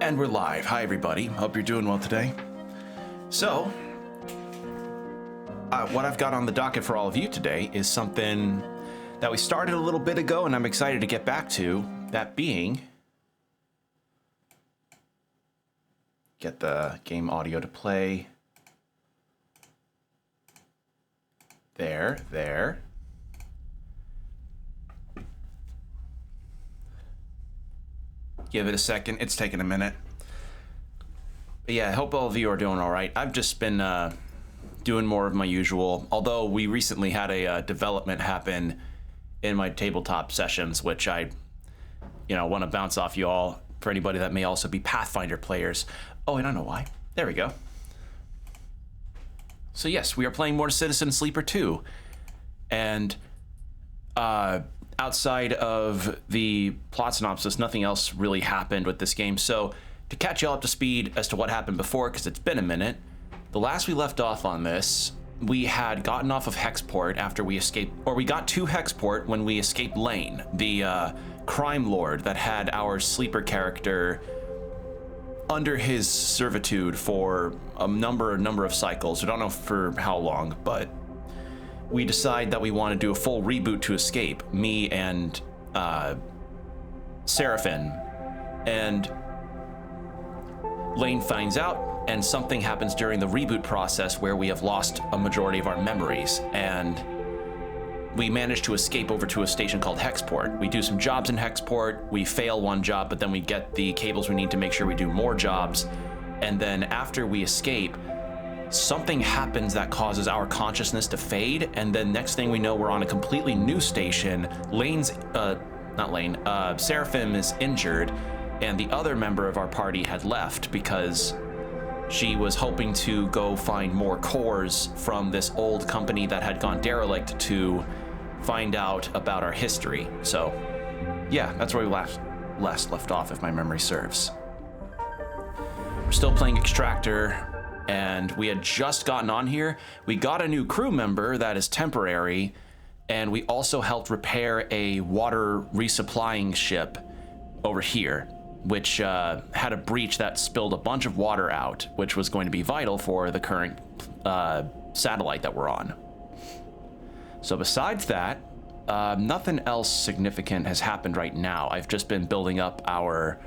And we're live. Hi, everybody. Hope you're doing well today. So, what I've got on the docket for all of you today is something that we started a little bit ago, and I'm excited to get back to. That being, get the game audio to play. There. Give it a second. It's taking a minute. But yeah, I hope all of you are doing all right. I've just been doing more of my usual, although we recently had a development happen in my tabletop sessions, which I want to bounce off you all for anybody that may also be Pathfinder players. Oh, I don't know why. There we go. So yes, we are playing more Citizen Sleeper 2. And outside of the plot synopsis, nothing else really happened with this game. So to catch y'all up to speed as to what happened before, because it's been a minute, the last we left off on this, we had gotten off of Hexport after we escaped, or we got to Hexport when we escaped Lane, the crime lord that had our sleeper character under his servitude for a number of cycles. I don't know for how long, but we decide that we want to do a full reboot to escape, me and Seraphim. And Lane finds out, and something happens during the reboot process where we have lost a majority of our memories, and we manage to escape over to a station called Hexport. We do some jobs in Hexport, we fail one job, but then we get the cables we need to make sure we do more jobs, and then after we escape, something happens that causes our consciousness to fade, and then next thing we know, we're on a completely new station. Seraphim is injured, and the other member of our party had left because she was hoping to go find more cores from this old company that had gone derelict to find out about our history. So, yeah, that's where we last left off, if my memory serves. We're still playing Extractor, and we had just gotten on here. We got a new crew member that is temporary, and we also helped repair a water resupplying ship over here, which had a breach that spilled a bunch of water out, which was going to be vital for the current satellite that we're on. So besides that, nothing else significant has happened right now. I've just been building up our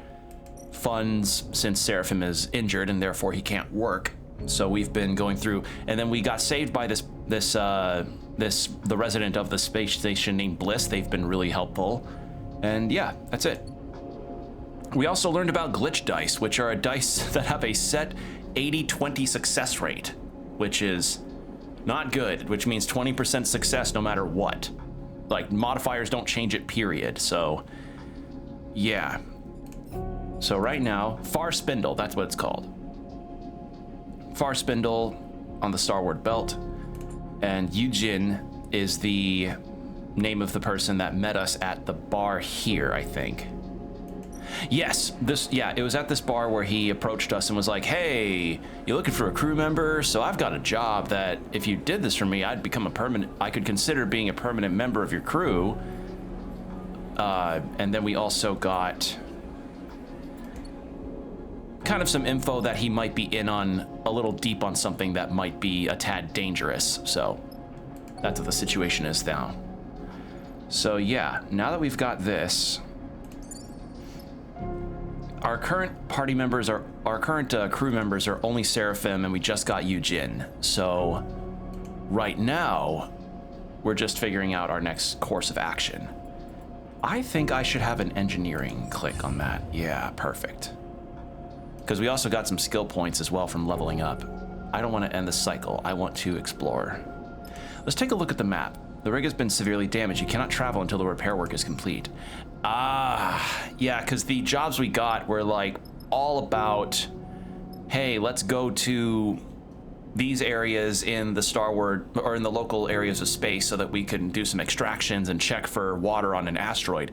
funds since Seraphim is injured and therefore he can't work. So we've been going through, and then we got saved by the resident of the space station named Bliss. They've been really helpful, and yeah, that's it. We also learned about glitch dice, which are dice that have a set 80-20 success rate, which is not good, which means 20% success no matter what. Like, modifiers don't change it, period. So, yeah. So right now, Far Spindle, that's what it's called. Far Spindle on the Starward belt, and Yujin is the name of the person that met us at the bar here, I think. Yes, it was at this bar where he approached us and was like, hey, you looking for a crew member? So I've got a job that if you did this for me, I could consider being a permanent member of your crew. And then we also got kind of some info that he might be in on a little deep on something that might be a tad dangerous. So that's what the situation is now. So yeah, now that we've got this, our current crew members are only Seraphim, and we just got Yujin. So right now, we're just figuring out our next course of action. I think I should have an engineering click on that. Yeah, perfect. Because we also got some skill points as well from leveling up. I don't want to end the cycle. I want to explore. Let's take a look at the map. The rig has been severely damaged. You cannot travel until the repair work is complete. Yeah, because the jobs we got were like all about, hey, let's go to these areas in the Starward, or in the local areas of space, so that we can do some extractions and check for water on an asteroid.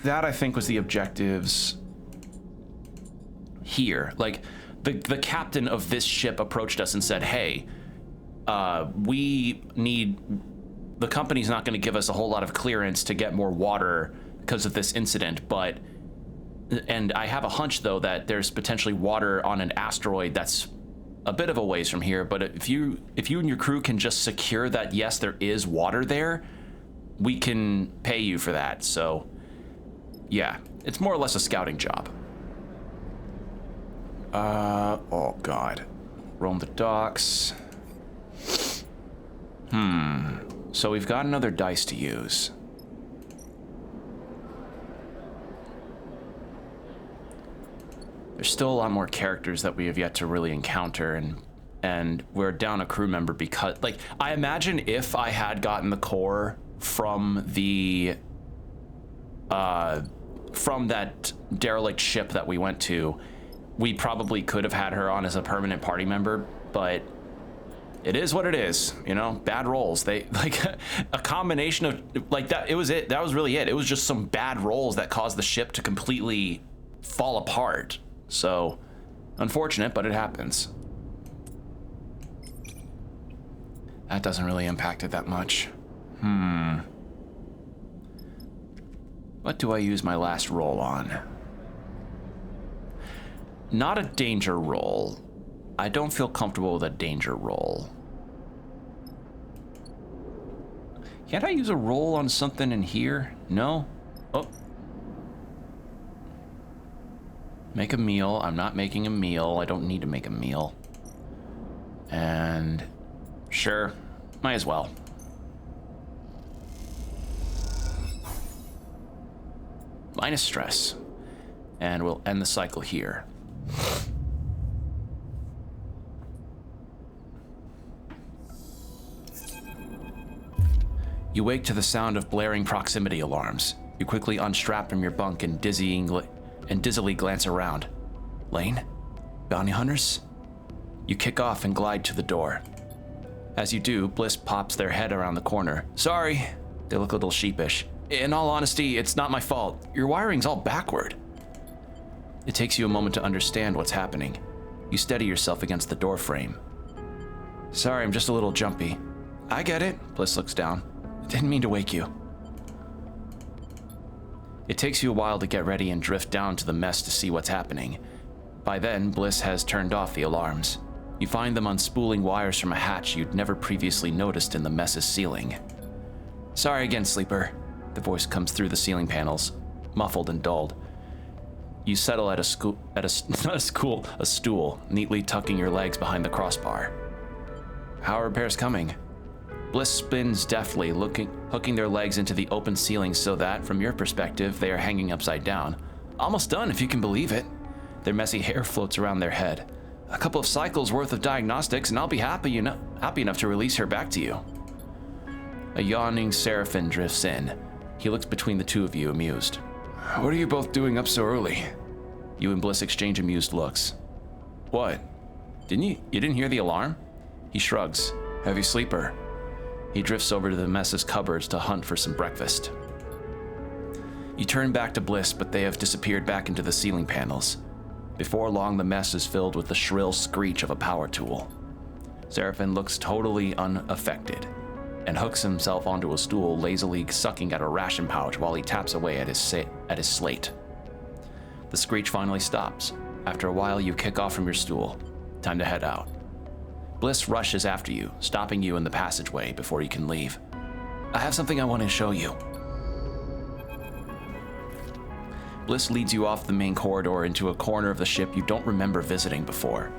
That, I think, was the objectives here. Like, the captain of this ship approached us and said, hey, the company's not going to give us a whole lot of clearance to get more water because of this incident, but And I have a hunch, though, that there's potentially water on an asteroid that's a bit of a ways from here. But if you and your crew can just secure that, yes, there is water there, we can pay you for that. So, yeah, it's more or less a scouting job. Oh, God. Roam the docks. So we've got another dice to use. There's still a lot more characters that we have yet to really encounter, and we're down a crew member because, like, I imagine if I had gotten the core from the from that derelict ship that we went to, we probably could have had her on as a permanent party member, but it is what it is, you know. Bad rolls. They like a combination of like that. It was it. That was really it. It was just some bad rolls that caused the ship to completely fall apart. So, unfortunate, but it happens. That doesn't really impact it that much. What do I use my last roll on? Not a danger roll. I don't feel comfortable with a danger roll. Can't I use a roll on something in here? No? Oh. Make a meal. I'm not making a meal. I don't need to make a meal. And sure, might as well. Minus stress. And we'll end the cycle here. You wake to the sound of blaring proximity alarms. You quickly unstrap from your bunk and dizzily glance around. Lane? Bounty hunters? You kick off and glide to the door. As you do, Bliss pops their head around the corner. Sorry. They look a little sheepish. In all honesty, it's not my fault. Your wiring's all backward. It takes you a moment to understand what's happening. You steady yourself against the door frame. Sorry, I'm just a little jumpy. I get it. Bliss looks down. Didn't mean to wake you. It takes you a while to get ready and drift down to the mess to see what's happening. By then, Bliss has turned off the alarms. You find them unspooling wires from a hatch you'd never previously noticed in the mess's ceiling. Sorry again, sleeper. The voice comes through the ceiling panels, muffled and dulled. You settle at a stool, neatly tucking your legs behind the crossbar. How are repairs coming? Bliss spins deftly, hooking their legs into the open ceiling so that, from your perspective, they are hanging upside down. Almost done, if you can believe it. Their messy hair floats around their head. A couple of cycles worth of diagnostics, and I'll be happy enough to release her back to you. A yawning Seraphim drifts in. He looks between the two of you, amused. What are you both doing up so early? You and Bliss exchange amused looks. What? You didn't hear the alarm? He shrugs. Heavy sleeper. He drifts over to the mess's cupboards to hunt for some breakfast. You turn back to Bliss, but they have disappeared back into the ceiling panels. Before long, the mess is filled with the shrill screech of a power tool. Seraphim looks totally unaffected and hooks himself onto a stool, lazily sucking at a ration pouch while he taps away at his slate. The screech finally stops. After a while, you kick off from your stool. Time to head out. Bliss rushes after you, stopping you in the passageway before you can leave. I have something I want to show you. Bliss leads you off the main corridor into a corner of the ship you don't remember visiting before.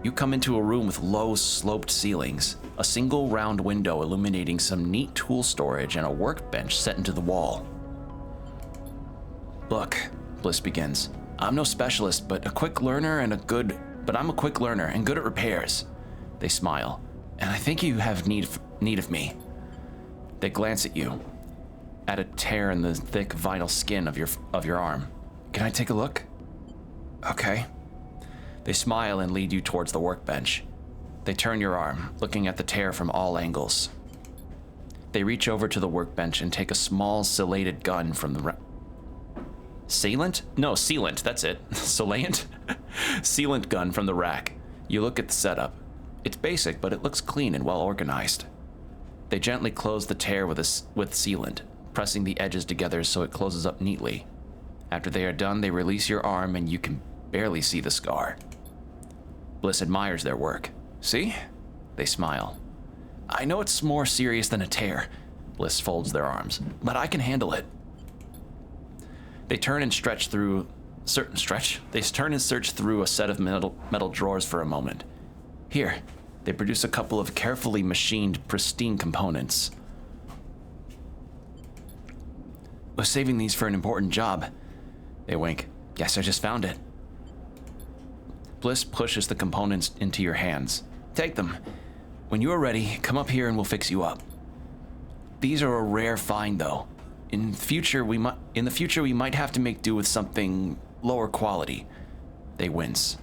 You come into a room with low, sloped ceilings, a single round window illuminating some neat tool storage, and a workbench set into the wall. Look, Bliss begins. I'm no specialist, but I'm a quick learner and good at repairs. They smile. And I think you have need of me. They glance at you, at a tear in the thick vinyl skin of your arm. Can I take a look? Okay. They smile and lead you towards the workbench. They turn your arm, looking at the tear from all angles. They reach over to the workbench and take a small sealated gun from the Sealant? No, sealant, that's it. Sealant? Sealant gun from the rack. You look at the setup. It's basic, but it looks clean and well organized. They gently close the tear with sealant, pressing the edges together so it closes up neatly. After they are done, they release your arm and you can barely see the scar. Bliss admires their work. See? They smile. I know it's more serious than a tear. Bliss folds their arms, but I can handle it. They turn and search through a set of metal drawers for a moment. Here, they produce a couple of carefully machined, pristine components. Was saving these for an important job. They wink. Guess I just found it. Bliss pushes the components into your hands. Take them. When you are ready, come up here and we'll fix you up. These are a rare find, though. In the future, we might have to make do with something lower quality. They wince.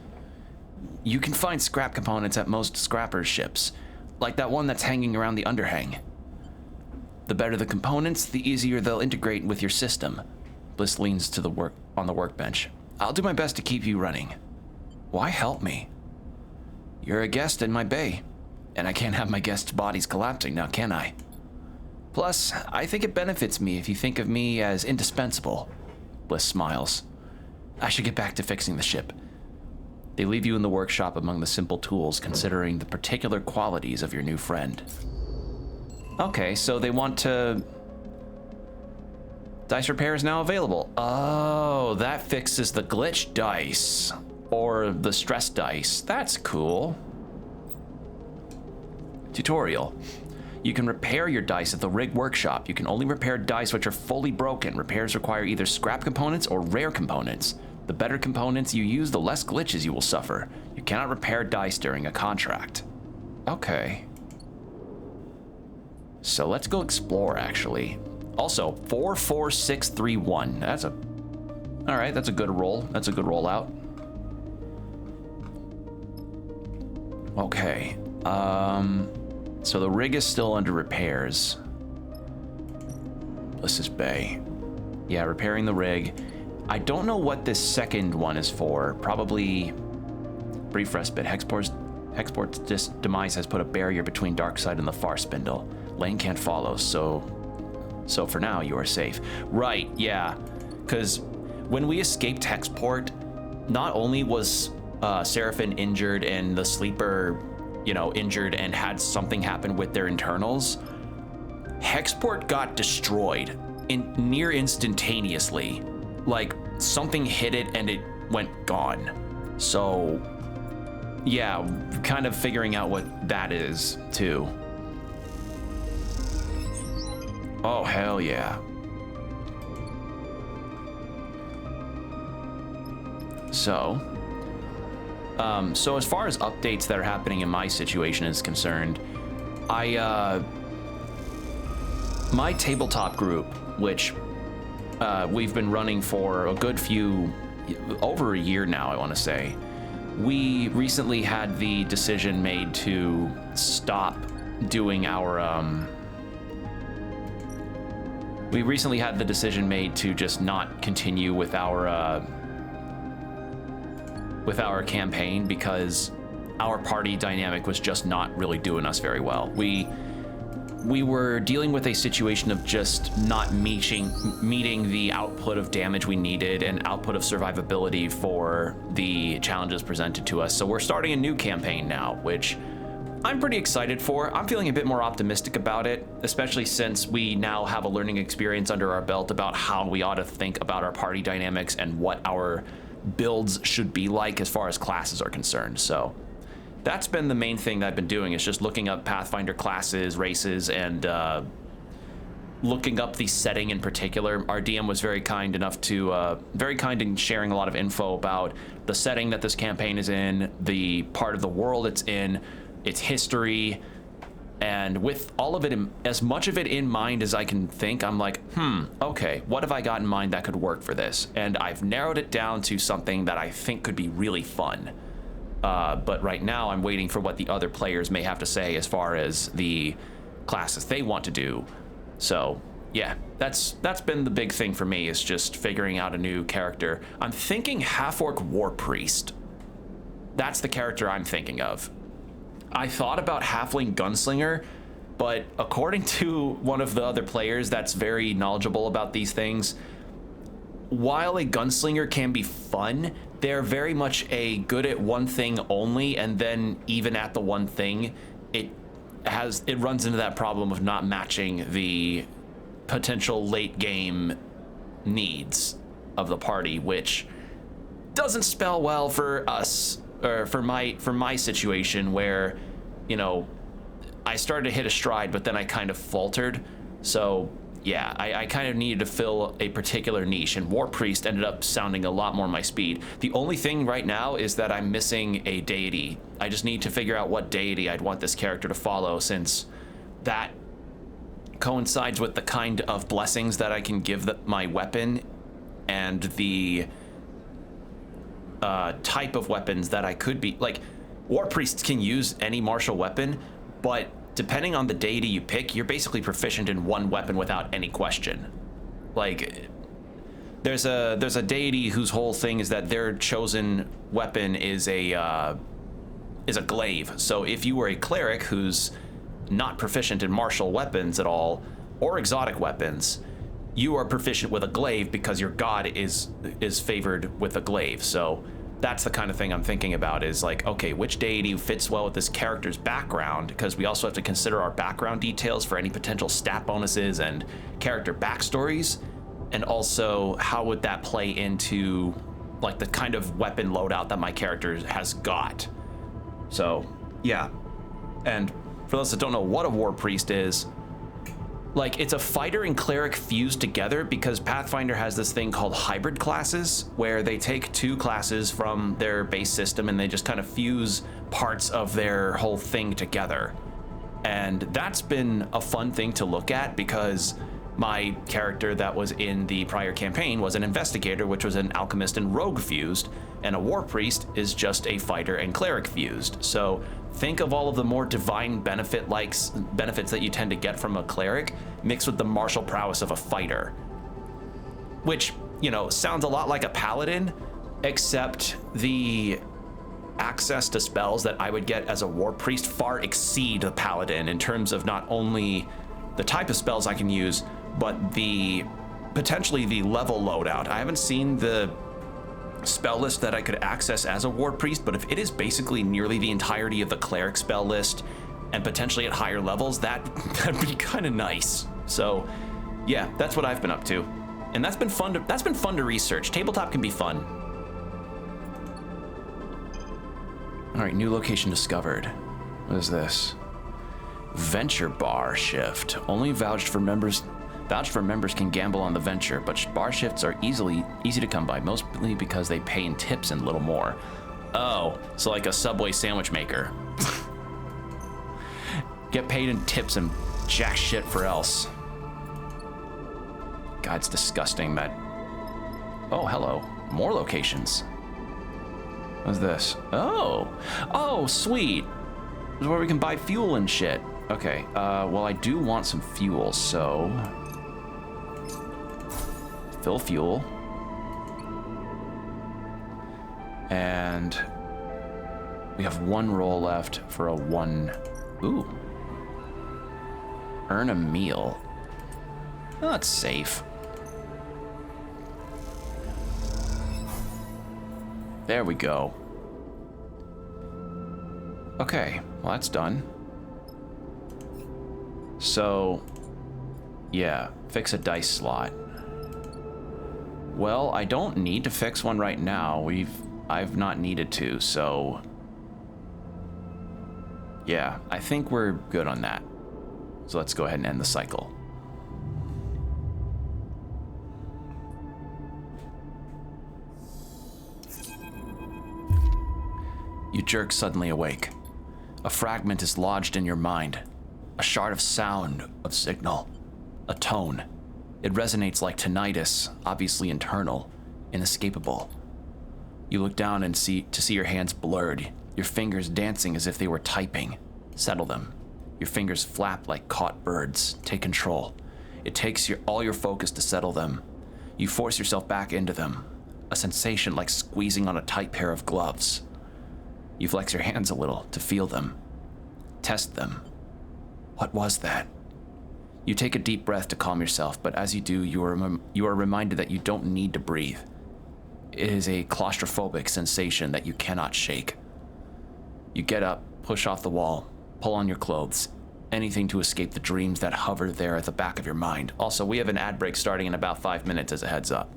You can find scrap components at most scrappers' ships, like that one that's hanging around the underhang. The better the components, the easier they'll integrate with your system. Bliss leans on the workbench. I'll do my best to keep you running. Why help me? You're a guest in my bay, and I can't have my guests' bodies collapsing now, can I? Plus, I think it benefits me if you think of me as indispensable. Bliss smiles. I should get back to fixing the ship. They leave you in the workshop among the simple tools, considering the particular qualities of your new friend. Okay, so they want to... Dice repair is now available. Oh, that fixes the glitch dice. Or the stress dice. That's cool. Tutorial. You can repair your dice at the rig workshop. You can only repair dice which are fully broken. Repairs require either scrap components or rare components. The better components you use, the less glitches you will suffer. You cannot repair dice during a contract. Okay. So let's go explore, actually. Also, 44631. All right, that's a good roll. That's a good rollout. Okay. So the rig is still under repairs. Bliss's Bay. Yeah, repairing the rig. I don't know what this second one is for. Probably brief respite. Hexport's demise has put a barrier between Darkside and the far spindle. Lane can't follow, so for now you are safe. Right, yeah. Because when we escaped Hexport, not only was Seraphim injured and the sleeper, injured and had something happen with their internals, Hexport got destroyed near instantaneously. Like, something hit it and it went gone. So, yeah, kind of figuring out what that is, too. Oh, hell yeah. So as far as updates that are happening in my situation is concerned, my tabletop group, which we've been running for a good over a year now, I want to say, we recently had the decision made to stop doing our, we recently had the decision made to just not continue with our campaign because our party dynamic was just not really doing us very well. We were dealing with a situation of just not meeting the output of damage we needed and output of survivability for the challenges presented to us. So we're starting a new campaign now, which I'm pretty excited for. I'm feeling a bit more optimistic about it, especially since we now have a learning experience under our belt about how we ought to think about our party dynamics and what our builds should be like as far as classes are concerned. So that's been the main thing that I've been doing, is just looking up Pathfinder classes, races, and looking up the setting in particular. Our DM was very kind in sharing a lot of info about the setting that this campaign is in, the part of the world it's in, its history, and with all of it, as much of it in mind as I can think, I'm like, okay, what have I got in mind that could work for this? And I've narrowed it down to something that I think could be really fun. But right now I'm waiting for what the other players may have to say as far as the classes they want to do. So yeah, that's been the big thing for me, is just figuring out a new character. I'm thinking Half-Orc War Priest. That's the character I'm thinking of. I thought about Halfling Gunslinger, but according to one of the other players that's very knowledgeable about these things, while a gunslinger can be fun, they're very much a good at one thing only, and then even at the one thing, it runs into that problem of not matching the potential late game needs of the party, which doesn't spell well for us, or for my situation, where, you know, I started to hit a stride, but then I kind of faltered. So yeah, I kind of needed to fill a particular niche, and War Priest ended up sounding a lot more my speed. The only thing right now is that I'm missing a deity. I just need to figure out what deity I'd want this character to follow, since that coincides with the kind of blessings that I can give my weapon and the type of weapons that I could be. Like, War Priests can use any martial weapon, but depending on the deity you pick, you're basically proficient in one weapon without any question. Like, there's a deity whose whole thing is that their chosen weapon is a glaive. So if you were a cleric who's not proficient in martial weapons at all, or exotic weapons, you are proficient with a glaive because your god is favored with a glaive. So that's the kind of thing I'm thinking about, is like, okay, which deity fits well with this character's background, because we also have to consider our background details for any potential stat bonuses and character backstories, and also how would that play into like the kind of weapon loadout that my character has got. So yeah, and for those that don't know what a War Priest is, like, it's a fighter and cleric fused together, because Pathfinder has this thing called hybrid classes, where they take two classes from their base system and they just kind of fuse parts of their whole thing together. And that's been a fun thing to look at, because my character that was in the prior campaign was an investigator, which was an alchemist and rogue fused, and a War Priest is just a fighter and cleric fused. So think of all of the more divine benefits that you tend to get from a cleric mixed with the martial prowess of a fighter, which, you know, sounds a lot like a paladin, except the access to spells that I would get as a War Priest far exceed the paladin in terms of not only the type of spells I can use, but potentially the level loadout. I haven't seen the spell list that I could access as a War Priest, but if it is basically nearly the entirety of the cleric spell list and potentially at higher levels, that'd be kind of nice. So yeah, that's what I've been up to, and that's been fun to research. Tabletop can be fun. All right, new location discovered. What is this? Venture bar shift. Only vouched for members can gamble on the venture, but bar shifts are easy to come by, mostly because they pay in tips and little more. Oh, so like a Subway sandwich maker. Get paid in tips and jack shit for else. God, it's disgusting that... Oh, hello. More locations. What's this? Oh, sweet. This is where we can buy fuel and shit. Okay, well, I do want some fuel, so... Fill fuel. And we have one roll left for a one... Ooh. Earn a meal. Oh, that's safe. There we go. Okay, well, that's done. So, yeah, fix a dice slot. Well, I don't need to fix one right now. I've not needed to, so... Yeah, I think we're good on that. So let's go ahead and end the cycle. You jerk suddenly awake. A fragment is lodged in your mind. A shard of sound, of signal, a tone. It resonates like tinnitus, obviously internal, inescapable. You look down and see your hands blurred, your fingers dancing as if they were typing. Settle them. Your fingers flap like caught birds. Take control. It takes all your focus to settle them. You force yourself back into them. A sensation like squeezing on a tight pair of gloves. You flex your hands a little to feel them. Test them. What was that? You take a deep breath to calm yourself, but as you do, you are reminded that you don't need to breathe. It is a claustrophobic sensation that you cannot shake. You get up, push off the wall, pull on your clothes, anything to escape the dreams that hover there at the back of your mind. Also, we have an ad break starting in about 5 minutes as a heads up.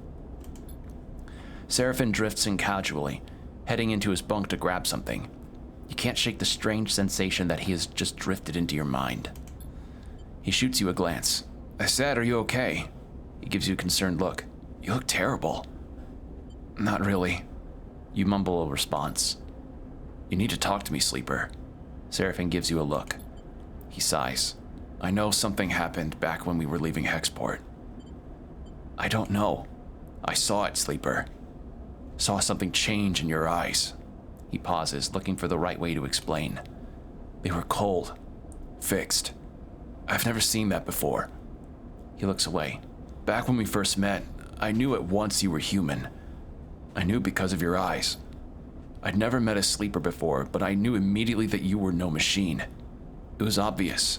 Seraphin drifts in casually, heading into his bunk to grab something. You can't shake the strange sensation that he has just drifted into your mind. He shoots you a glance. I said, are you okay? He gives you a concerned look. You look terrible. Not really. You mumble a response. You need to talk to me, Sleeper. Seraphin gives you a look. He sighs. I know something happened back when we were leaving Hexport. I don't know. I saw it, Sleeper. Saw something change in your eyes. He pauses, looking for the right way to explain. They were cold. Fixed. I've never seen that before. He looks away. Back when we first met, I knew at once you were human. I knew because of your eyes. I'd never met a Sleeper before, but I knew immediately that you were no machine. It was obvious.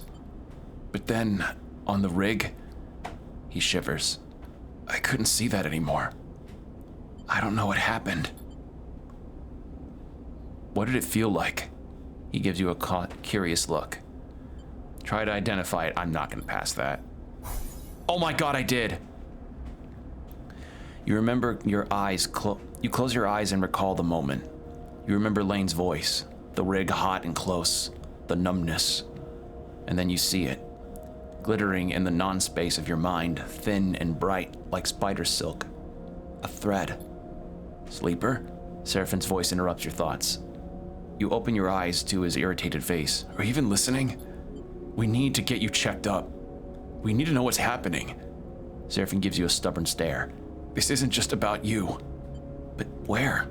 But then, on the rig, he shivers. I couldn't see that anymore. I don't know what happened. What did it feel like? He gives you a curious look. Try to identify it. I'm not going to pass that. Oh my god, I did! You remember your eyes, you close your eyes and recall the moment. You remember Lane's voice, the rig hot and close, the numbness. And then you see it, glittering in the non-space of your mind, thin and bright like spider silk. A thread. Sleeper? Seraphin's voice interrupts your thoughts. You open your eyes to his irritated face. Are you even listening? We need to get you checked up. We need to know what's happening. Seraphin gives you a stubborn stare. This isn't just about you. But where?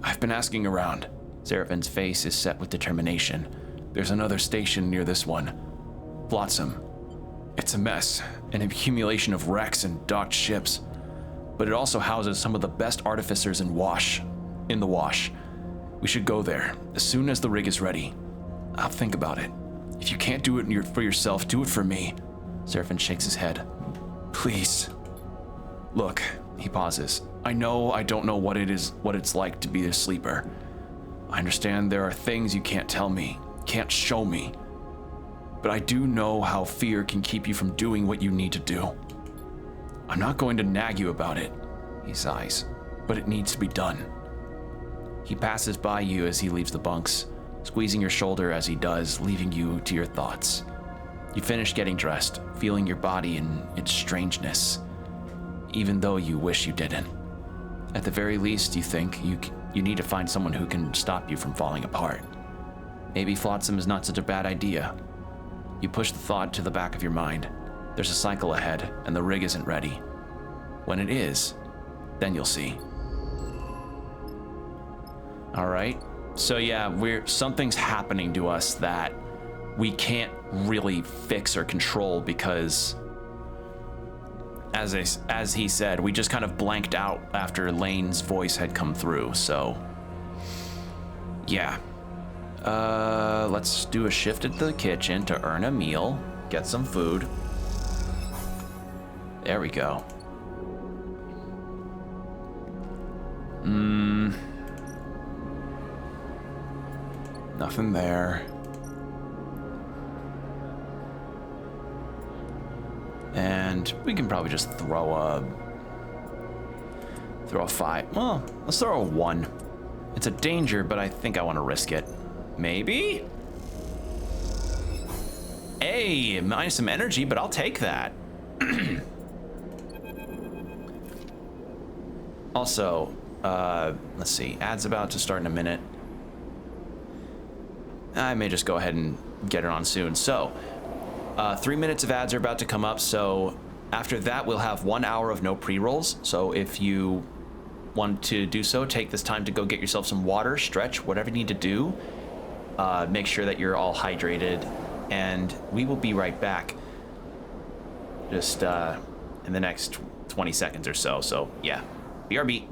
I've been asking around. Seraphin's face is set with determination. There's another station near this one. Flotsam. It's a mess, an accumulation of wrecks and docked ships. But it also houses some of the best artificers in the Wash. We should go there, as soon as the rig is ready. I'll think about it. If you can't do it for yourself, do it for me. Seraphin shakes his head. Please. Look, he pauses. I know I don't know what it's like to be a Sleeper. I understand there are things you can't tell me, can't show me. But I do know how fear can keep you from doing what you need to do. I'm not going to nag you about it, he sighs, but it needs to be done. He passes by you as he leaves the bunks, squeezing your shoulder as he does, leaving you to your thoughts. You finish getting dressed, feeling your body in its strangeness, even though you wish you didn't. At the very least, you think you need to find someone who can stop you from falling apart. Maybe Flotsam is not such a bad idea. You push the thought to the back of your mind. There's a cycle ahead, and the rig isn't ready. When it is, then you'll see. All right. So yeah, something's happening to us that we can't really fix or control because, as he said, we just kind of blanked out after Lane's voice had come through. So yeah, let's do a shift at the kitchen to earn a meal, get some food. There we go. Nothing there. And we can probably just throw a 5. Well, let's throw a 1. It's a danger, but I think I want to risk it. Maybe? Hey, minus some energy, but I'll take that. Also, let's see. Ad's about to start in a minute. I may just go ahead and get it on soon. So, 3 minutes of ads are about to come up. So after that, we'll have 1 hour of no pre-rolls. So if you want to do so, take this time to go get yourself some water, stretch, whatever you need to do. Make sure that you're all hydrated, and we will be right back. Just in the next 20 seconds or so. So yeah, BRB.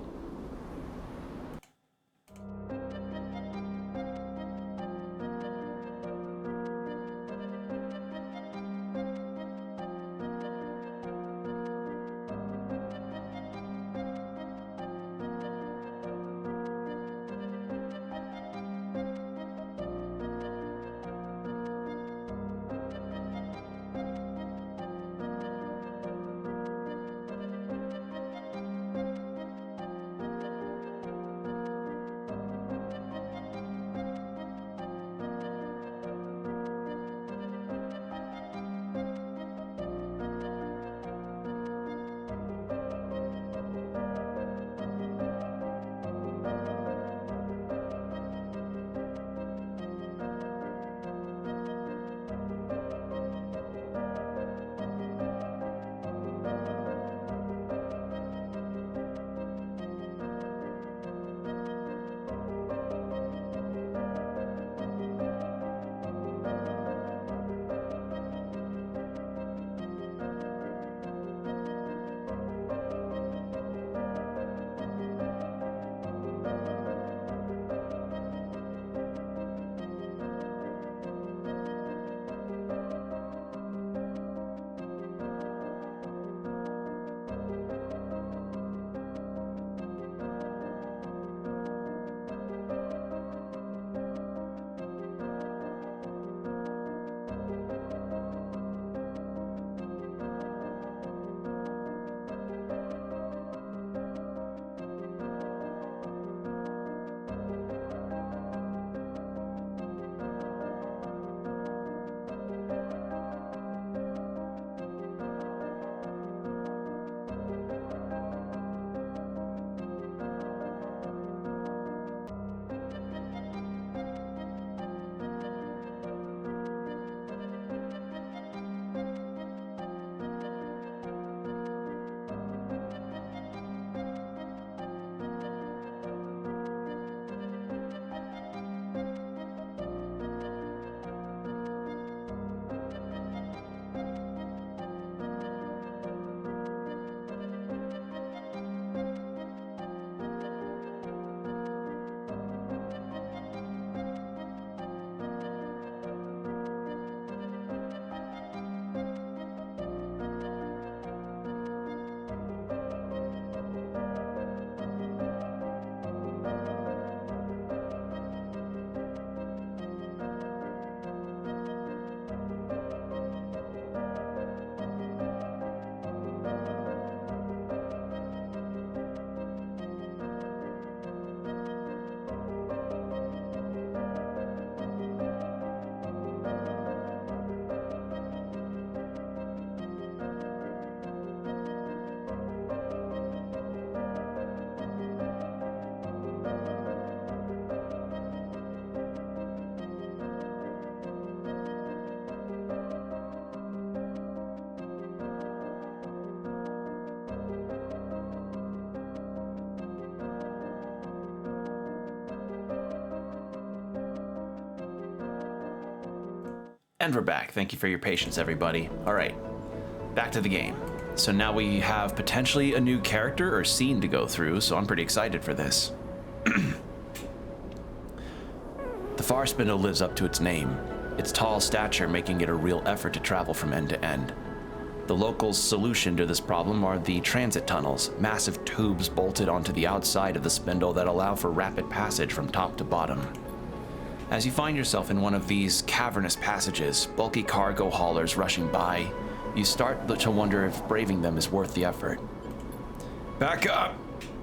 And we're back. Thank you for your patience, everybody. All right, back to the game. So now we have potentially a new character or scene to go through, so I'm pretty excited for this. The Far Spindle lives up to its name, its tall stature making it a real effort to travel from end to end. The locals' solution to this problem are the transit tunnels, massive tubes bolted onto the outside of the spindle that allow for rapid passage from top to bottom. As you find yourself in one of these cavernous passages, bulky cargo haulers rushing by, you start to wonder if braving them is worth the effort. Back up!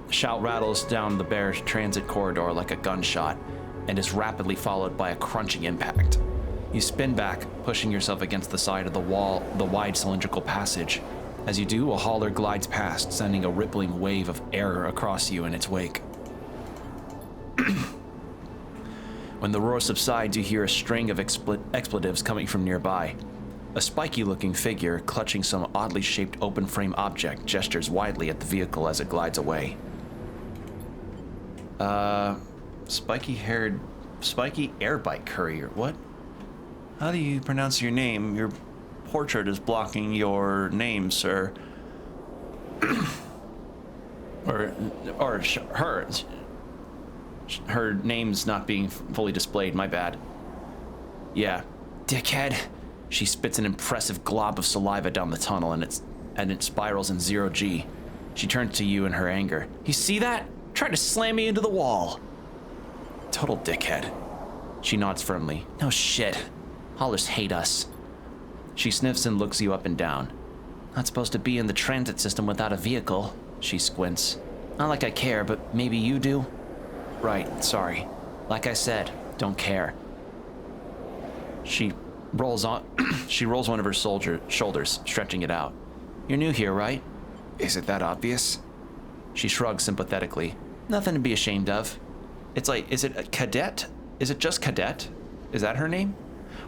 A shout rattles down the bare transit corridor like a gunshot, and is rapidly followed by a crunching impact. You spin back, pushing yourself against the side of the wall, the wide cylindrical passage. As you do, a hauler glides past, sending a rippling wave of air across you in its wake. When the roar subsides, you hear a string of expletives coming from nearby. A spiky-looking figure, clutching some oddly shaped open-frame object, gestures widely at the vehicle as it glides away. Spiky airbike courier, what? How do you pronounce your name? Your portrait is blocking your name, sir. or her name's not being fully displayed, my bad. Yeah, dickhead. She spits an impressive glob of saliva down the tunnel and it spirals in 0G. She turns to you in her anger. You see that? Tried to slam me into the wall. Total dickhead. She nods firmly. No shit. Haulers hate us. She sniffs and looks you up and down. Not supposed to be in the transit system without a vehicle. She squints. Not like I care, but maybe you do? Right, sorry. Like I said, don't care. She rolls one of her shoulders, stretching it out. You're new here, right? Is it that obvious? She shrugs sympathetically. Nothing to be ashamed of. It's like, is it a cadet? Is it just cadet? Is that her name?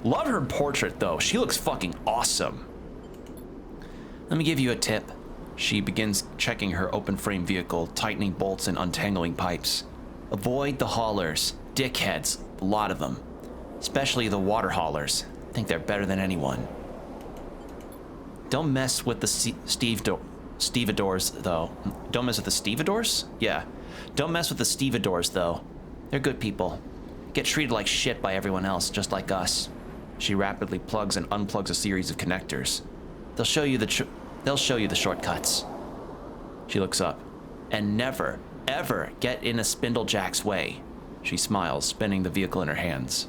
Love her portrait, though. She looks fucking awesome. Let me give you a tip. She begins checking her open-frame vehicle, tightening bolts and untangling pipes. Avoid the haulers. Dickheads. A lot of them. Especially the water haulers. Think they're better than anyone. Don't mess with the stevedores, though. Don't mess with the stevedores? Yeah. Don't mess with the stevedores, though. They're good people. Get treated like shit by everyone else, just like us. She rapidly plugs and unplugs a series of connectors. They'll show you the shortcuts. She looks up. And never, ever get in a Spindlejack's way. She smiles, spinning the vehicle in her hands.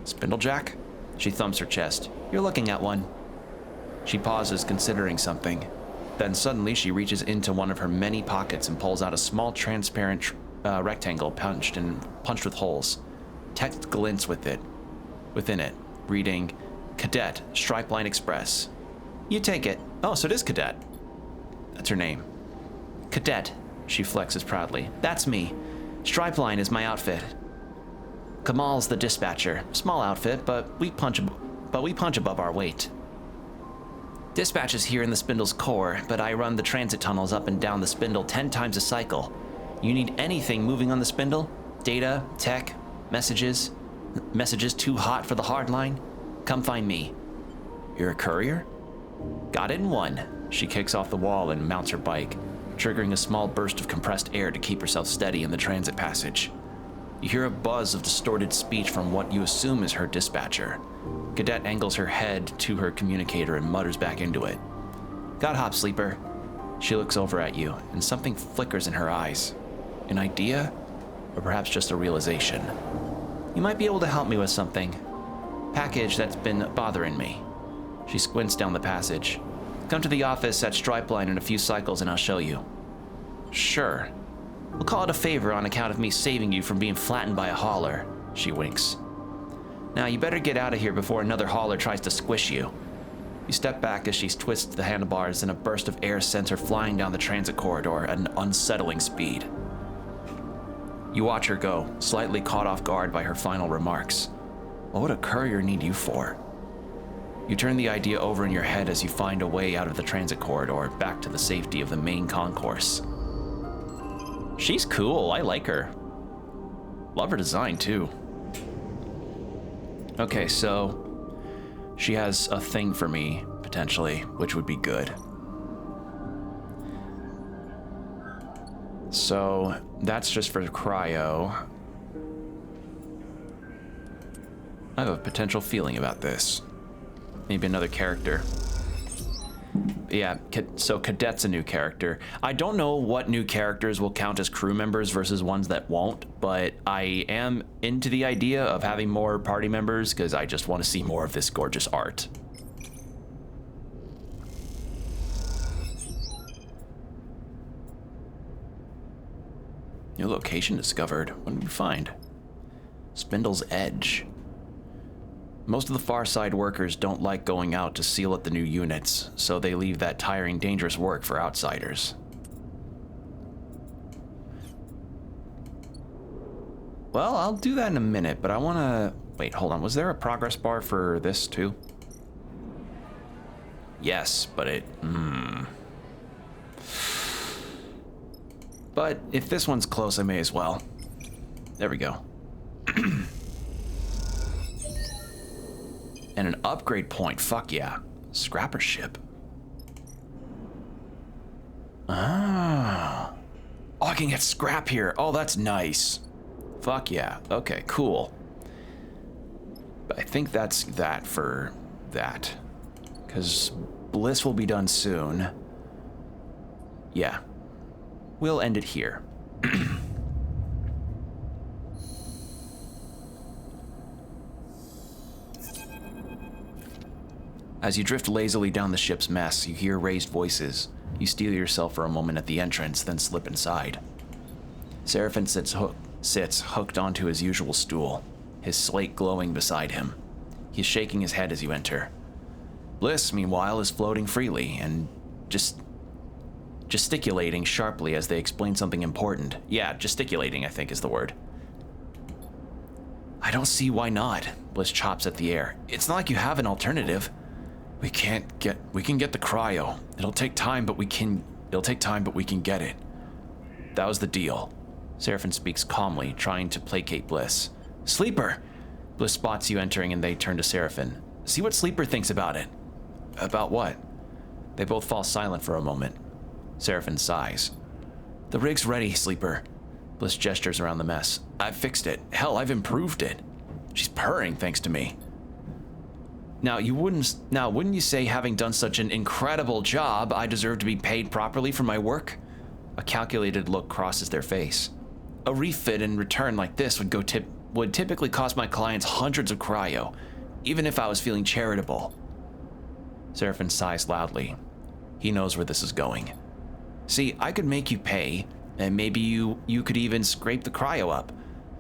Spindlejack? She thumps her chest. You're looking at one. She pauses, considering something. Then suddenly she reaches into one of her many pockets and pulls out a small transparent rectangle punched with holes. Text glints within it, reading, Cadet, Stripe Line Express. You take it. Oh, so it is Cadet. That's her name. Cadet, she flexes proudly. That's me. Stripe Line is my outfit. Kamal's the dispatcher. Small outfit, but we punch above our weight. Dispatch is here in the spindle's core, but I run the transit tunnels up and down the spindle 10 times a cycle. You need anything moving on the spindle? Data, tech, messages too hot for the hard line? Come find me. You're a courier? Got it in one. She kicks off the wall and mounts her bike, triggering a small burst of compressed air to keep herself steady in the transit passage. You hear a buzz of distorted speech from what you assume is her dispatcher. Cadet angles her head to her communicator and mutters back into it. Got hop, sleeper. She looks over at you, and something flickers in her eyes. An idea? Or perhaps just a realization. You might be able to help me with something. Package that's been bothering me. She squints down the passage. Come to the office at Stripe Line in a few cycles and I'll show you. Sure. We'll call it a favor on account of me saving you from being flattened by a hauler. She winks. Now you better get out of here before another hauler tries to squish you. You step back as she twists the handlebars and a burst of air sends her flying down the transit corridor at an unsettling speed. You watch her go, slightly caught off guard by her final remarks. What would a courier need you for? You turn the idea over in your head as you find a way out of the transit corridor back to the safety of the main concourse. She's cool, I like her. Love her design too. Okay, so She has a thing for me, potentially, which would be good. So, that's just for cryo. I have a potential feeling about this. Maybe another character. Yeah, so Cadet's a new character. I don't know what new characters will count as crew members versus ones that won't, but I am into the idea of having more party members because I just want to see more of this gorgeous art. New location discovered. What did we find? Spindle's Edge. Most of the far side workers don't like going out to seal at the new units, so they leave that tiring, dangerous work for outsiders. Well, I'll do that in a minute, but I want to... Wait, hold on. Was there a progress bar for this too? Yes, but it... But if this one's close, I may as well. There we go. And an upgrade point, fuck yeah. Scrapper ship. Ah. Oh, I can get scrap here. Oh, that's nice. Fuck yeah. Okay, cool. But I think that's that for that. Because Bliss will be done soon. Yeah. We'll end it here. As you drift lazily down the ship's mess, you hear raised voices. You steel yourself for a moment at the entrance, then slip inside. Seraphin sits hooked onto his usual stool, his slate glowing beside him. He's shaking his head as you enter. Bliss, meanwhile, is floating freely and gesticulating sharply as they explain something important. Yeah, gesticulating, I think is the word. I don't see why not, Bliss chops at the air. It's not like you have an alternative. We can get the cryo. It'll take time, but we can get it. That was the deal. Seraphin speaks calmly, trying to placate Bliss. Sleeper! Bliss spots you entering and they turn to Seraphin. See what Sleeper thinks about it. About what? They both fall silent for a moment. Seraphin sighs. The rig's ready, Sleeper. Bliss gestures around the mess. I've fixed it. Hell, I've improved it. She's purring thanks to me. Now, wouldn't you say, having done such an incredible job, I deserve to be paid properly for my work? A calculated look crosses their face. A refit in return like this would typically cost my clients hundreds of cryo, even if I was feeling charitable. Seraphin sighs loudly. He knows where this is going. See, I could make you pay, and maybe you could even scrape the cryo up,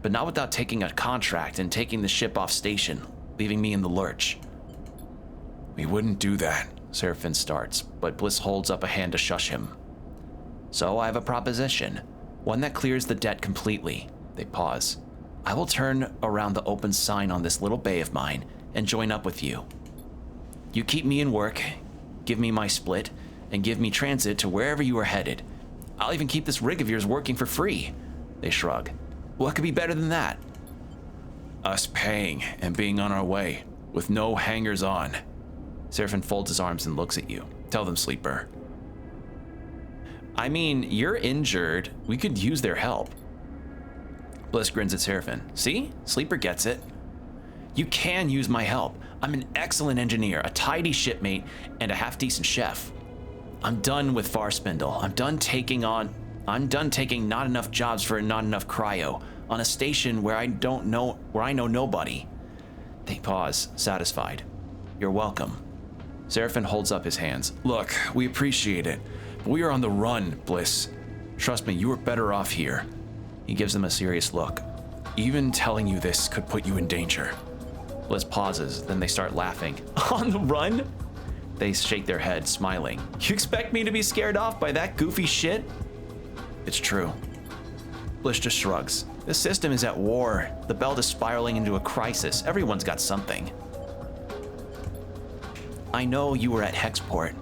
but not without taking a contract and taking the ship off station, leaving me in the lurch. We wouldn't do that, Seraphin starts, but Bliss holds up a hand to shush him. So I have a proposition, one that clears the debt completely. They pause. I will turn around the open sign on this little bay of mine and join up with you. You keep me in work, give me my split, and give me transit to wherever you are headed. I'll even keep this rig of yours working for free. They shrug. What could be better than that? Us paying and being on our way, with no hangers-on. Seraphin folds his arms and looks at you. Tell them, Sleeper. I mean, you're injured. We could use their help. Bliss grins at Seraphin. See? Sleeper gets it. You can use my help. I'm an excellent engineer, a tidy shipmate, and a half-decent chef. I'm done with Farspindle. I'm done taking not enough jobs for not enough cryo on a station where I know nobody. They pause, satisfied. You're welcome. Seraphin holds up his hands. Look, we appreciate it, but we are on the run, Bliss. Trust me, you are better off here. He gives them a serious look. Even telling you this could put you in danger. Bliss pauses, then they start laughing. On the run? They shake their heads, smiling. You expect me to be scared off by that goofy shit? It's true. Bliss just shrugs. The system is at war. The belt is spiraling into a crisis. Everyone's got something. I know you were at Hexport.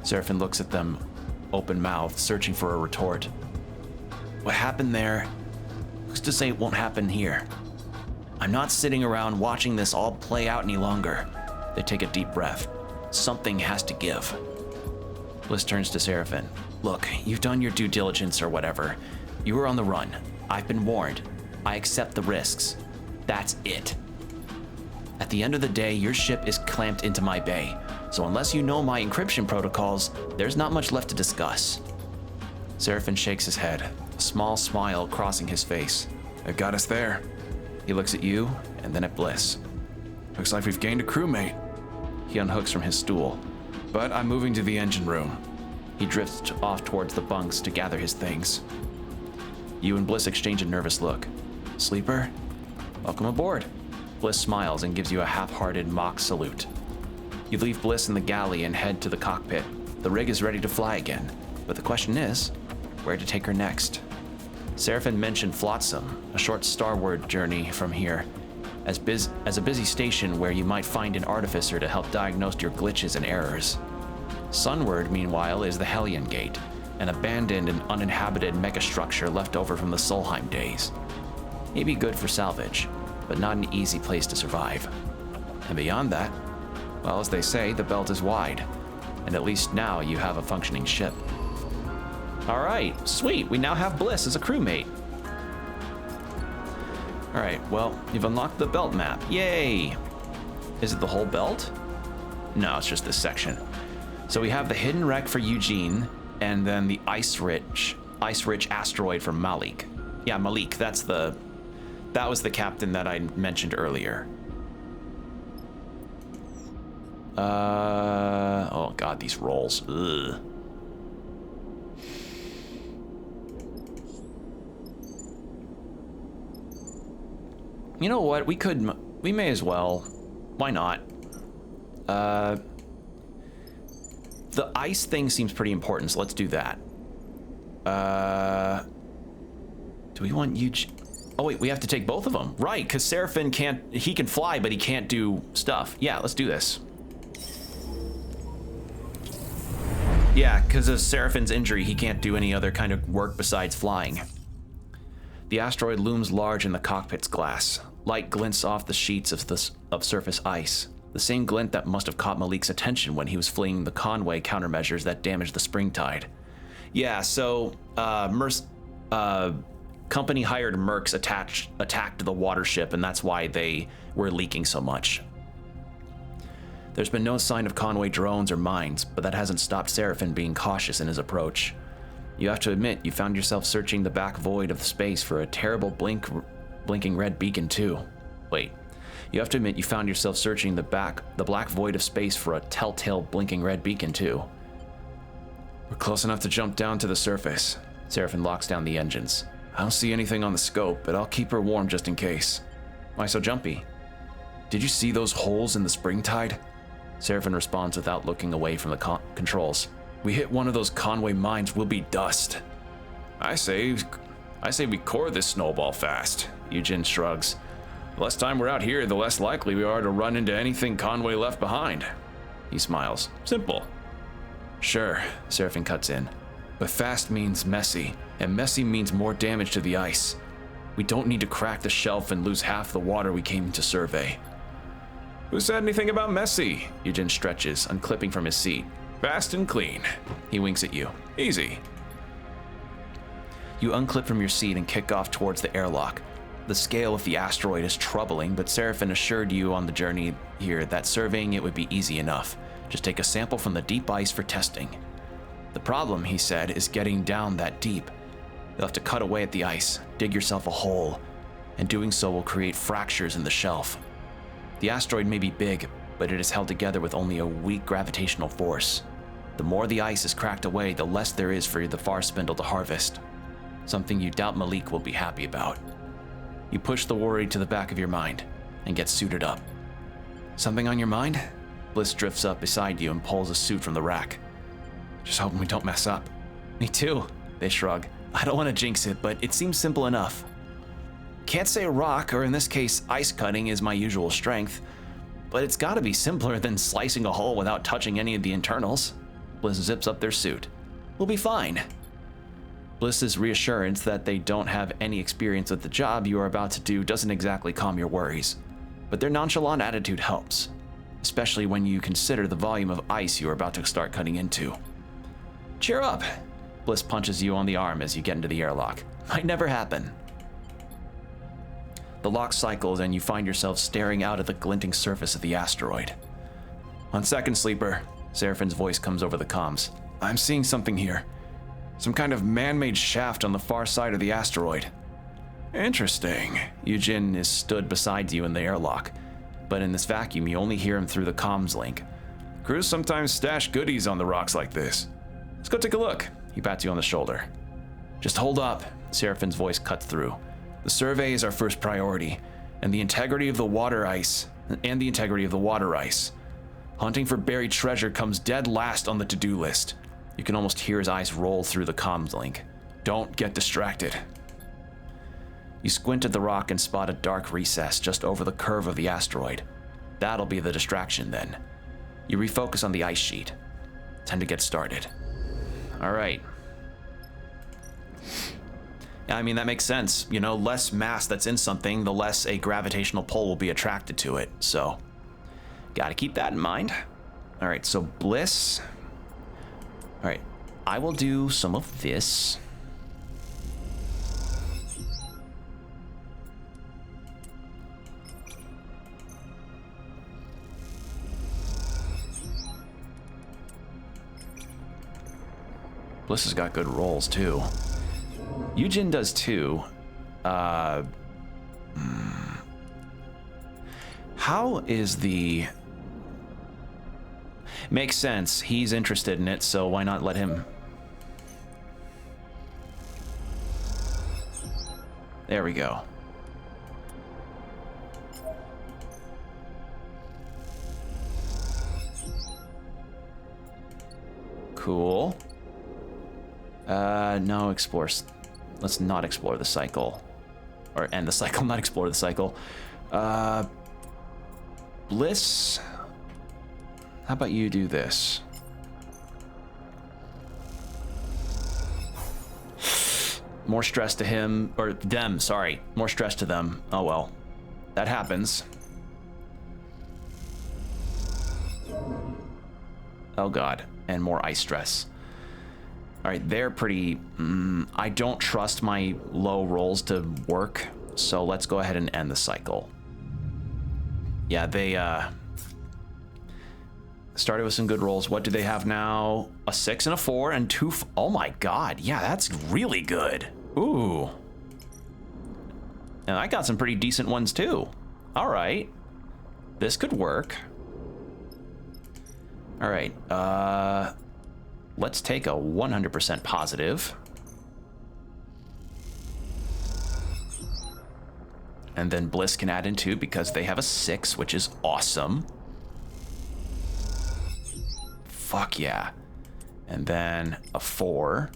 Seraphin looks at them, open-mouthed, searching for a retort. What happened there? Who's to say it won't happen here? I'm not sitting around watching this all play out any longer. They take a deep breath. Something has to give. Bliss turns to Seraphin. Look, you've done your due diligence or whatever. You were on the run. I've been warned. I accept the risks. That's it. At the end of the day, your ship is clamped into my bay, so unless you know my encryption protocols, there's not much left to discuss. Seraphin shakes his head, a small smile crossing his face. It got us there. He looks at you, and then at Bliss. Looks like we've gained a crewmate. He unhooks from his stool. But I'm moving to the engine room. He drifts off towards the bunks to gather his things. You and Bliss exchange a nervous look. Sleeper? Welcome aboard. Bliss smiles and gives you a half-hearted mock salute. You leave Bliss in the galley and head to the cockpit. The rig is ready to fly again, but the question is, where to take her next? Seraphin mentioned Flotsam, a short Starward journey from here, as a busy station where you might find an artificer to help diagnose your glitches and errors. Sunward, meanwhile, is the Hellion Gate, an abandoned and uninhabited megastructure left over from the Solheim days. Maybe good for salvage, but not an easy place to survive. And beyond that, well, as they say, the belt is wide, and at least now you have a functioning ship. All right, sweet, we now have Bliss as a crewmate. All right, well, you've unlocked the belt map, yay! Is it the whole belt? No, it's just this section. So we have the hidden wreck for Eugene, and then the ice-rich asteroid for Malik. Yeah, Malik, that was the captain that I mentioned earlier. Oh god, these rolls. Ugh. You know what? We may as well. Why not? The ice thing seems pretty important, so let's do that. Do we want Eugene? Oh wait, we have to take both of them. Right, because Seraphin he can fly, but he can't do stuff. Yeah, let's do this. Yeah, because of Seraphin's injury, he can't do any other kind of work besides flying. The asteroid looms large in the cockpit's glass. Light glints off the sheets of surface ice. The same glint that must have caught Malik's attention when he was fleeing the Conway countermeasures that damaged the springtide. Yeah, so, company-hired mercs attacked the water ship, and that's why they were leaking so much. There's been no sign of Conway drones or mines, but that hasn't stopped Seraphin being cautious in his approach. You have to admit, you found yourself searching the back void of space for a terrible blinking red beacon too. Wait. You have to admit you found yourself searching the black void of space for a telltale blinking red beacon too. We're close enough to jump down to the surface. Seraphin locks down the engines. I don't see anything on the scope, but I'll keep her warm just in case. Why so jumpy? Did you see those holes in the springtide? Seraphin responds without looking away from the controls. We hit one of those Conway mines, we'll be dust. I say we core this snowball fast. Eugene shrugs. The less time we're out here, the less likely we are to run into anything Conway left behind. He smiles. Simple. Sure, Seraphin cuts in. But fast means messy, and messy means more damage to the ice. We don't need to crack the shelf and lose half the water we came to survey. Who said anything about messy? Eugene stretches, unclipping from his seat. Fast and clean. He winks at you. Easy. You unclip from your seat and kick off towards the airlock. The scale of the asteroid is troubling, but Seraphin assured you on the journey here that surveying it would be easy enough. Just take a sample from the deep ice for testing. The problem, he said, is getting down that deep. You'll have to cut away at the ice, dig yourself a hole, and doing so will create fractures in the shelf. The asteroid may be big, but it is held together with only a weak gravitational force. The more the ice is cracked away, the less there is for the far spindle to harvest. Something you doubt Malik will be happy about. You push the worry to the back of your mind and get suited up. Something on your mind? Bliss drifts up beside you and pulls a suit from the rack. Just hoping we don't mess up. Me too, they shrug. I don't want to jinx it, but it seems simple enough. Can't say rock, or in this case, ice cutting is my usual strength, but it's gotta be simpler than slicing a hole without touching any of the internals. Bliss zips up their suit. We'll be fine. Bliss's reassurance that they don't have any experience with the job you are about to do doesn't exactly calm your worries, but their nonchalant attitude helps. especially when you consider the volume of ice you are about to start cutting into. Cheer up! Bliss punches you on the arm as you get into the airlock. Might never happen. The lock cycles and you find yourself staring out at the glinting surface of the asteroid. On second, Sleeper, Seraphine's voice comes over the comms. I'm seeing something here. Some kind of man-made shaft on the far side of the asteroid. Interesting. Yujin is stood beside you in the airlock, but in this vacuum you only hear him through the comms link. Crews sometimes stash goodies on the rocks like this. Let's go take a look. He pats you on the shoulder. Just hold up, Seraphine's voice cuts through. The survey is our first priority, and the integrity of the water ice. Hunting for buried treasure comes dead last on the to-do list. You can almost hear his eyes roll through the comms link. Don't get distracted. You squint at the rock and spot a dark recess just over the curve of the asteroid. That'll be the distraction then. You refocus on the ice sheet. Time to get started. All right. I mean, that makes sense. You know, less mass that's in something, the less a gravitational pull will be attracted to it. So, gotta keep that in mind. All right, so Bliss. All right, I will do some of this. Bliss has got good rolls too. Yujin does too. How is the... Makes sense. He's interested in it, so why not let him... There we go. Cool. No, explore. Let's not explore the cycle. Or end the cycle, not explore the cycle. Bliss. How about you do this? More stress to him, or them, sorry. More stress to them. Oh well. That happens. Oh god. And more ice stress. Alright, they're pretty... I don't trust my low rolls to work, so let's go ahead and end the cycle. Yeah, they started with some good rolls. What do they have now? A 6 and a 4 and 2... Oh my god, yeah, that's really good. Ooh. And I got some pretty decent ones too. Alright. This could work. Alright, let's take a 100% positive. And then Bliss can add in 2 because they have a 6, which is awesome. Fuck yeah. And then a 4.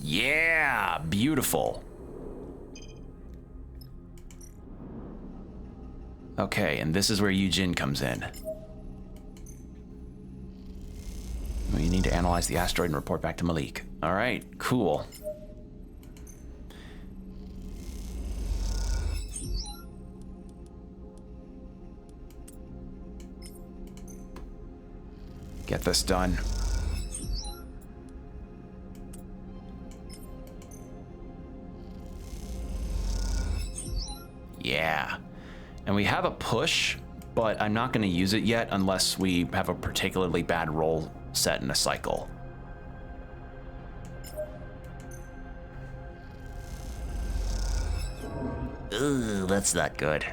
Yeah, beautiful. Okay, and this is where Yujin comes in. You need to analyze the asteroid and report back to Malik. All right, cool. Get this done. Yeah. And we have a push, but I'm not going to use it yet unless we have a particularly bad roll set in a cycle. Ugh, that's not good.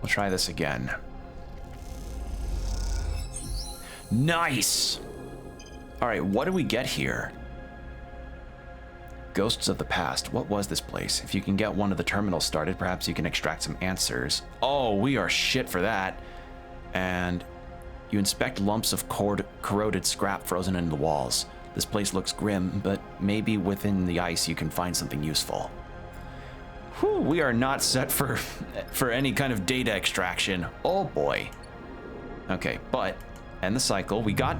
We'll try this again. Nice! Alright, what do we get here? Ghosts of the past. What was this place? If you can get one of the terminals started, perhaps you can extract some answers. Oh, we are shit for that. And you inspect lumps of corroded scrap frozen into the walls. This place looks grim, but maybe within the ice you can find something useful. Whew, we are not set for any kind of data extraction. Oh boy. Okay, but end the cycle. We got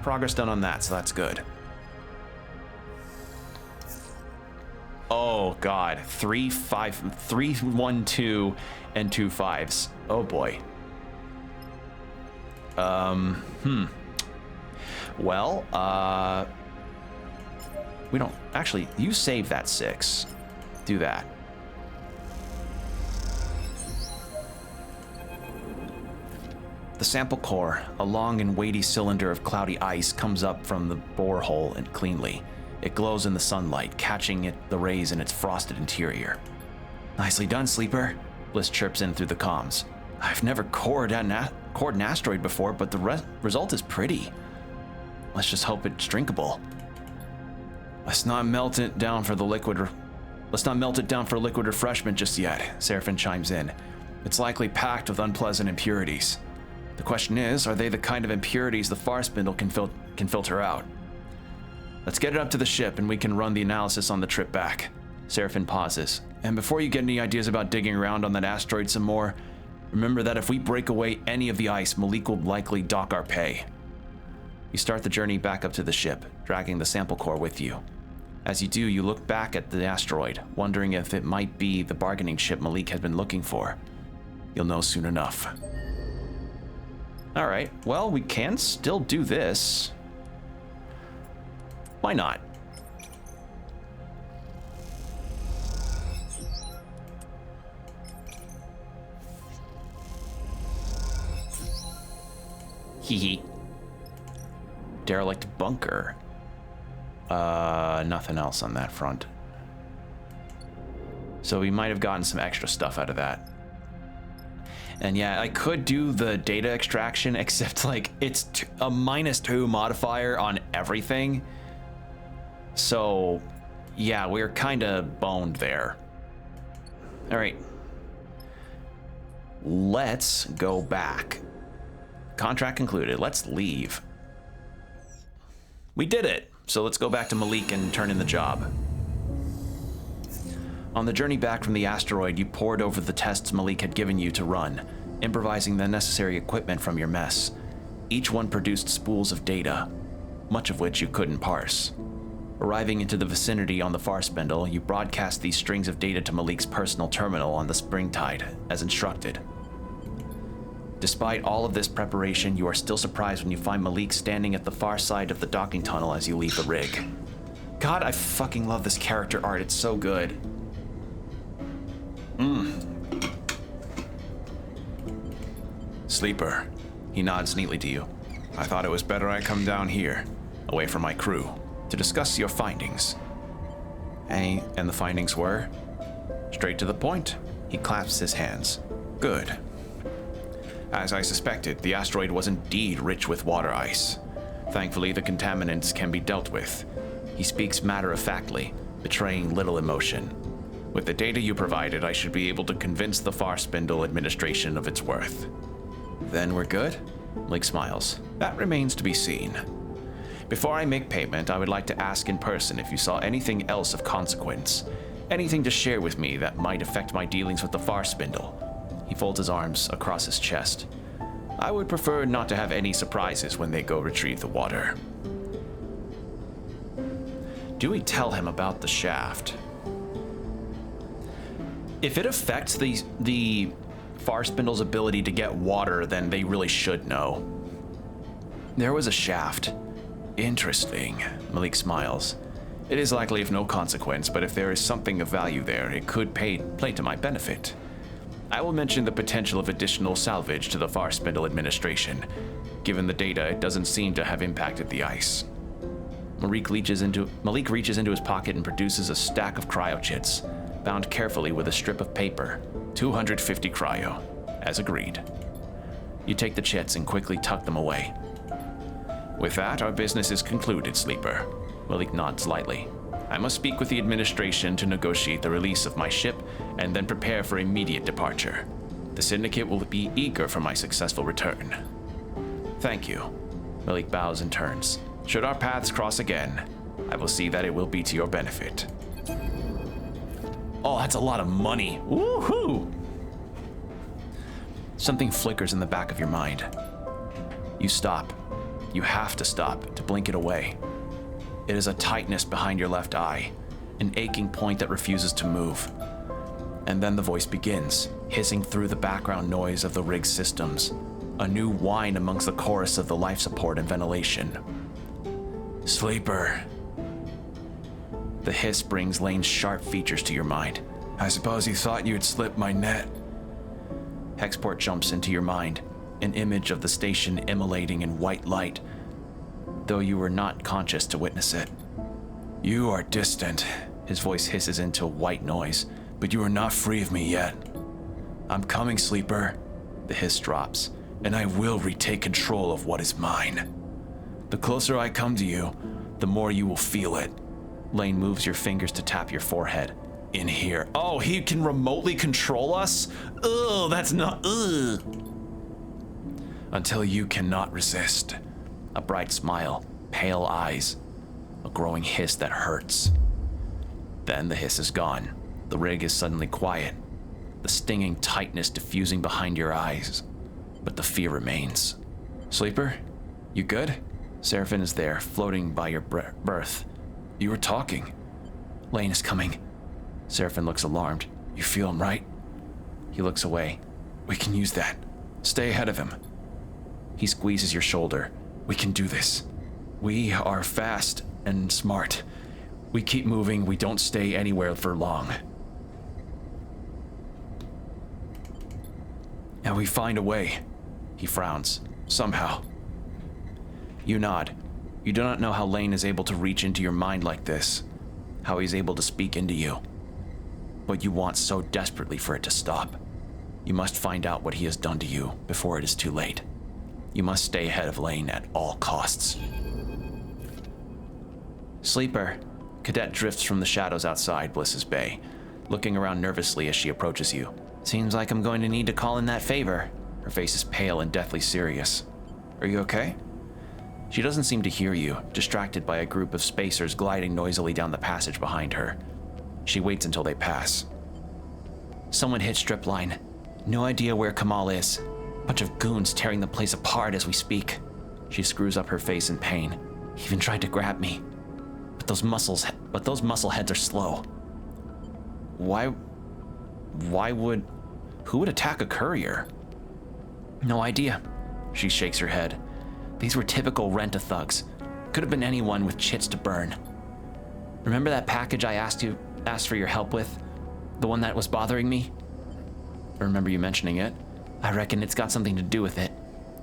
progress done on that, so that's good. Oh God, 3 1 2 and 2 5s. Oh boy. Well, we don't actually. You save that 6. Do that. The sample core, a long and weighty cylinder of cloudy ice, comes up from the borehole and cleanly. It glows in the sunlight, catching the rays in its frosted interior. Nicely done, Sleeper, Bliss chirps in through the comms. I've never cored an asteroid before, but the result is pretty. Let's just hope it's drinkable. Let's not melt it down for liquid refreshment just yet, Seraphine chimes in. It's likely packed with unpleasant impurities. The question is, are they the kind of impurities the far spindle can filter out? Let's get it up to the ship and we can run the analysis on the trip back. Seraphine pauses. And before you get any ideas about digging around on that asteroid some more, remember that if we break away any of the ice, Malik will likely dock our pay. You start the journey back up to the ship, dragging the sample core with you. As you do, you look back at the asteroid, wondering if it might be the bargaining ship Malik had been looking for. You'll know soon enough. Alright, well, we can still do this. Why not? Hee. Derelict bunker. Nothing else on that front. So we might have gotten some extra stuff out of that. And yeah, I could do the data extraction, except like it's a -2 modifier on everything. So yeah, we're kind of boned there. All right. Let's go back. Contract concluded. Let's leave. We did it. So let's go back to Malik and turn in the job. On the journey back from the asteroid, you pored over the tests Malik had given you to run, improvising the necessary equipment from your mess. Each one produced spools of data, much of which you couldn't parse. Arriving into the vicinity on the far spindle, you broadcast these strings of data to Malik's personal terminal on the Springtide, as instructed. Despite all of this preparation, you are still surprised when you find Malik standing at the far side of the docking tunnel as you leave the rig. God, I fucking love this character art. It's so good. Sleeper. He nods neatly to you. I thought it was better I come down here, away from my crew, to discuss your findings. And the findings were? Straight to the point. He clasps his hands. Good. As I suspected, the asteroid was indeed rich with water ice. Thankfully, the contaminants can be dealt with. He speaks matter-of-factly, betraying little emotion. With the data you provided, I should be able to convince the Far Spindle administration of its worth. Then we're good? Malik smiles. That remains to be seen. Before I make payment, I would like to ask in person if you saw anything else of consequence. Anything to share with me that might affect my dealings with the Far Spindle. He folds his arms across his chest. I would prefer not to have any surprises when they go retrieve the water. Do we tell him about the shaft? If it affects the Far Spindle's ability to get water, then they really should know. There was a shaft. Interesting. Malik smiles. It is likely of no consequence, but if there is something of value there, it could play to my benefit. I will mention the potential of additional salvage to the Far Spindle administration. Given the data, it doesn't seem to have impacted the ice. Malik reaches into his pocket and produces a stack of cryochits, bound carefully with a strip of paper. 250 cryo, as agreed. You take the chits and quickly tuck them away. With that, our business is concluded, Sleeper. Malik nods lightly. I must speak with the administration to negotiate the release of my ship and then prepare for immediate departure. The Syndicate will be eager for my successful return. Thank you. Malik bows and turns. Should our paths cross again, I will see that it will be to your benefit. Oh, that's a lot of money. Woohoo! Something flickers in the back of your mind. You stop. You have to stop to blink it away. It is a tightness behind your left eye. an aching point that refuses to move. And then the voice begins, hissing through the background noise of the rig's systems, a new whine amongst the chorus of the life support and ventilation. Sleeper. The hiss brings Lane's sharp features to your mind. I suppose you thought you'd slip my net. Hexport jumps into your mind, an image of the station immolating in white light, though you were not conscious to witness it. You are distant, his voice hisses into white noise, but you are not free of me yet. I'm coming, Sleeper. The hiss drops, and I will retake control of what is mine. The closer I come to you, the more you will feel it. Lane moves your fingers to tap your forehead. In here. Oh, he can remotely control us? Ugh, that's not, ugh. Until you cannot resist. A bright smile, pale eyes, a growing hiss that hurts. Then the hiss is gone. The rig is suddenly quiet, the stinging tightness diffusing behind your eyes, but the fear remains. Sleeper, you good? Seraphin is there, floating by your berth. You were talking. Lane is coming. Seraphin looks alarmed. You feel him, right? He looks away. We can use that. Stay ahead of him. He squeezes your shoulder. We can do this. We are fast and smart. We keep moving. We don't stay anywhere for long. And we find a way. He frowns. Somehow. You nod. You do not know how Lane is able to reach into your mind like this, how he's able to speak into you. But you want so desperately for it to stop. You must find out what he has done to you before it is too late. You must stay ahead of Lane at all costs. Sleeper. Cadet drifts from the shadows outside Bliss's Bay, looking around nervously as she approaches you. Seems like I'm going to need to call in that favor. Her face is pale and deathly serious. Are you okay? She doesn't seem to hear you, distracted by a group of spacers gliding noisily down the passage behind her. She waits until they pass. Someone hit stripline. No idea where Kamal is. Bunch of goons tearing the place apart as we speak. She screws up her face in pain. He even tried to grab me. But those muscle heads are slow. Who would attack a courier? No idea. She shakes her head. These were typical rent-a-thugs. Could have been anyone with chits to burn. Remember that package I asked for your help with? The one that was bothering me? I remember you mentioning it. I reckon it's got something to do with it.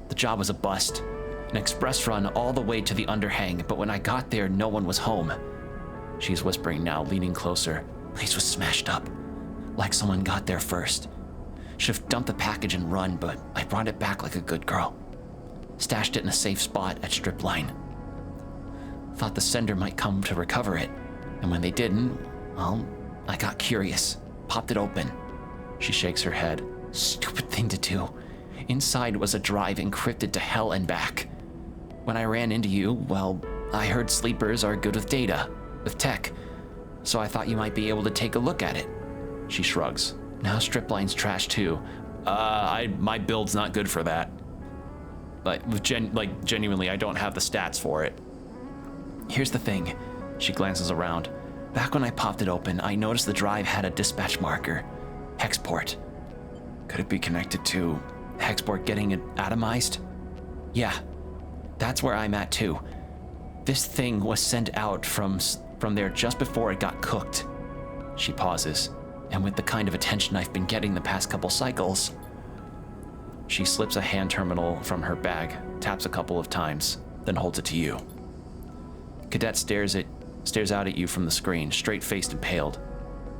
The job was a bust. An express run all the way to the underhang, but when I got there, no one was home. She's whispering now, leaning closer. Place was smashed up. Like someone got there first. Should have dumped the package and run, but I brought it back like a good girl. Stashed it in a safe spot at stripline. Thought the sender might come to recover it, and when they didn't, well, I got curious. Popped it open. She shakes her head. Stupid thing to do. Inside was a drive encrypted to hell and back. When I ran into you, well, I heard sleepers are good with data, with tech, so I thought you might be able to take a look at it. She shrugs. Now stripline's trash too. My build's not good for that. Genuinely, I don't have the stats for it. Here's the thing. She glances around. Back when I popped it open, I noticed the drive had a dispatch marker. Hexport. Could it be connected to Hexport getting it atomized? Yeah, that's where I'm at too. This thing was sent out from there just before it got cooked. She pauses, and with the kind of attention I've been getting the past couple cycles, she slips a hand terminal from her bag, taps a couple of times, then holds it to you. Cadet stares out at you from the screen, straight-faced and paled.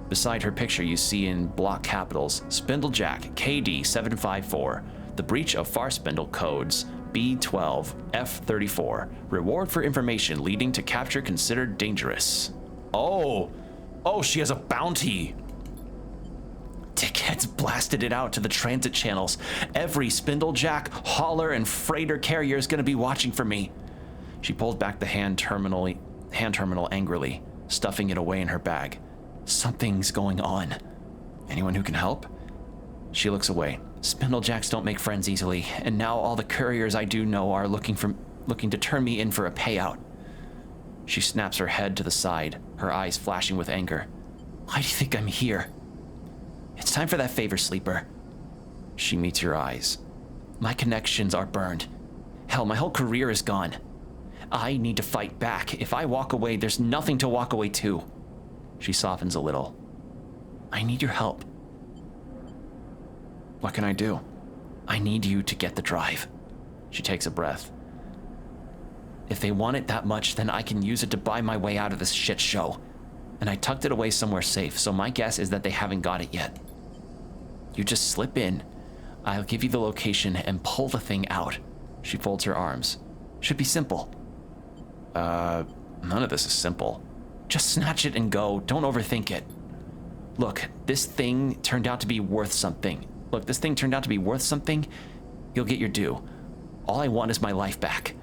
Beside her picture, you see in block capitals, Spindlejack, KD 754, the breach of far spindle codes, B12, F34, reward for information leading to capture considered dangerous. Oh, she has a bounty. Dickheads blasted it out to the transit channels. Every Spindlejack, hauler, and freighter carrier is going to be watching for me. She pulls back the hand terminal angrily, stuffing it away in her bag. Something's going on. Anyone who can help? She looks away. Spindlejacks don't make friends easily, and now all the couriers I do know are looking to turn me in for a payout. She snaps her head to the side, her eyes flashing with anger. Why do you think I'm here? It's time for that favor, Sleeper. She meets your eyes. My connections are burned. Hell, my whole career is gone. I need to fight back. If I walk away, there's nothing to walk away to. She softens a little. I need your help. What can I do? I need you to get the drive. She takes a breath. If they want it that much, then I can use it to buy my way out of this shit show. And I tucked it away somewhere safe, so my guess is that they haven't got it yet. You just slip in. I'll give you the location and pull the thing out. She folds her arms. Should be simple. None of this is simple. Just snatch it and go. Don't overthink it. Look, this thing turned out to be worth something. You'll get your due. All I want is my life back.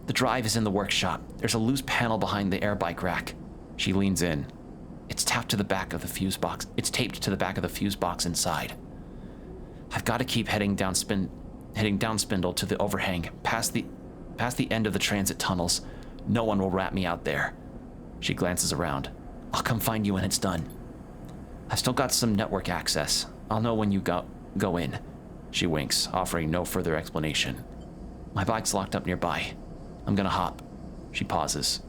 The drive is in the workshop. There's a loose panel behind the air bike rack. She leans in. It's taped to the back of the fuse box. It's taped to the back of the fuse box inside. I've got to keep heading down Spindle to the overhang, past the end of the transit tunnels. No one will rat me out there. She glances around. I'll come find you when it's done. I've still got some network access. I'll know when you go in. She winks, offering no further explanation. My bike's locked up nearby. I'm gonna hop. She pauses.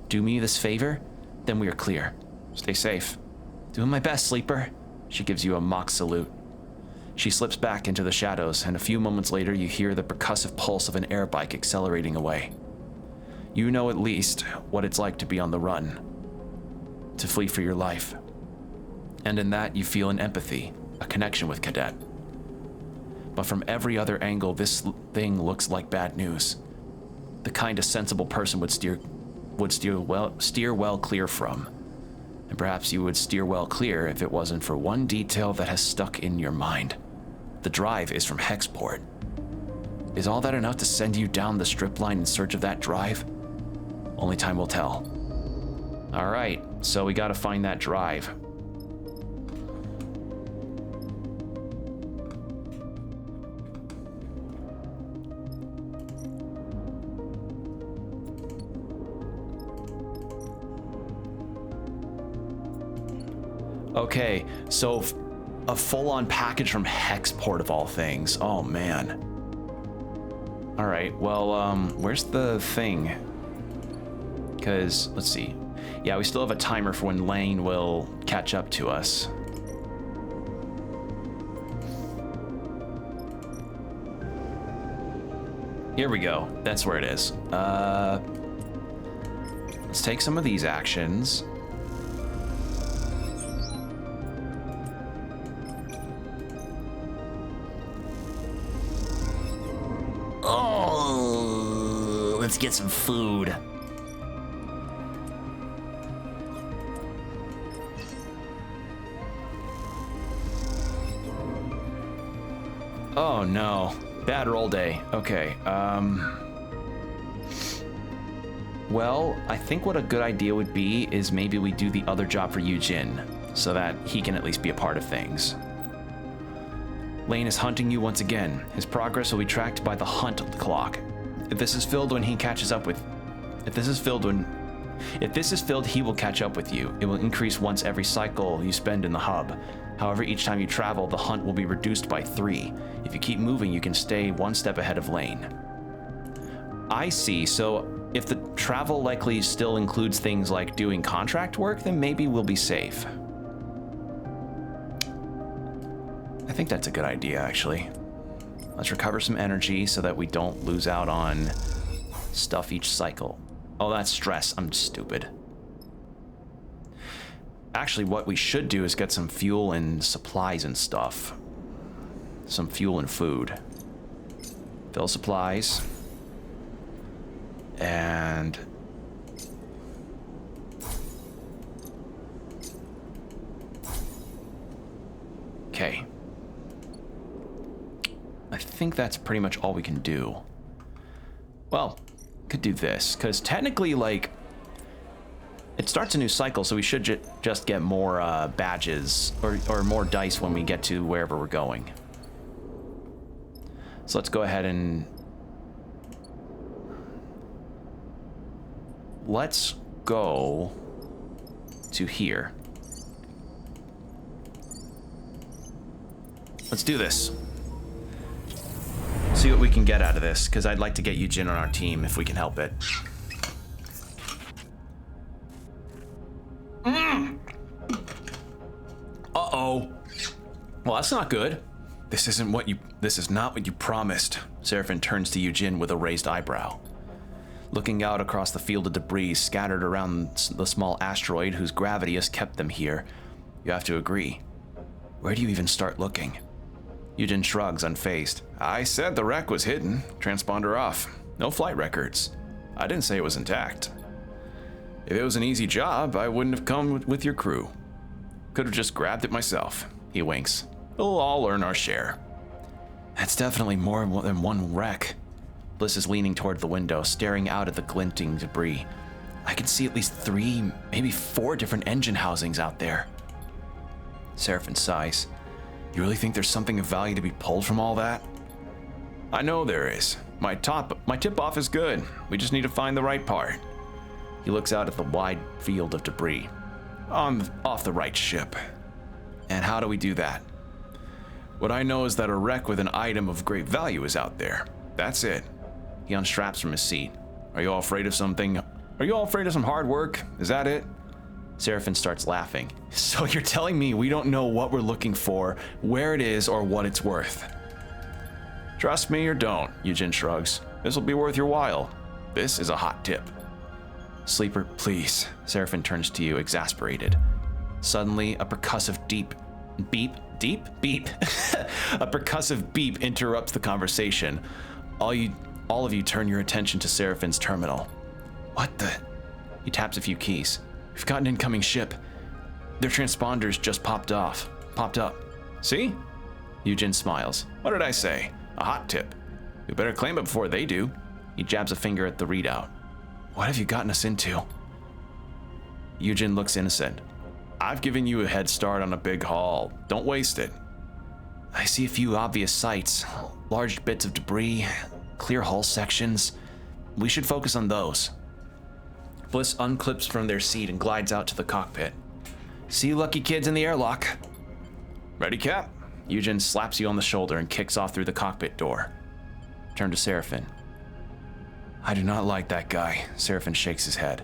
Do me this favor, then we are clear. Stay safe. Doing my best, Sleeper. She gives you a mock salute. She slips back into the shadows, and a few moments later you hear the percussive pulse of an air bike accelerating away. You know at least what it's like to be on the run, to flee for your life. And in that you feel an empathy, a connection with Cadet. But from every other angle, this thing looks like bad news. The kind a sensible person would steer well clear from. And perhaps you would steer well clear if it wasn't for one detail that has stuck in your mind. The drive is from Hexport. Is all that enough to send you down the strip line in search of that drive? Only time will tell. All right, so we gotta find that drive. Okay, so a full-on package from Hexport of all things. Oh, man. All right, well, where's the thing? Because, let's see. Yeah, we still have a timer for when Lane will catch up to us. Here we go. That's where it is. Let's take some of these actions. Let's get some food. Oh no, bad roll day. Okay, well, I think what a good idea would be is maybe we do the other job for Yujin, so that he can at least be a part of things. Lane is hunting you once again. His progress will be tracked by the hunt clock. If this is filled, he will catch up with you. It will increase once every cycle you spend in the hub. However, each time you travel, the hunt will be reduced by 3. If you keep moving, you can stay one step ahead of Lane. I see, so if the travel likely still includes things like doing contract work, then maybe we'll be safe. I think that's a good idea, actually. Let's recover some energy so that we don't lose out on stuff each cycle. Oh, that's stress. I'm stupid. Actually, what we should do is get some fuel and supplies and stuff. Some fuel and food. Fill supplies. And... okay. I think that's pretty much all we can do. Well, could do this, because technically, like, it starts a new cycle, so we should just get more badges, or more dice when we get to wherever we're going. So let's go ahead and... let's go to here. Let's do this. See what we can get out of this, because I'd like to get Yujin on our team if we can help it. Uh-oh. Well, that's not good. This is not what you promised. Seraphin turns to Yujin with a raised eyebrow. Looking out across the field of debris scattered around the small asteroid whose gravity has kept them here, you have to agree. Where do you even start looking? Yujin shrugs, unfazed. I said the wreck was hidden. Transponder off. No flight records. I didn't say it was intact. If it was an easy job, I wouldn't have come with your crew. Could have just grabbed it myself. He winks. We'll all earn our share. That's definitely more than one wreck. Bliss is leaning toward the window, staring out at the glinting debris. I can see at least 3, maybe 4 different engine housings out there. Seraphin sighs. You really think there's something of value to be pulled from all that? I know there is. My tip-off is good. We just need to find the right part. He looks out at the wide field of debris. Off the right ship. And how do we do that? What I know is that a wreck with an item of great value is out there. That's it. He unstraps from his seat. Are you all afraid of something? Are you all afraid of some hard work? Is that it? Seraphin starts laughing. So you're telling me we don't know what we're looking for, where it is, or what it's worth? Trust me or don't, Yujin shrugs. This will be worth your while. This is a hot tip. Sleeper, please. Seraphin turns to you, exasperated. Suddenly, a percussive beep. A percussive beep interrupts the conversation. All of you turn your attention to Seraphin's terminal. What the? He taps a few keys. We've got an incoming ship. Their transponders just popped up. See? Yujin smiles. What did I say? A hot tip. We better claim it before they do. He jabs a finger at the readout. What have you gotten us into? Yujin looks innocent. I've given you a head start on a big haul. Don't waste it. I see a few obvious sights. Large bits of debris, clear hull sections. We should focus on those. Bliss unclips from their seat and glides out to the cockpit. See you lucky kids in the airlock. Ready, Cap? Yujin slaps you on the shoulder and kicks off through the cockpit door. Turn to Seraphin. I do not like that guy. Seraphin shakes his head.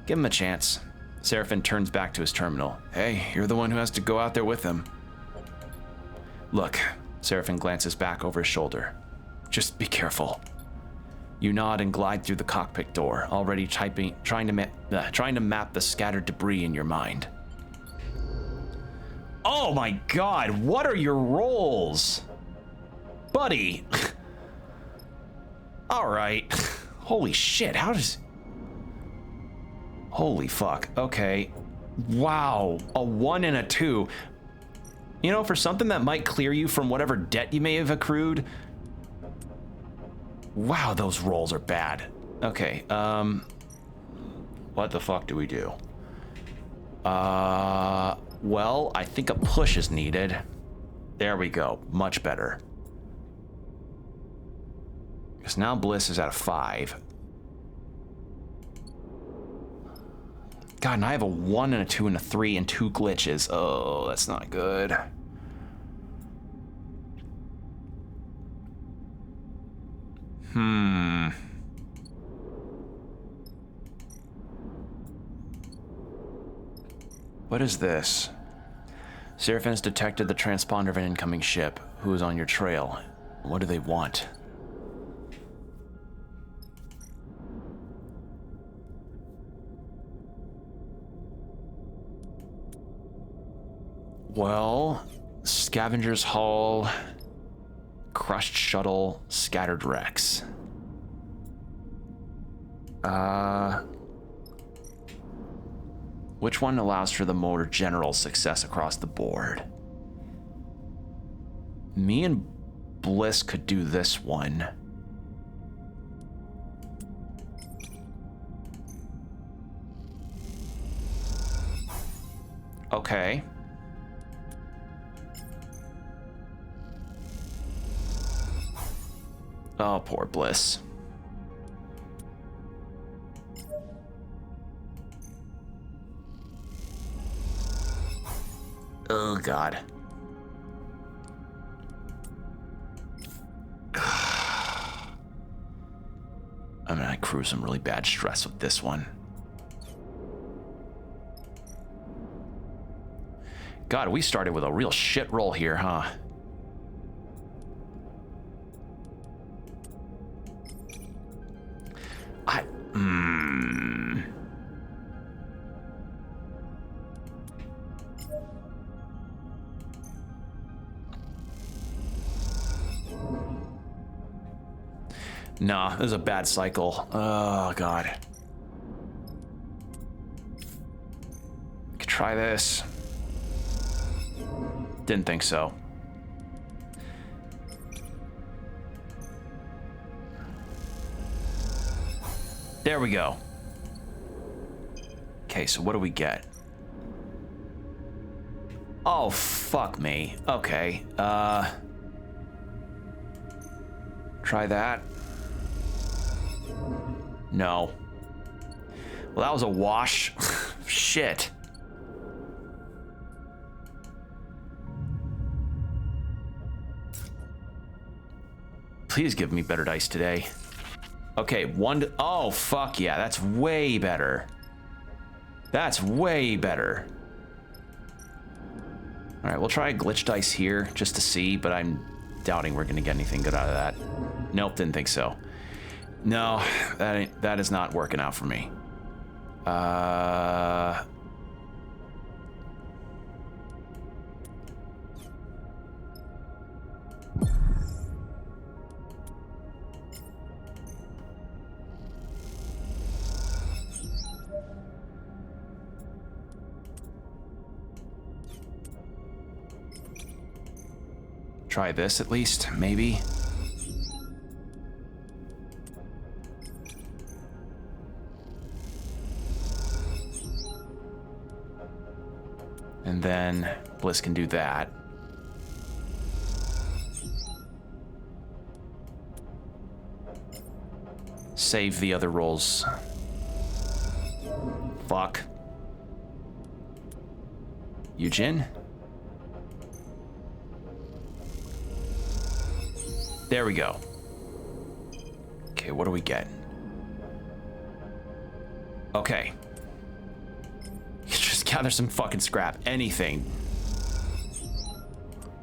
Give him a chance. Seraphin turns back to his terminal. Hey, you're the one who has to go out there with him. Look, Seraphin glances back over his shoulder. Just be careful. You nod and glide through the cockpit door, already trying to map the scattered debris in your mind. Oh my god, what are your rolls? Buddy. Alright. Holy shit, holy fuck, okay. Wow, a 1 and a 2. You know, for something that might clear you from whatever debt you may have accrued. Wow, those rolls are bad. Okay, what the fuck do we do? Well, I think a push is needed. There we go, much better. Because now Bliss is at a 5. God, and I have a 1 and a 2 and a 3 and 2 glitches. Oh, that's not good. What is this? Seraphin has detected the transponder of an incoming ship. Who is on your trail? What do they want? Well, scavenger's hull, crushed shuttle, scattered wrecks. Which one allows for the more general success across the board? Me and Bliss could do this one. Okay. Oh, poor Bliss. Oh, God. I'm gonna accrue some really bad stress with this one. God, we started with a real shit roll here, huh? Nah, this is a bad cycle. Oh, God. Could try this. Didn't think so. There we go. Okay, so what do we get? Oh, fuck me. Okay, try that. No. Well, that was a wash. Shit. Please give me better dice today. Okay, oh, fuck yeah, that's way better. That's way better. All right, we'll try a glitch dice here just to see, but I'm doubting we're gonna get anything good out of that. Nope, didn't think so. No, that is not working out for me. Try this at least, maybe. And then Bliss can do that. Save the other rolls. Fuck. Eugene? There we go. Okay, what do we get? Okay. Just gather some fucking scrap. Anything.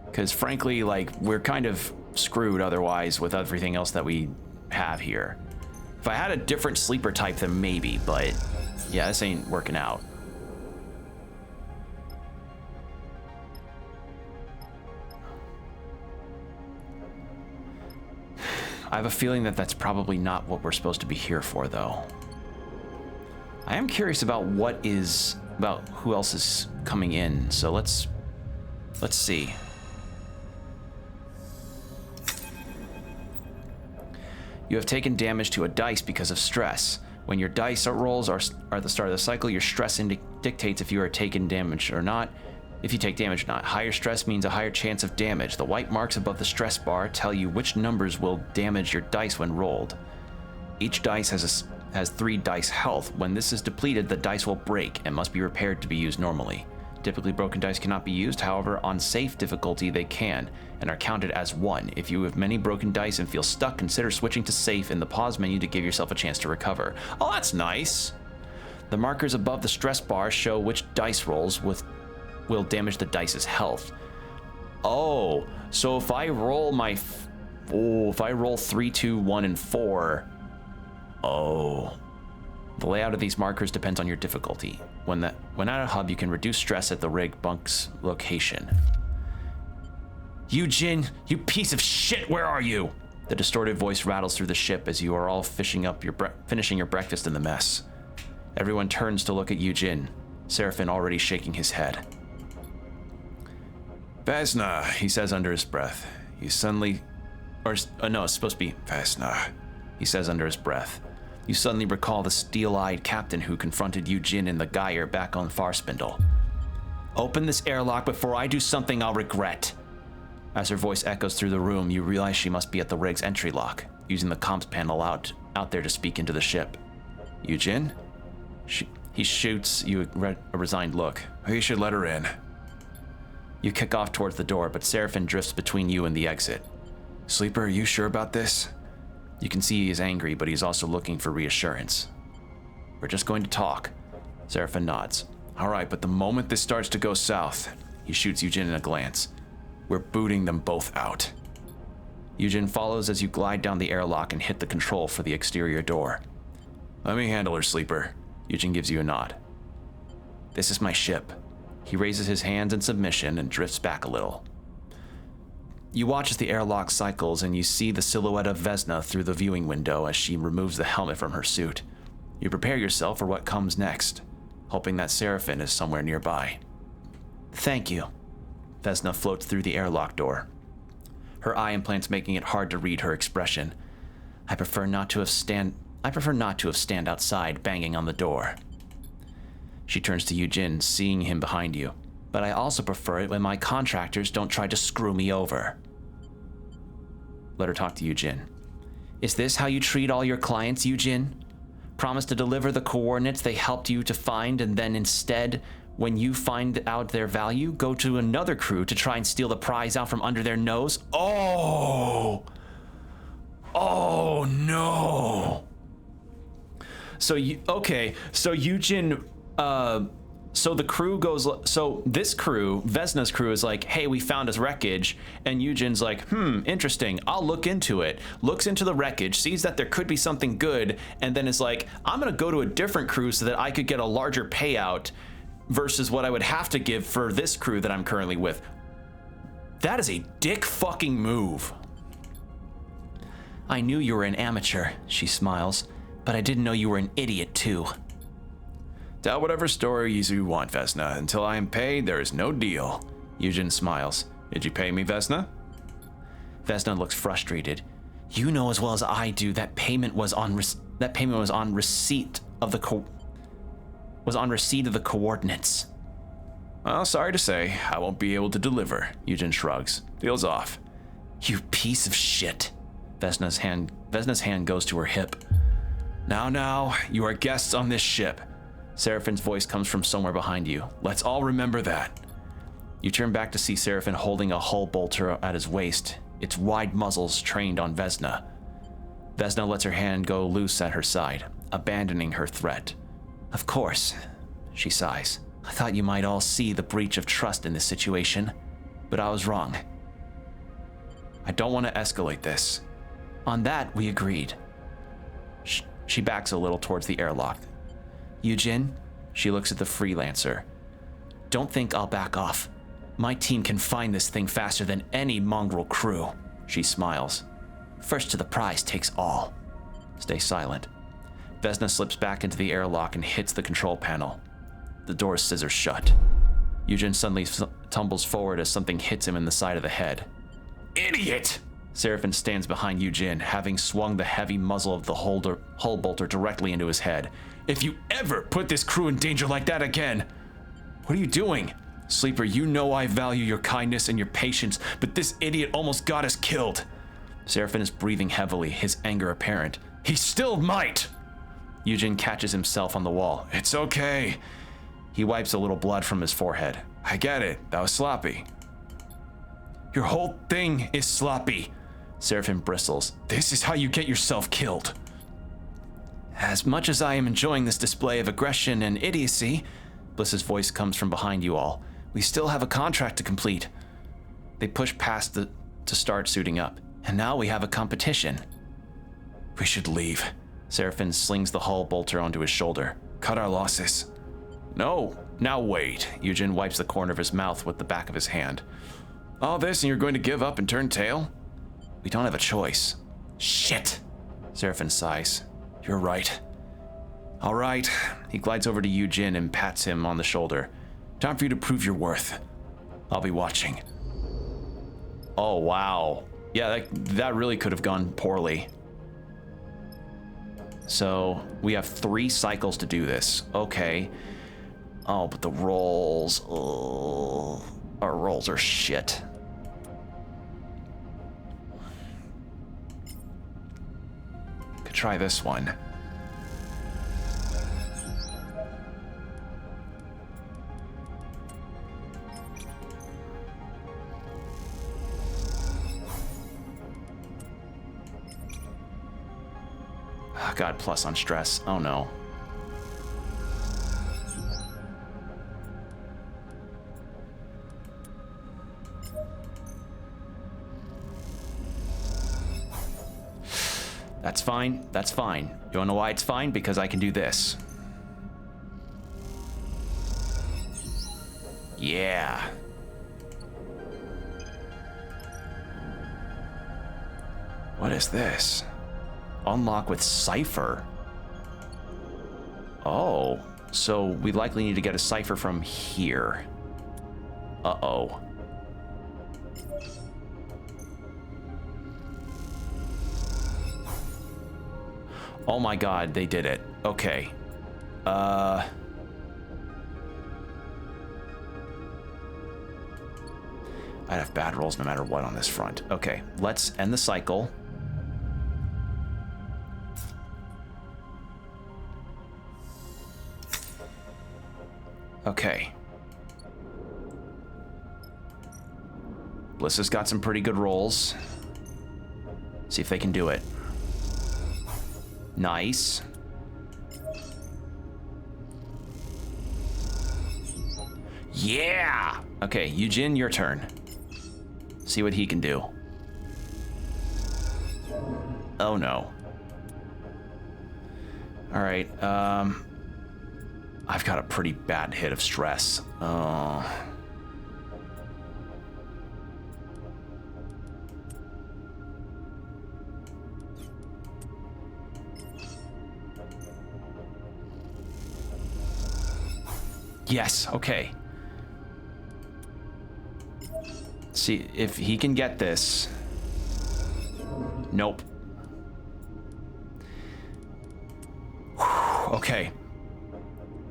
Because frankly, like, we're kind of screwed otherwise with everything else that we have here. If I had a different sleeper type, then maybe, but yeah, this ain't working out. I have a feeling that that's probably not what we're supposed to be here for, though. I am curious about about who else is coming in, so let's see. You have taken damage to a dice because of stress. When your dice rolls are at the start of the cycle, your stress dictates if you are taking damage or not. If you take damage or not. Higher stress means a higher chance of damage. The white marks above the stress bar tell you which numbers will damage your dice when rolled. Each dice has 3 dice health. When this is depleted, the dice will break and must be repaired to be used normally. Typically, broken dice cannot be used. However, on safe difficulty, they can and are counted as 1. If you have many broken dice and feel stuck, consider switching to safe in the pause menu to give yourself a chance to recover. Oh, that's nice. The markers above the stress bar show which dice rolls will damage the dice's health. Oh, so if I roll if I roll 3, 2, 1, and 4. Oh. The layout of these markers depends on your difficulty. When at a hub, you can reduce stress at the rig bunk's location. Eugene, you piece of shit, where are you? The distorted voice rattles through the ship as you are all finishing your breakfast in the mess. Everyone turns to look at Eugene, Seraphin already shaking his head. Vesna, he says under his breath. No, it's supposed to be Vesna, he says under his breath. You suddenly recall the steel-eyed captain who confronted Eugene in the gyre back on Farspindle. Open this airlock before I do something I'll regret. As her voice echoes through the room, you realize she must be at the rig's entry lock, using the comms panel out there to speak into the ship. Eugene? He shoots you a resigned look. You should let her in. You kick off towards the door, but Seraphin drifts between you and the exit. Sleeper, are you sure about this? You can see he is angry, but he's also looking for reassurance. We're just going to talk. Seraphin nods. All right, but the moment this starts to go south, he shoots Yujin in a glance. We're booting them both out. Yujin follows as you glide down the airlock and hit the control for the exterior door. Let me handle her, Sleeper. Yujin gives you a nod. This is my ship. He raises his hands in submission and drifts back a little. You watch as the airlock cycles and you see the silhouette of Vesna through the viewing window as she removes the helmet from her suit. You prepare yourself for what comes next, hoping that Seraphin is somewhere nearby. Thank you. Vesna floats through the airlock door. Her eye implants making it hard to read her expression. I prefer not to have stand outside banging on the door. She turns to Yujin, seeing him behind you. But I also prefer it when my contractors don't try to screw me over. Let her talk to Yujin. Is this how you treat all your clients, Yujin? Promise to deliver the coordinates they helped you to find, and then instead, when you find out their value, go to another crew to try and steal the prize out from under their nose? Oh no. So Yujin, so the crew goes, so this crew, Vesna's crew, is like, hey, we found his wreckage, and Yujin's like, interesting, I'll look into it, looks into the wreckage, sees that there could be something good, and then is like, I'm gonna go to a different crew so that I could get a larger payout versus what I would have to give for this crew that I'm currently with. That is a dick fucking move. I knew you were an amateur, she smiles, but I didn't know you were an idiot too. Tell whatever stories you want, Vesna. Until I am paid, there is no deal. Yujin smiles. Did you pay me, Vesna? Vesna looks frustrated. You know as well as I do that payment was on receipt of the coordinates. Well, sorry to say, I won't be able to deliver. Yujin shrugs. Deal's off. You piece of shit. Vesna's hand goes to her hip. Now, you are guests on this ship. Seraphin's voice comes from somewhere behind you. Let's all remember that. You turn back to see Seraphin holding a hull bolter at his waist, its wide muzzles trained on Vesna. Vesna lets her hand go loose at her side, abandoning her threat. Of course, she sighs. I thought you might all see the breach of trust in this situation, but I was wrong. I don't want to escalate this. On that, we agreed. She backs a little towards the airlock. Yujin, she looks at the freelancer. Don't think I'll back off. My team can find this thing faster than any mongrel crew. She smiles. First to the prize takes all. Stay silent. Vesna slips back into the airlock and hits the control panel. The door scissors shut. Yujin suddenly tumbles forward as something hits him in the side of the head. Idiot! Seraphin stands behind Yujin, having swung the heavy muzzle of the hull bolter directly into his head. If you ever put this crew in danger like that again! What are you doing? Sleeper, you know I value your kindness and your patience, but this idiot almost got us killed. Seraphin is breathing heavily, his anger apparent. He still might! Yujin catches himself on the wall. It's okay. He wipes a little blood from his forehead. I get it. That was sloppy. Your whole thing is sloppy. Seraphin bristles. This is how you get yourself killed. As much as I am enjoying this display of aggression and idiocy, Bliss's voice comes from behind you all, we still have a contract to complete. They push past to start suiting up, and now we have a competition. We should leave. Seraphin slings the hull bolter onto his shoulder. Cut our losses. No, now wait. Yujin wipes the corner of his mouth with the back of his hand. All this and you're going to give up and turn tail? We don't have a choice. Shit. Seraphin sighs. You're right. All right. He glides over to Yujin and pats him on the shoulder. Time for you to prove your worth. I'll be watching. Oh, wow. Yeah, that really could have gone poorly. So we have 3 cycles to do this. Okay. Oh, but the rolls. Oh, our rolls are shit. Could try this one. Oh, God, plus on stress. Oh, no. That's fine. That's fine. You wanna know why it's fine? Because I can do this. Yeah. What is this? Unlock with cipher. Oh, so we likely need to get a cipher from here. Uh-oh. Oh my God, they did it. Okay. I'd have bad rolls no matter what on this front. Okay, let's end the cycle. Okay. Blissa's got some pretty good rolls. See if they can do it. Nice. Yeah! Okay, Eugene, your turn. See what he can do. Oh no. Alright, I've got a pretty bad hit of stress. Oh. Yes, okay. See if he can get this. Nope. Whew, okay.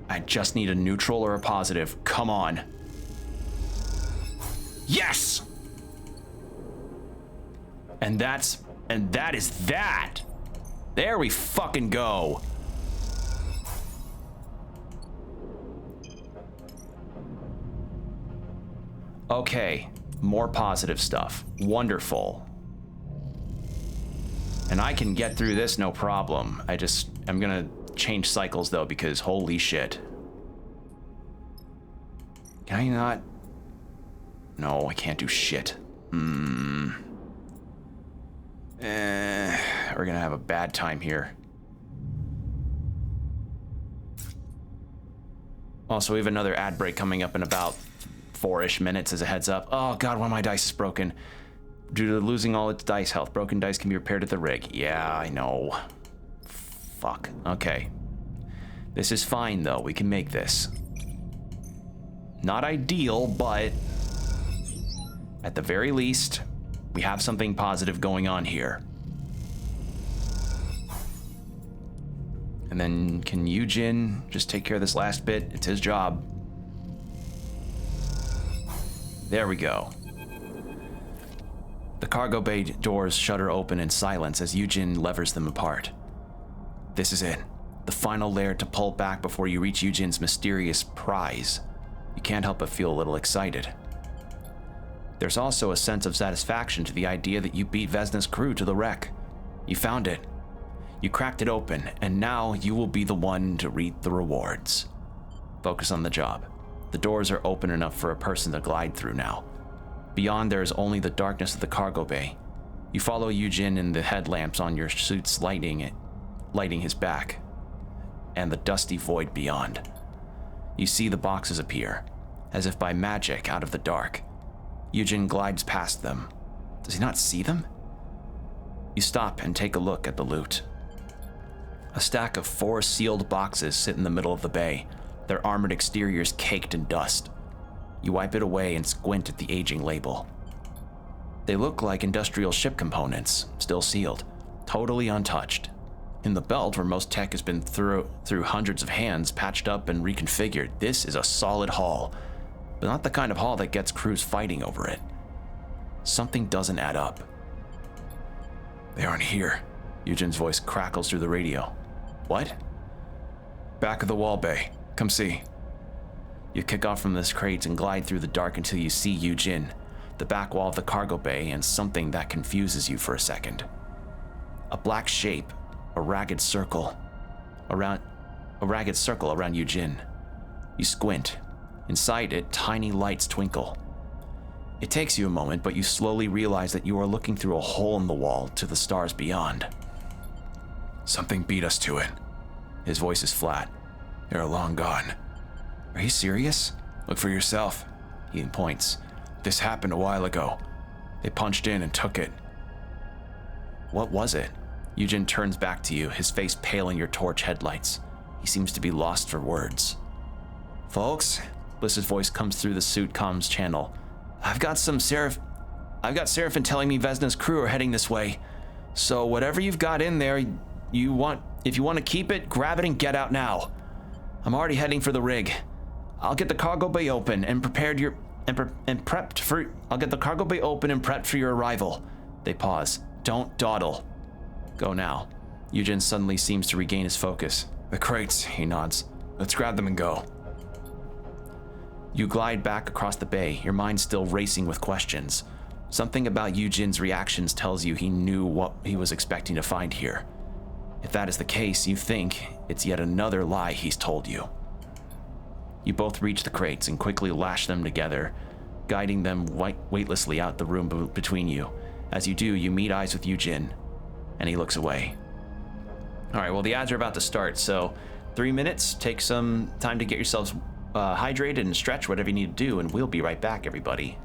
I just need a neutral or a positive. Come on. Yes! And that is that. There we fucking go. Okay, more positive stuff. Wonderful. And I can get through this no problem. I'm gonna change cycles though because holy shit. Can I not? No, I can't do shit. We're gonna have a bad time here. Also, we have another ad break coming up in about 4-ish minutes as a heads up. Oh God, one of my dice is broken. Due to losing all its dice health, broken dice can be repaired at the rig. Yeah, I know. Fuck. Okay. This is fine though, we can make this. Not ideal, but at the very least, we have something positive going on here. And then can Eugene just take care of this last bit? It's his job. There we go. The cargo bay doors shudder open in silence as Eugene levers them apart. This is it. The final layer to pull back before you reach Eugene's mysterious prize. You can't help but feel a little excited. There's also a sense of satisfaction to the idea that you beat Vesna's crew to the wreck. You found it. You cracked it open, and now you will be the one to reap the rewards. Focus on the job. The doors are open enough for a person to glide through now. Beyond there is only the darkness of the cargo bay. You follow Eugene and the headlamps on your suits lighting his back, and the dusty void beyond. You see the boxes appear, as if by magic out of the dark. Eugene glides past them. Does he not see them? You stop and take a look at the loot. A stack of 4 sealed boxes sit in the middle of the bay, their armored exteriors caked in dust. You wipe it away and squint at the aging label. They look like industrial ship components, still sealed, totally untouched. In the belt, where most tech has been through hundreds of hands, patched up and reconfigured, this is a solid haul, but not the kind of haul that gets crews fighting over it. Something doesn't add up. They aren't here. Eugene's voice crackles through the radio. What? Back of the wall bay. Come see. You kick off from this crate and glide through the dark until you see Eugene, the back wall of the cargo bay, and something that confuses you for a second. A black shape, a ragged circle around Yujin. You squint. Inside it, tiny lights twinkle. It takes you a moment, but you slowly realize that you are looking through a hole in the wall to the stars beyond. Something beat us to it. His voice is flat. They're long gone. Are you serious? Look for yourself. He points. This happened a while ago. They punched in and took it. What was it? Yujin turns back to you, his face pale in your torch headlights. He seems to be lost for words. Folks, Bliss's voice comes through the suit comms channel. I've got Seraphim telling me Vesna's crew are heading this way. So whatever you've got in there, if you want to keep it, grab it and get out now. I'm already heading for the rig. I'll get the cargo bay open and prepped for your arrival. They pause. Don't dawdle. Go now. Yujin suddenly seems to regain his focus. The crates, he nods. Let's grab them and go. You glide back across the bay, your mind still racing with questions. Something about Yujin's reactions tells you he knew what he was expecting to find here. If that is the case, you think it's yet another lie he's told you. You both reach the crates and quickly lash them together, guiding them weightlessly out the room between you. As you do, you meet eyes with Yujin, and he looks away. All right, well, the ads are about to start, so 3 minutes. Take some time to get yourselves hydrated and stretch, whatever you need to do, and we'll be right back, everybody.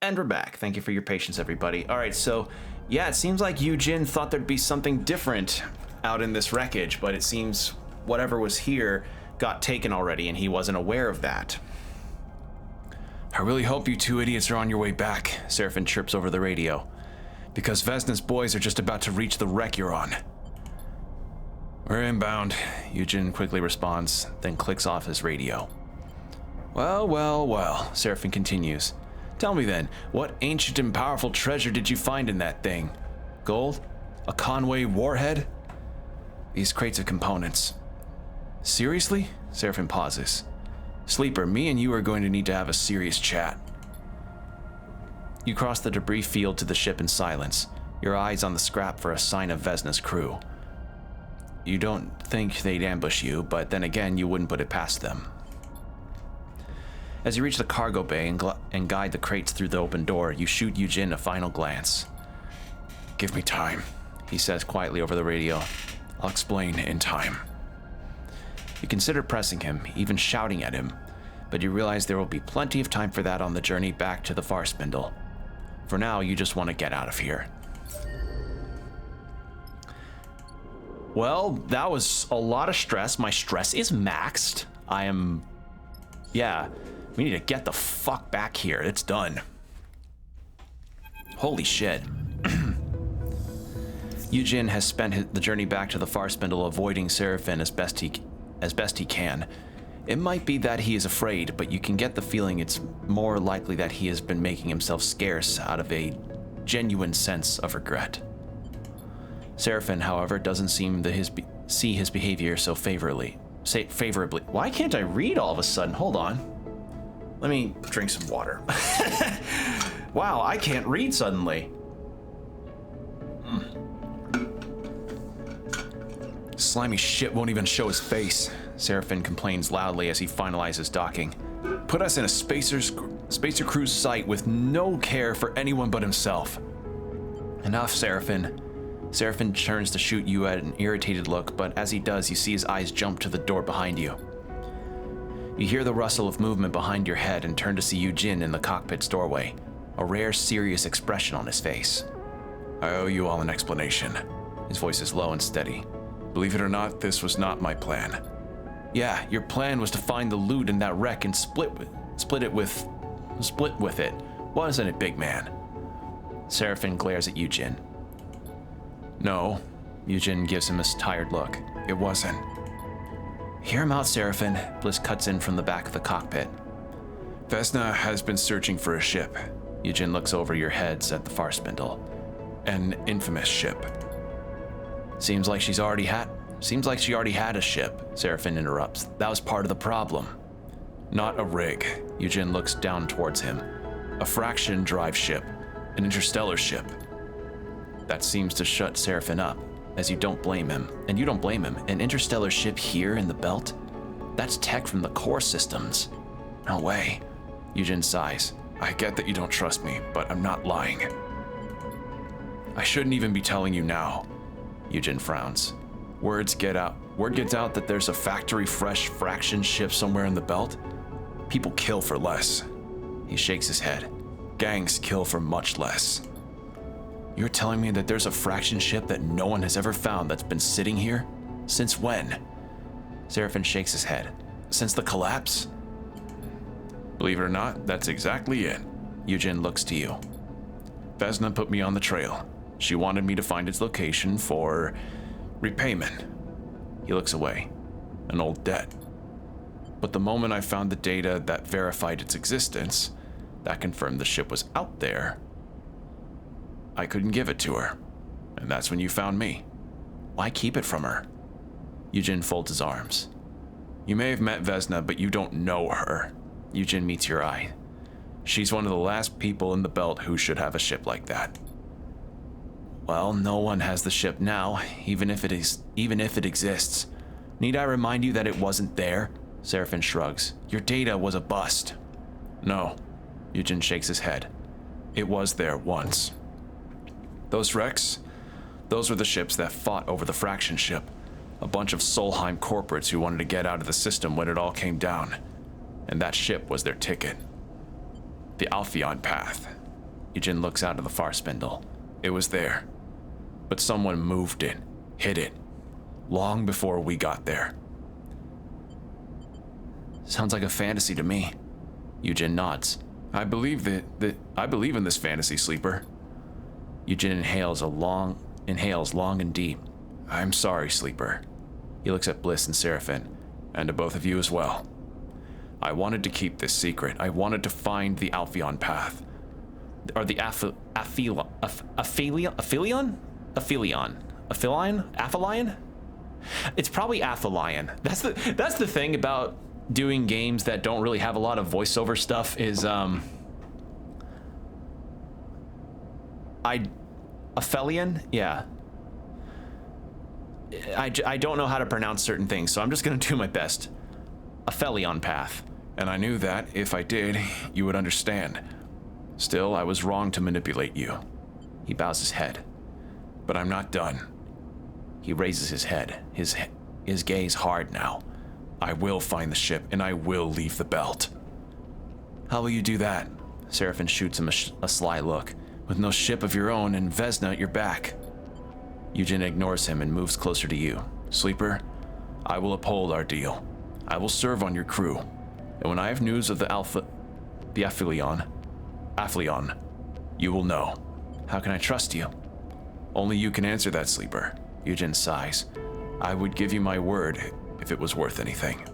And we're back. Thank you for your patience, everybody. All right, so yeah, it seems like Yujin thought there'd be something different out in this wreckage, but it seems whatever was here got taken already, and he wasn't aware of that. I really hope you two idiots are on your way back, Seraphin chirps over the radio. because Vesna's boys are just about to reach the wreck you're on. We're inbound, Yujin quickly responds, then clicks off his radio. Well, Seraphin continues. Tell me then, what ancient and powerful treasure did you find in that thing? Gold? A Conway warhead? These crates of components. Seriously? Seraphin pauses. Sleeper, me and you are going to need to have a serious chat. You cross the debris field to the ship in silence, your eyes on the scrap for a sign of Vesna's crew. You don't think they'd ambush you, but then again, you wouldn't put it past them. As you reach the cargo bay and guide the crates through the open door, you shoot Yujin a final glance. Give me time, he says quietly over the radio. I'll explain in time. You consider pressing him, even shouting at him, but you realize there will be plenty of time for that on the journey back to the far spindle. For now, you just want to get out of here. Well, that was a lot of stress. My stress is maxed. Yeah, we need to get the fuck back here. It's done. Holy shit. Yujin has spent the journey back to the far spindle avoiding Seraphin as best he can. It might be that he is afraid, but you can get the feeling it's more likely that he has been making himself scarce out of a genuine sense of regret. Seraphin, however, doesn't seem to see his behavior so favorably. Why can't I read all of a sudden? Hold on. Let me drink some water. Wow, I can't read suddenly. Slimy shit won't even show his face, Seraphin complains loudly as he finalizes docking. Put us in a spacer cruise site with no care for anyone but himself. Enough, Seraphin. Seraphin turns to shoot you at an irritated look, but as he does, you see his eyes jump to the door behind you. You hear the rustle of movement behind your head and turn to see Yujin in the cockpit's doorway, a rare, serious expression on his face. I owe you all an explanation. His voice is low and steady. Believe it or not, this was not my plan. Yeah, your plan was to find the loot in that wreck and split with it. Wasn't it, big man? Seraphin glares at Yujin. No, Yujin gives him a tired look. It wasn't. Hear him out, Seraphin. Bliss cuts in from the back of the cockpit. Vesna has been searching for a ship. Yujin looks over your heads at the far spindle. An infamous ship. Seems like she already had a ship, Seraphin interrupts. That was part of the problem. Not a rig. Yujin looks down towards him. A fraction drive ship. An interstellar ship. That seems to shut Seraphin up, as you don't blame him. And you don't blame him. An interstellar ship here in the belt? That's tech from the core systems. No way. Yujin sighs. I get that you don't trust me, but I'm not lying. I shouldn't even be telling you now. Yujin frowns. Word gets out that there's a factory fresh fraction ship somewhere in the belt. People kill for less. He shakes his head. Gangs kill for much less. You're telling me that there's a fraction ship that no one has ever found that's been sitting here? Since when? Seraphin shakes his head. Since the collapse? Believe it or not, that's exactly it. Yujin looks to you. Vesna put me on the trail. She wanted me to find its location for repayment. He looks away. An old debt. But the moment I found the data that verified its existence, that confirmed the ship was out there, I couldn't give it to her. And that's when you found me. Why keep it from her? Yujin folds his arms. You may have met Vesna, but you don't know her. Yujin meets your eye. She's one of the last people in the belt who should have a ship like that. Well, no one has the ship now, even if it exists. Need I remind you that it wasn't there? Seraphin shrugs. Your data was a bust. No. Yujin shakes his head. It was there once. Those wrecks, those were the ships that fought over the fraction ship. A bunch of Solheim corporates who wanted to get out of the system when it all came down. And that ship was their ticket. The Alpheon path. Yujin looks out of the far spindle. It was there. But someone moved it, hid it, long before we got there. Sounds like a fantasy to me. Yujin nods. I believe in this fantasy, Sleeper. Yujin inhales long and deep. I'm sorry, Sleeper. He looks at Bliss and Seraphine. And to both of you as well. I wanted to keep this secret. I wanted to find the Alpheon path. Or the Aphelion? It's probably Aphelion. That's the thing about doing games that don't really have a lot of voiceover stuff is Aphelion? Yeah. I don't know how to pronounce certain things, so I'm just gonna do my best. Aphelion path. And I knew that, if I did, you would understand. Still, I was wrong to manipulate you. He bows his head. But I'm not done. He raises his head, his gaze hard now. I will find the ship, and I will leave the belt. How will you do that? Seraphine shoots him a sly look. With no ship of your own and Vesna at your back. Yujin ignores him and moves closer to you. Sleeper, I will uphold our deal. I will serve on your crew. And when I have news of the Aphelion, you will know. How can I trust you? Only you can answer that, Sleeper. Yujin sighs. I would give you my word if it was worth anything.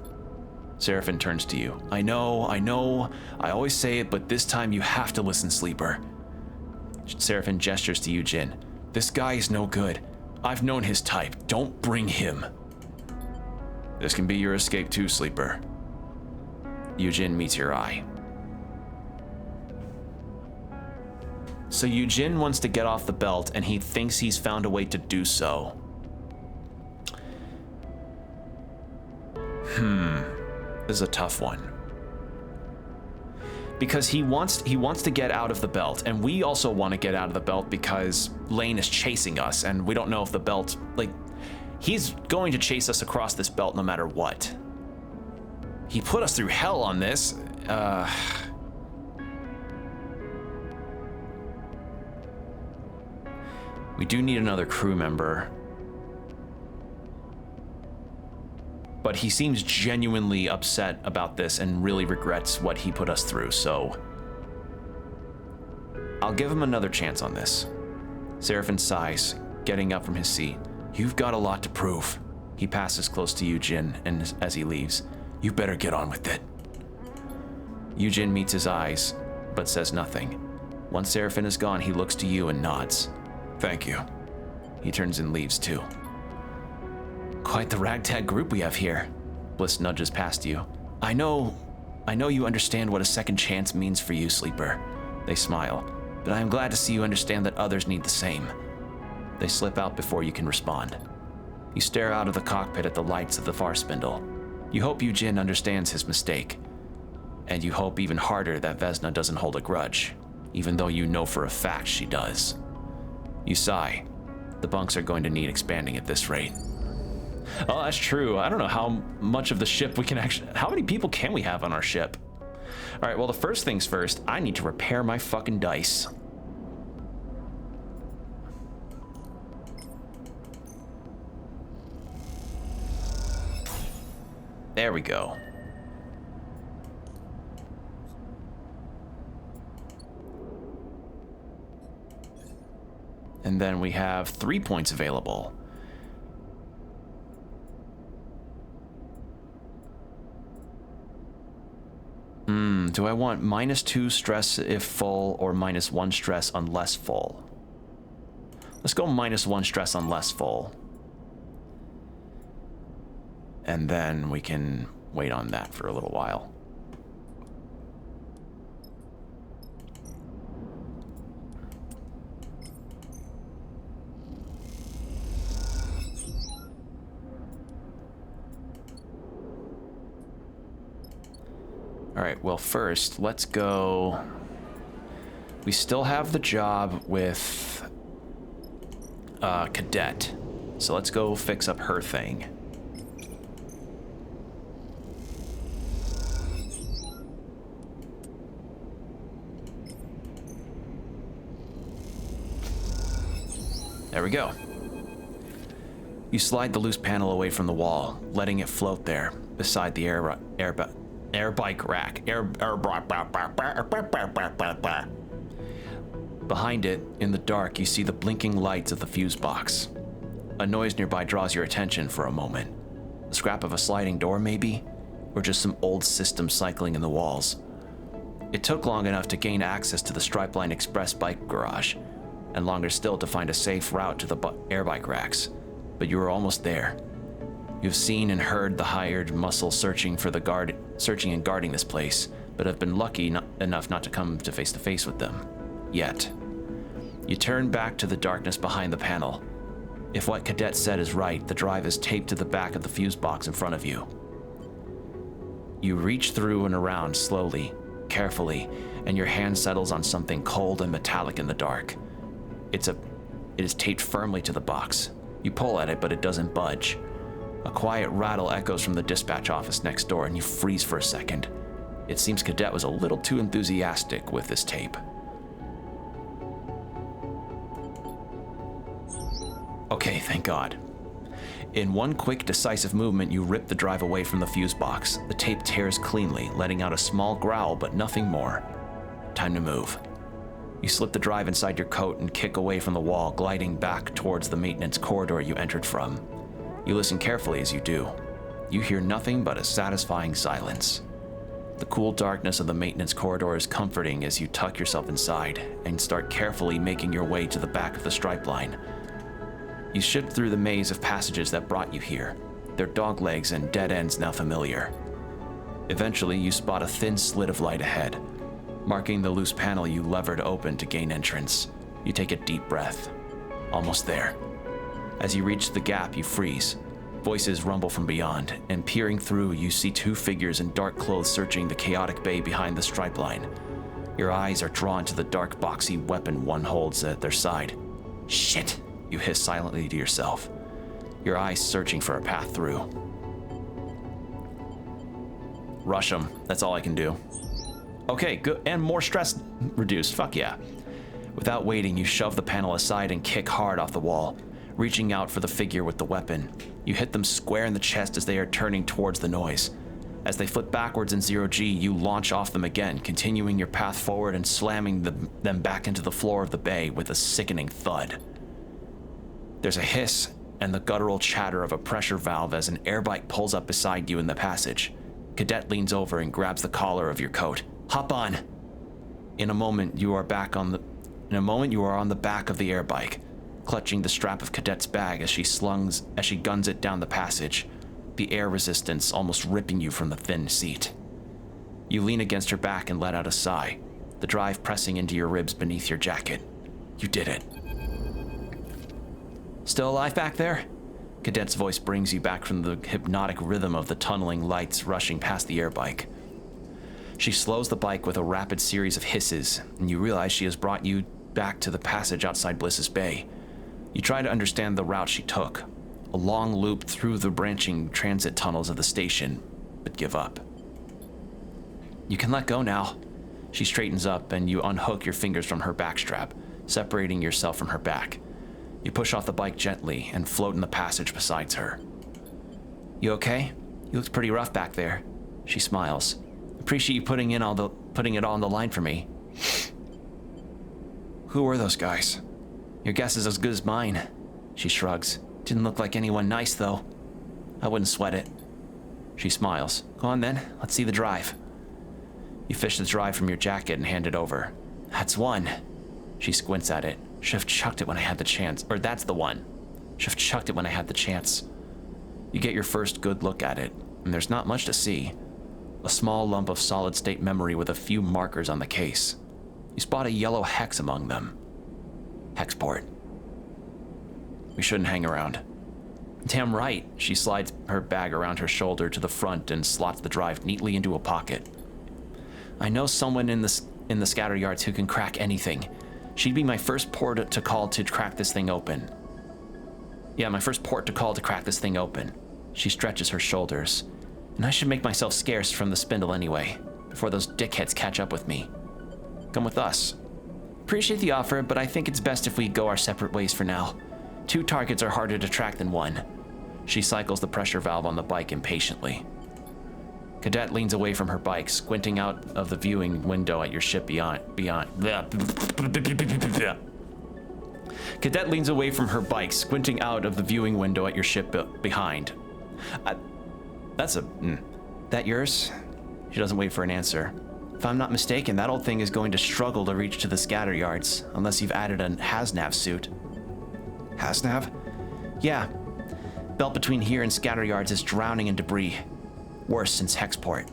Seraphine turns to you. I know. I always say it, but this time you have to listen, Sleeper. Seraphine gestures to Yujin. This guy is no good. I've known his type. Don't bring him. This can be your escape too, Sleeper. Yujin meets your eye. So Yujin wants to get off the belt, and he thinks he's found a way to do so. This is a tough one. Because he wants to get out of the belt, and we also want to get out of the belt because Lane is chasing us, and we don't know if the belt, he's going to chase us across this belt no matter what. He put us through hell on this. We do need another crew member. But he seems genuinely upset about this and really regrets what he put us through, so I'll give him another chance on this. Seraphine sighs, getting up from his seat. You've got a lot to prove. He passes close to Yujin, and as he leaves, you better get on with it. Yujin meets his eyes, but says nothing. Once Seraphine is gone, he looks to you and nods. Thank you. He turns and leaves too. Quite the ragtag group we have here. Bliss nudges past you. I know you understand what a second chance means for you, Sleeper. They smile, but I am glad to see you understand that others need the same. They slip out before you can respond. You stare out of the cockpit at the lights of the far spindle. You hope Yujin understands his mistake. And you hope even harder that Vesna doesn't hold a grudge, even though you know for a fact she does. You sigh. The bunks are going to need expanding at this rate. Oh, that's true. I don't know how much of the ship we can actually... How many people can we have on our ship? All right, well, the first things first, I need to repair my fucking dice. There we go. And then we have 3 points available. Do I want -2 stress if full or -1 stress unless full? Let's go -1 stress unless full. And then we can wait on that for a little while. All right, well, first, let's go. We still have the job with Cadet. So let's go fix up her thing. There we go. You slide the loose panel away from the wall, letting it float there beside the air bike rack. Behind it, in the dark, you see the blinking lights of the fuse box. A noise nearby draws your attention for a moment. The scrap of a sliding door, maybe? Or just some old system cycling in the walls. It took long enough to gain access to the Stripeline Express bike garage, and longer still to find a safe route to the air bike racks. But you were almost there. You've seen and heard the hired muscle searching and guarding this place, but have been lucky enough not to come to face with them. Yet. You turn back to the darkness behind the panel. If what Cadet said is right, the drive is taped to the back of the fuse box in front of you. You reach through and around slowly, carefully, and your hand settles on something cold and metallic in the dark. It is taped firmly to the box. You pull at it, but it doesn't budge. A quiet rattle echoes from the dispatch office next door, and you freeze for a second. It seems Cadet was a little too enthusiastic with this tape. Okay, thank God. In one quick, decisive movement, you rip the drive away from the fuse box. The tape tears cleanly, letting out a small growl, but nothing more. Time to move. You slip the drive inside your coat and kick away from the wall, gliding back towards the maintenance corridor you entered from. You listen carefully as you do. You hear nothing but a satisfying silence. The cool darkness of the maintenance corridor is comforting as you tuck yourself inside and start carefully making your way to the back of the stripe line. You shift through the maze of passages that brought you here, their doglegs and dead ends now familiar. Eventually, you spot a thin slit of light ahead. Marking the loose panel, you lever to open to gain entrance. You take a deep breath. Almost there. As you reach the gap, you freeze. Voices rumble from beyond, and peering through, you see two figures in dark clothes searching the chaotic bay behind the stripe line. Your eyes are drawn to the dark, boxy weapon one holds at their side. Shit, you hiss silently to yourself, your eyes searching for a path through. Rush them, that's all I can do. Okay, good, and more stress reduced, fuck yeah. Without waiting, you shove the panel aside and kick hard off the wall, reaching out for the figure with the weapon. You hit them square in the chest as they are turning towards the noise. As they flip backwards in 0G, you launch off them again, continuing your path forward and slamming them back into the floor of the bay with a sickening thud. There's a hiss and the guttural chatter of a pressure valve as an airbike pulls up beside you in the passage. Cadet leans over and grabs the collar of your coat. Hop on! In a moment, you are on the back of the airbike, clutching the strap of Cadet's bag as she guns it down the passage, the air resistance almost ripping you from the thin seat. You lean against her back and let out a sigh, the drive pressing into your ribs beneath your jacket. You did it. Still alive back there? Cadet's voice brings you back from the hypnotic rhythm of the tunneling lights rushing past the airbike. She slows the bike with a rapid series of hisses, and you realize she has brought you back to the passage outside Bliss's Bay. You try to understand the route she took, a long loop through the branching transit tunnels of the station, but give up. You can let go now. She straightens up, and you unhook your fingers from her backstrap, separating yourself from her back. You push off the bike gently and float in the passage beside her. You okay? You looked pretty rough back there. She smiles. Appreciate you putting it all on the line for me. Who were those guys? Your guess is as good as mine. She shrugs. Didn't look like anyone nice, though. I wouldn't sweat it. She smiles. Go on then, let's see the drive. You fish the drive from your jacket and hand it over. That's one. She squints at it. Should've chucked it when I had the chance. Or that's the one. Should've chucked it when I had the chance. You get your first good look at it, and there's not much to see. A small lump of solid-state memory with a few markers on the case. You spot a yellow hex among them. Hexport. We shouldn't hang around. Damn right. She slides her bag around her shoulder to the front and slots the drive neatly into a pocket. I know someone in the scatter yards who can crack anything. She'd be my first port to call to crack this thing open. Yeah, my first port to call to crack this thing open. She stretches her shoulders. And I should make myself scarce from the spindle anyway, before those dickheads catch up with me. Come with us. Appreciate the offer, but I think it's best if we go our separate ways for now. 2 targets are harder to track than 1. She cycles the pressure valve on the bike impatiently. Cadet leans away from her bike, squinting out of the viewing window at your ship Cadet leans away from her bike, squinting out of the viewing window at your ship behind. That yours? She doesn't wait for an answer. If I'm not mistaken, that old thing is going to struggle to reach to the scatter yards, unless you've added a HasNav suit. HasNav? Yeah. Belt between here and scatter yards is drowning in debris. Worse since Hexport.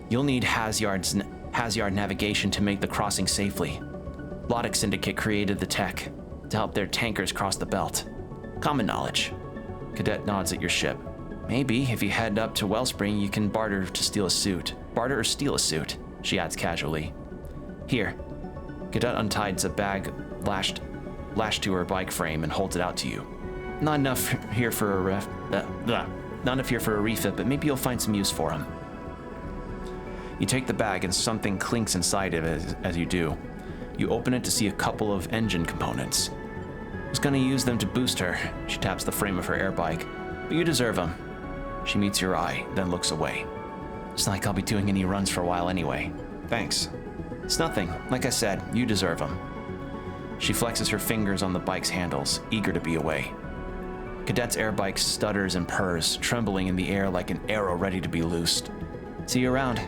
You'll need Hazyard navigation to make the crossing safely. Lotic Syndicate created the tech to help their tankers cross the belt. Common knowledge. Cadet nods at your ship. Maybe, if you head up to Wellspring, you can barter to steal a suit. Barter or steal a suit, she adds casually. Here. Cadet unties a bag lashed to her bike frame and holds it out to you. Not enough here for a refit, but maybe you'll find some use for them. You take the bag and something clinks inside it as you do. You open it to see a couple of engine components. I was gonna use them to boost her. She taps the frame of her air bike. But you deserve them. She meets your eye, then looks away. It's not like I'll be doing any runs for a while anyway. Thanks. It's nothing. Like I said, you deserve them. She flexes her fingers on the bike's handles, eager to be away. Cadet's air bike stutters and purrs, trembling in the air like an arrow ready to be loosed. See you around.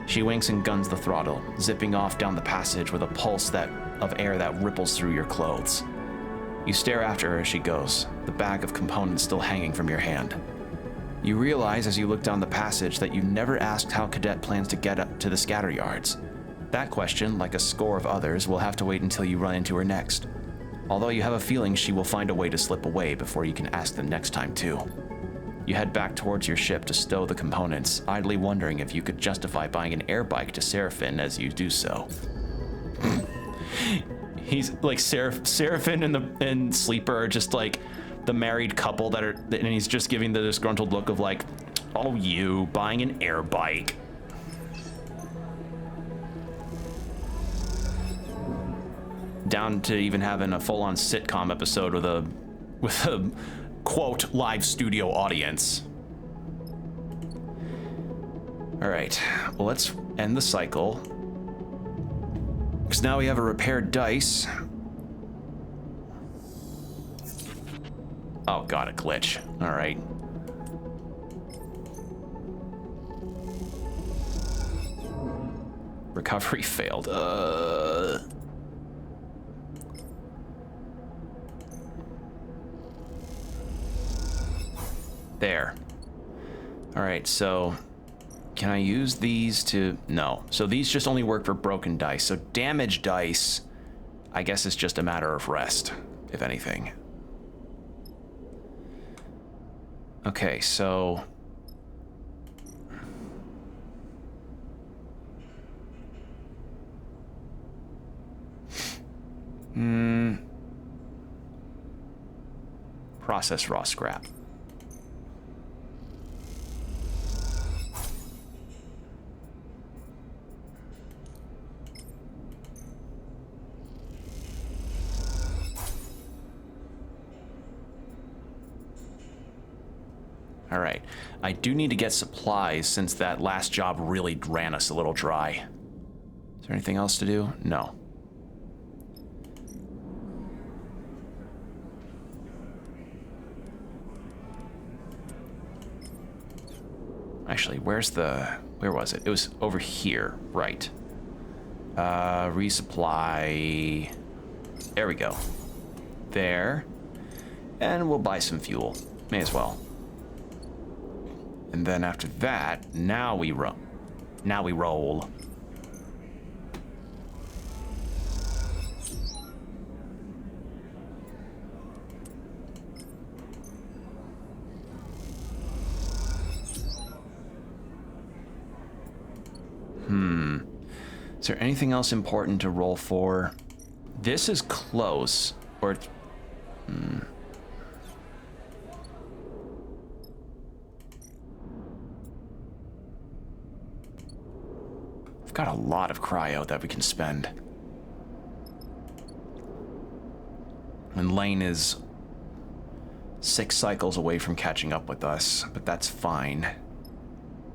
She winks and guns the throttle, zipping off down the passage with a pulse of air that ripples through your clothes. You stare after her as she goes, the bag of components still hanging from your hand. You realize as you look down the passage that you never asked how Cadet plans to get up to the scatter yards. That question, like a score of others, will have to wait until you run into her next. Although you have a feeling she will find a way to slip away before you can ask them next time too. You head back towards your ship to stow the components, idly wondering if you could justify buying an air bike to Seraphim as you do so. He's like Seraphim and Sleeper are just like the married couple and he's just giving the disgruntled look of like, oh, you buying an air bike. Down to even having a full-on sitcom episode with a quote live studio audience. All right, well, let's end the cycle. Because now we have a repaired dice. Oh god, a glitch. All right. Recovery failed. There. All right, so can I use these to... No. So these just only work for broken dice. So damaged dice, I guess it's just a matter of rest, if anything. Okay, so... Process raw scrap. All right, I do need to get supplies since that last job really ran us a little dry. Is there anything else to do? No. Actually, where was it? It was over here, right. Resupply. There we go. There. And we'll buy some fuel. May as well. And then after that, now we roll. Is there anything else important to roll for? This is close, or... I've got a lot of cryo that we can spend. And Lane is 6 cycles away from catching up with us, but that's fine.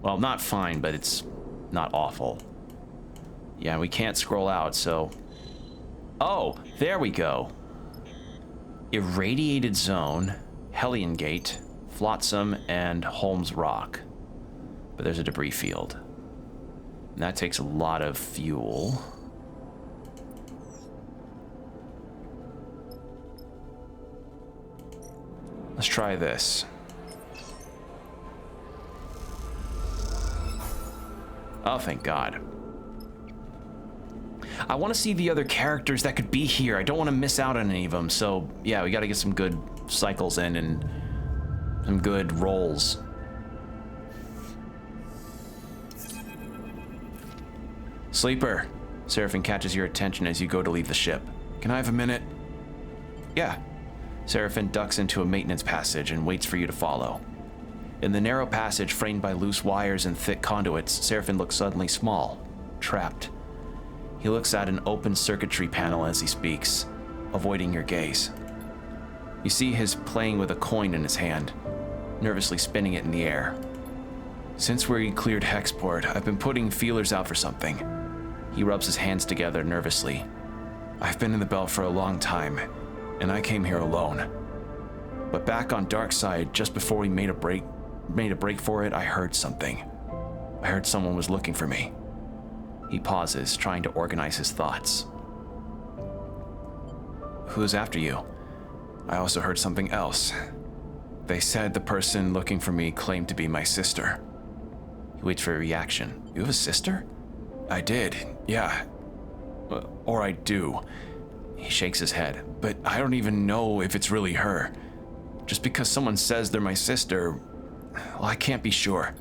Well, not fine, but it's not awful. Yeah, we can't scroll out, so... Oh, there we go. Irradiated Zone, Hellion Gate, Flotsam, and Holmes Rock. But there's a debris field. And that takes a lot of fuel. Let's try this. Oh, thank God. I want to see the other characters that could be here. I don't want to miss out on any of them. So, yeah, we got to get some good cycles in and some good rolls. Sleeper. Seraphim catches your attention as you go to leave the ship. Can I have a minute? Yeah. Seraphim ducks into a maintenance passage and waits for you to follow. In the narrow passage framed by loose wires and thick conduits, Seraphim looks suddenly small, trapped. He looks at an open circuitry panel as he speaks, avoiding your gaze. You see his playing with a coin in his hand, nervously spinning it in the air. Since we cleared Hexport, I've been putting feelers out for something. He rubs his hands together nervously. I've been in the belt for a long time, and I came here alone. But back on Darkside, just before we made a break for it, I heard something. I heard someone was looking for me. He pauses, trying to organize his thoughts. Who's after you? I also heard something else. They said the person looking for me claimed to be my sister. He waits for a reaction. You have a sister? I did, yeah. Or I do. He shakes his head. But I don't even know if it's really her. Just because someone says they're my sister, well, I can't be sure.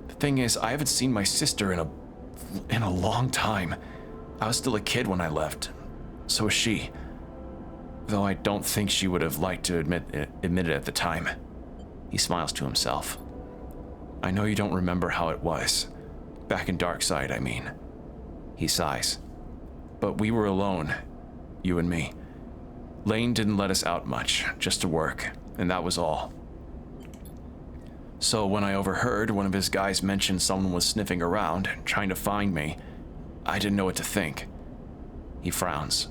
The thing is, I haven't seen my sister in a long time. I was still a kid when I left. So was she. Though I don't think she would have liked to admit it at the time. He smiles to himself. I know you don't remember how it was. Back in Darkside, I mean. He sighs. But we were alone, you and me. Lane didn't let us out much, just to work, and that was all. So when I overheard one of his guys mention someone was sniffing around, trying to find me, I didn't know what to think. He frowns.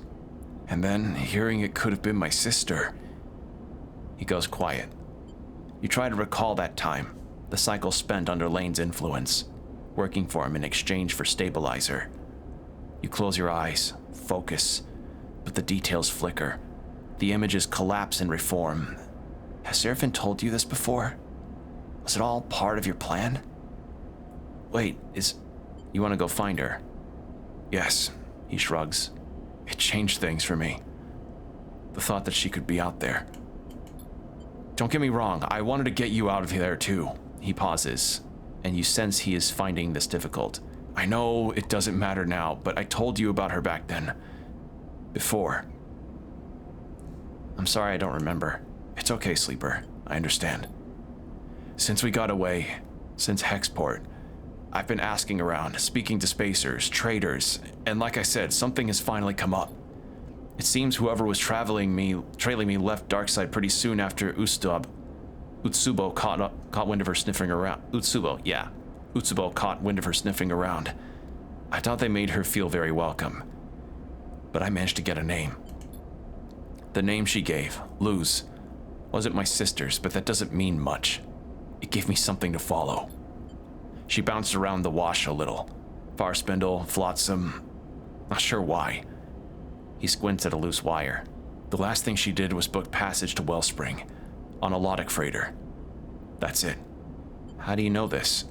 And then, hearing it could have been my sister. He goes quiet. You try to recall that time, the cycle spent under Lane's influence, working for him in exchange for stabilizer. You close your eyes, focus, but the details flicker. The images collapse and reform. Has Seraphim told you this before? Was it all part of your plan? Wait, you want to go find her? Yes, he shrugs. It changed things for me. The thought that she could be out there. Don't get me wrong, I wanted to get you out of there too. He pauses, and you sense he is finding this difficult. I know it doesn't matter now, but I told you about her back then. Before. I'm sorry I don't remember. It's okay, Sleeper. I understand. Since we got away, since Hexport, I've been asking around, speaking to spacers, traders, and like I said, something has finally come up. It seems whoever was trailing me left Darkside pretty soon after Utsubo caught wind of her sniffing around. Utsubo caught wind of her sniffing around. I thought they made her feel very welcome. But I managed to get a name. The name she gave, Luz, wasn't my sister's, but that doesn't mean much. It gave me something to follow. She bounced around the wash a little. Farspindle, Flotsam, not sure why. He squints at a loose wire. The last thing she did was book passage to Wellspring, on a Lotic freighter. That's it. How do you know this?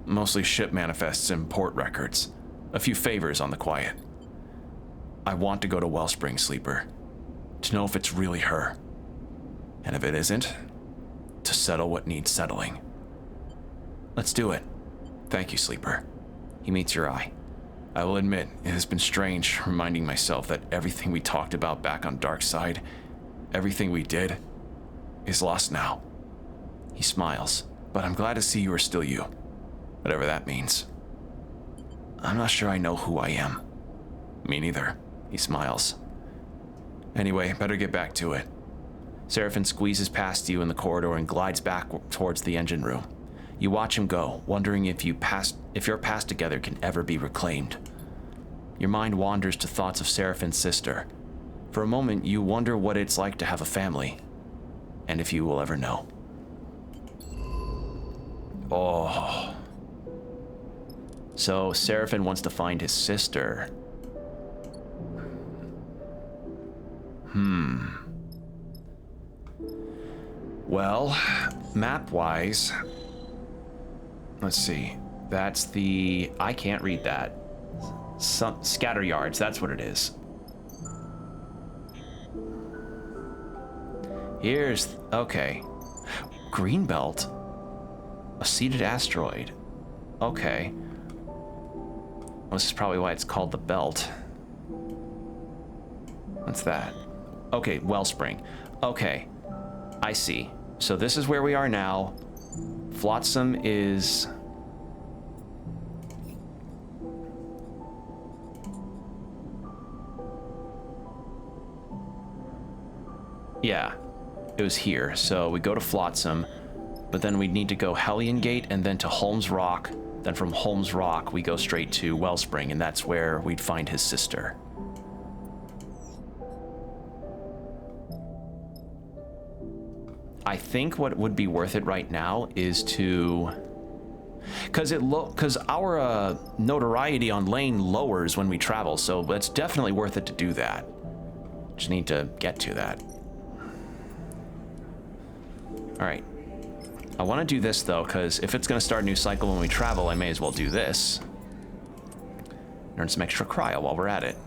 Mostly ship manifests and port records. A few favors on the quiet. I want to go to Wellspring, Sleeper. To know if it's really her. And if it isn't, to settle what needs settling. Let's do it. Thank you, Sleeper. He meets your eye. I will admit, it has been strange reminding myself that everything we talked about back on Darkside, everything we did, is lost now. He smiles. But I'm glad to see you are still you. Whatever that means. I'm not sure I know who I am. Me neither. He smiles. Anyway, better get back to it. Seraphin squeezes past you in the corridor and glides back towards the engine room. You watch him go, wondering if your past together can ever be reclaimed. Your mind wanders to thoughts of Seraphin's sister. For a moment, you wonder what it's like to have a family, and if you will ever know. Oh. So Seraphin wants to find his sister. Well, map-wise, let's see. That's the... I can't read that. Scatter yards, that's what it is. Here's... okay. Greenbelt. A seeded asteroid. Okay. Well, this is probably why it's called the Belt. What's that? Okay, Wellspring. Okay, I see. So this is where we are now. Flotsam is... yeah, it was here. So we go to Flotsam, but then we need to go Hellion Gate and then to Holmes Rock. Then from Holmes Rock, we go straight to Wellspring, and that's where we'd find his sister. I think what would be worth it right now is to... Because our notoriety on Lane lowers when we travel, so it's definitely worth it to do that. Just need to get to that. Alright. I want to do this, though, because if it's going to start a new cycle when we travel, I may as well do this. Earn some extra cryo while we're at it.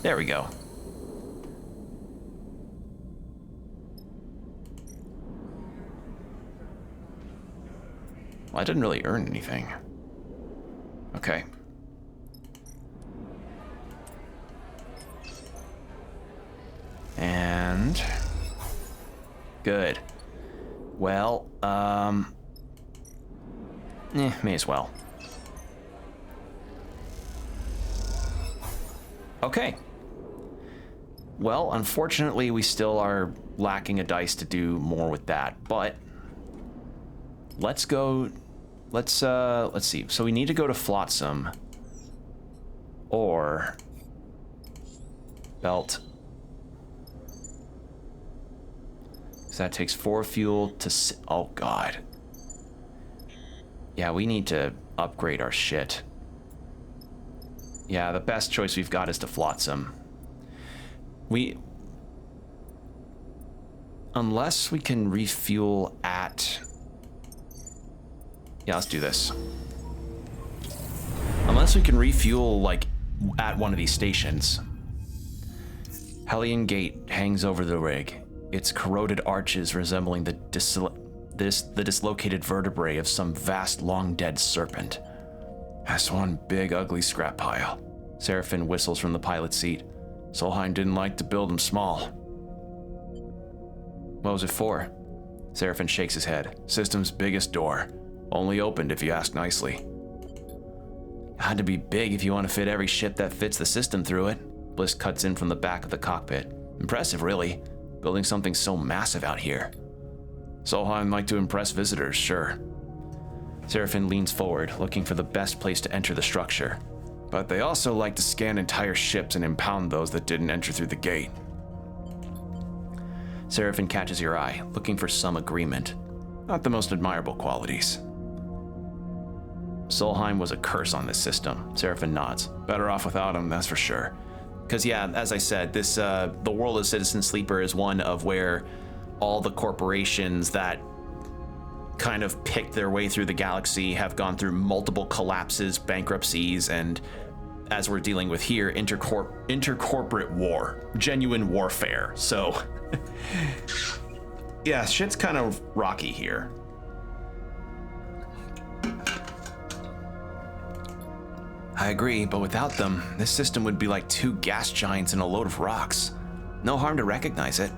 There we go. Well, I didn't really earn anything. Okay. And... good. Well, may as well. Okay. Well, unfortunately, we still are lacking a dice to do more with that, but let's go, let's see. So we need to go to Flotsam or Belt. So that takes 4 fuel to, oh God. Yeah, we need to upgrade our shit. Yeah, the best choice we've got is to Flotsam. Unless we can refuel at... yeah, let's do this. Unless we can refuel, like, at one of these stations. Hellion Gate hangs over the rig, its corroded arches resembling the dislocated vertebrae of some vast, long-dead serpent. That's one big, ugly scrap pile. Seraphin whistles from the pilot's seat. Solheim didn't like to build them small. What was it for? Seraphin shakes his head. System's biggest door. Only opened if you ask nicely. It had to be big if you want to fit every ship that fits the system through it. Bliss cuts in from the back of the cockpit. Impressive, really. Building something so massive out here. Solheim liked to impress visitors, sure. Seraphin leans forward, looking for the best place to enter the structure. But they also like to scan entire ships and impound those that didn't enter through the gate. Seraphin catches your eye, looking for some agreement. Not the most admirable qualities. Solheim was a curse on this system. Seraphin nods. Better off without him, that's for sure. Because yeah, as I said, this the world of Citizen Sleeper is one of where all the corporations that kind of picked their way through the galaxy have gone through multiple collapses, bankruptcies, and as we're dealing with here, intercorporate war, genuine warfare. So yeah, shit's kind of rocky here. I agree, but without them, this system would be like 2 gas giants and a load of rocks. No harm to recognize it.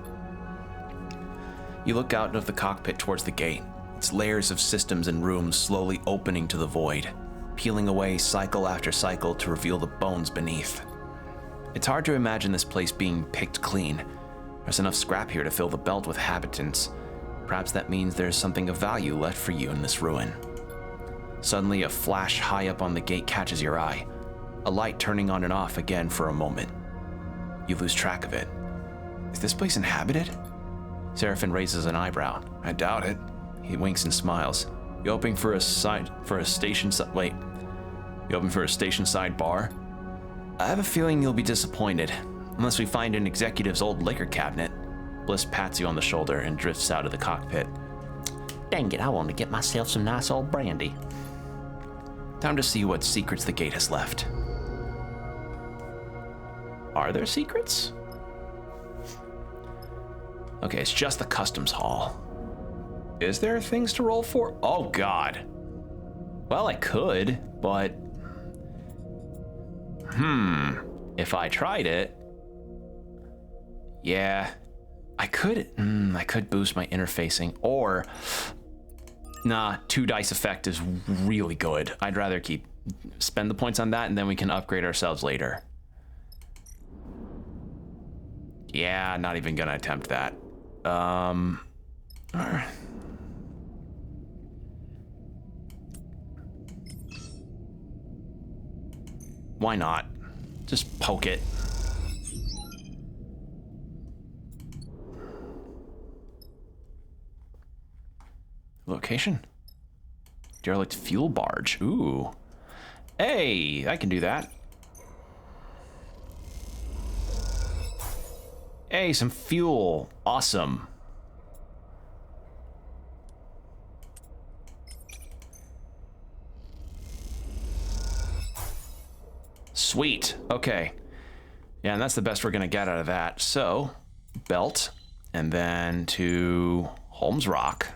You look out of the cockpit towards the gate. It's layers of systems and rooms slowly opening to the void, peeling away cycle after cycle to reveal the bones beneath. It's hard to imagine this place being picked clean. There's enough scrap here to fill the belt with habitants. Perhaps that means there's something of value left for you in this ruin. Suddenly, a flash high up on the gate catches your eye, a light turning on and off again for a moment. You lose track of it. Is this place inhabited? Seraphin raises an eyebrow. I doubt it. He winks and smiles. You hoping for a station side bar? I have a feeling you'll be disappointed, unless we find an executive's old liquor cabinet. Bliss pats you on the shoulder and drifts out of the cockpit. Dang it, I want to get myself some nice old brandy. Time to see what secrets the gate has left. Are there secrets? Okay, it's just the customs hall. Is there things to roll for? Oh, God. Well, I could, but... If I tried it... Yeah, I could boost my interfacing, or... Nah, 2 dice effect is really good. I'd rather spend the points on that, and then we can upgrade ourselves later. Yeah, not even gonna attempt that. Why not? Just poke it. Location? Derelict fuel barge. Ooh. Hey, I can do that. Hey, some fuel. Awesome. Sweet. Okay. Yeah, and that's the best we're gonna get out of that. So, belt, and then to Holmes Rock.